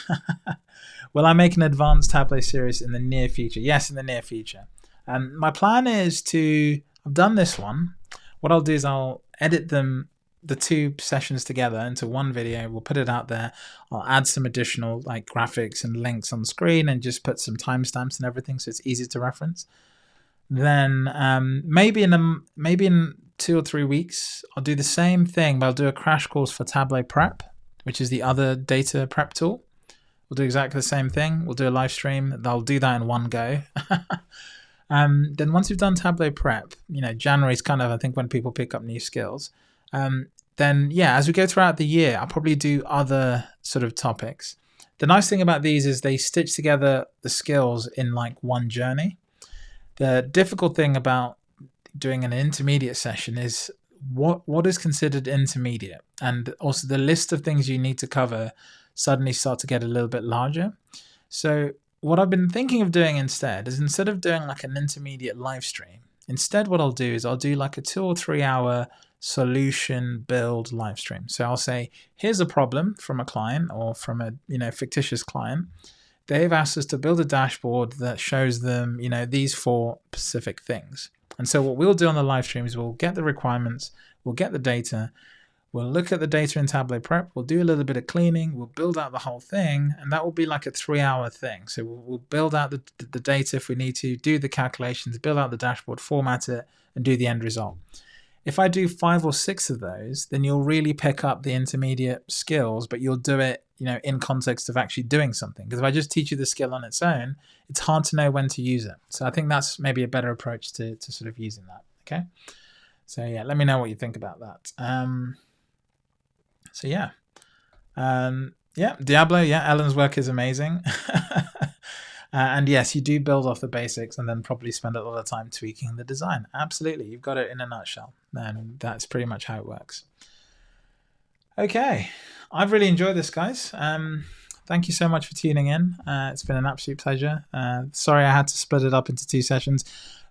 Will I make an advanced Tableau series in the near future? Yes, in the near future. My plan is to, I've done this one. What I'll do is I'll edit the 2 sessions together into one video. We'll put it out there. I'll add some additional like graphics and links on screen and just put some timestamps and everything so it's easy to reference. Then maybe in 2 or 3 weeks I'll do the same thing, but I'll do a crash course for Tableau Prep, which is the other data prep tool. We'll do exactly the same thing. We'll do a live stream. I'll do that in one go. Then once we've done Tableau Prep, January is kind of, I think, when people pick up new skills. Then yeah, as we go throughout the year, I'll probably do other sort of topics. The nice thing about these is they stitch together the skills in like one journey. The difficult thing about doing an intermediate session is what is considered intermediate, and also the list of things you need to cover suddenly start to get a little bit larger. So what I've been thinking of doing instead is, instead of doing like an intermediate live stream, instead what I'll do is I'll do like a 2 or 3 hour solution build live stream. So I'll say, here's a problem from a client or from a fictitious client. They've asked us to build a dashboard that shows them these 4 specific things. And so what we'll do on the live stream is we'll get the requirements, we'll get the data, we'll look at the data in Tableau Prep, we'll do a little bit of cleaning, we'll build out the whole thing, and that will be like a 3-hour thing. So we'll build out the data if we need to, do the calculations, build out the dashboard, format it, and do the end result. If I do 5 or 6 of those, then you'll really pick up the intermediate skills, but you'll do it in context of actually doing something. Because if I just teach you the skill on its own, it's hard to know when to use it. So I think that's maybe a better approach to sort of using that. Okay. So yeah, let me know what you think about that. So yeah. Yeah, Diablo, yeah, Ellen's work is amazing. And yes, you do build off the basics and then probably spend a lot of time tweaking the design. Absolutely, you've got it in a nutshell. And that's pretty much how it works. Okay, I've really enjoyed this, guys. Thank you so much for tuning in. It's been an absolute pleasure. Sorry I had to split it up into 2 sessions,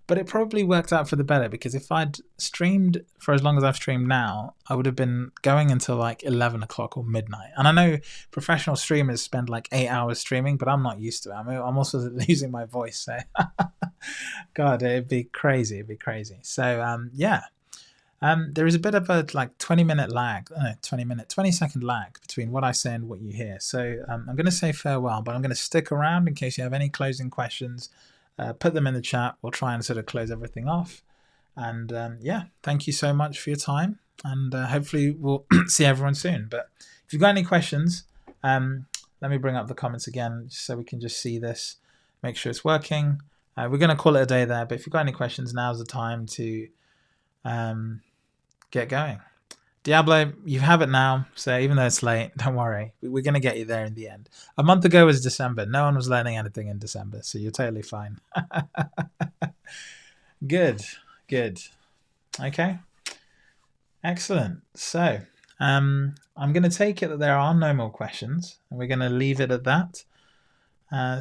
but it probably worked out for the better, because if I'd streamed for as long as I've streamed now, I would have been going until like 11 o'clock or midnight. And I know professional streamers spend like 8 hours streaming, but I'm not used to it. I'm also losing my voice. So God, it'd be crazy. It'd be crazy. So yeah. There is a bit of a like 20-minute lag, 20-second lag between what I say and what you hear. So I'm going to say farewell, but I'm going to stick around in case you have any closing questions. Put them in the chat. We'll try and sort of close everything off. And yeah, thank you so much for your time. And hopefully we'll see everyone soon. But if you've got any questions, let me bring up the comments again so we can just see this, make sure it's working. We're going to call it a day there. But if you've got any questions, now's the time to get going. Diablo, you have it now, so even though it's late, don't worry. We're going to get you there in the end. A month ago was December. No one was learning anything in December, so you're totally fine. Good. Okay. Excellent. So I'm going to take it that there are no more questions, and we're going to leave it at that.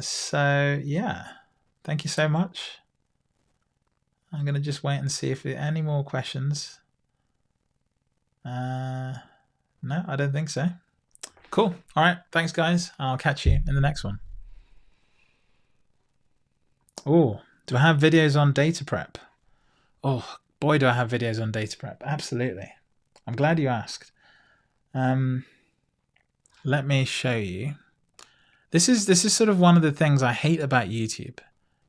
So yeah, thank you so much. I'm going to just wait and see if there are any more questions. No, I don't think so. Cool. All right. Thanks, guys. I'll catch you in the next one. Oh, do I have videos on data prep? Oh, boy, do I have videos on data prep. Absolutely. I'm glad you asked. Let me show you. This is sort of one of the things I hate about YouTube,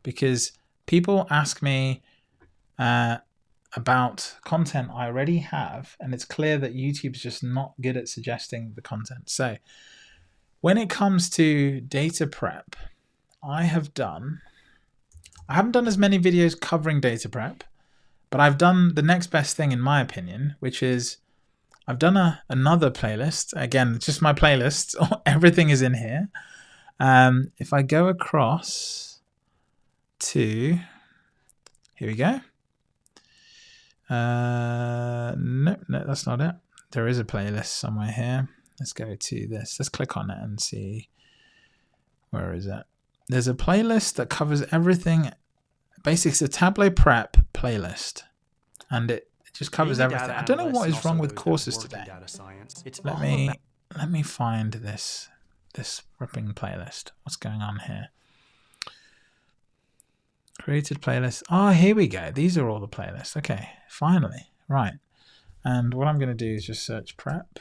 because people ask me about content I already have, and it's clear that YouTube's just not good at suggesting the content. So when it comes to data prep, I haven't done as many videos covering data prep, but I've done the next best thing in my opinion, which is I've done another playlist. Again, it's just my playlist. Everything is in here. If I go across to, here we go. No, that's not it. There is a playlist somewhere here. Let's go to this. Let's click on it and see. Where is it? There's a playlist that covers everything. Basically, it's a Tableau Prep playlist, and it just covers everything. I don't know what is wrong with courses today. Let me find this ripping playlist. What's going on here? Created playlist. Oh, here we go. These are all the playlists. Okay, finally. Right. And what I'm going to do is just search prep.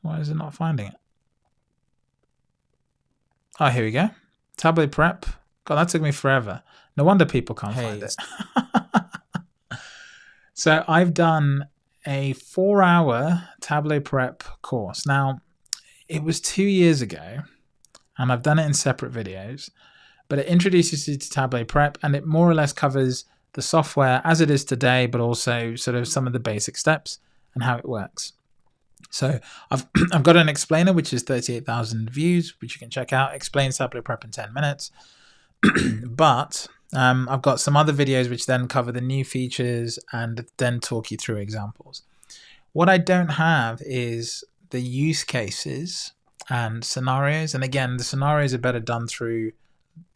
Why is it not finding it? Oh, here we go. Tableau prep. God, that took me forever. No wonder people can't find it. So I've done a 4-hour Tableau prep course. Now, it was 2 years ago, and I've done it in separate videos, but it introduces you to Tableau Prep, and it more or less covers the software as it is today, but also sort of some of the basic steps and how it works. So I've got an explainer, which is 38,000 views, which you can check out. Explains Tableau Prep in 10 minutes. But I've got some other videos which then cover the new features and then talk you through examples. What I don't have is the use cases and scenarios. And again, the scenarios are better done through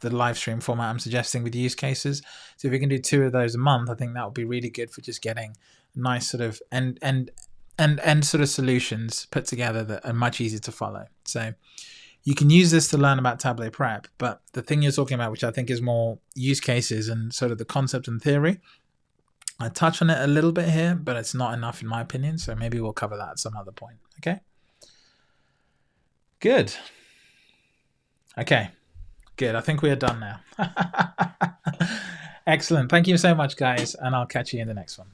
the live stream format I'm suggesting with use cases. So if we can do 2 of those a month, I think that would be really good for just getting nice sort of end sort of solutions put together that are much easier to follow. So you can use this to learn about Tableau Prep, but the thing you're talking about, which I think is more use cases and sort of the concept and theory, I touch on it a little bit here, but it's not enough in my opinion. So maybe we'll cover that at some other point. Okay. Good. Okay. Good. I think we are done now. Excellent. Thank you so much, guys. And I'll catch you in the next one.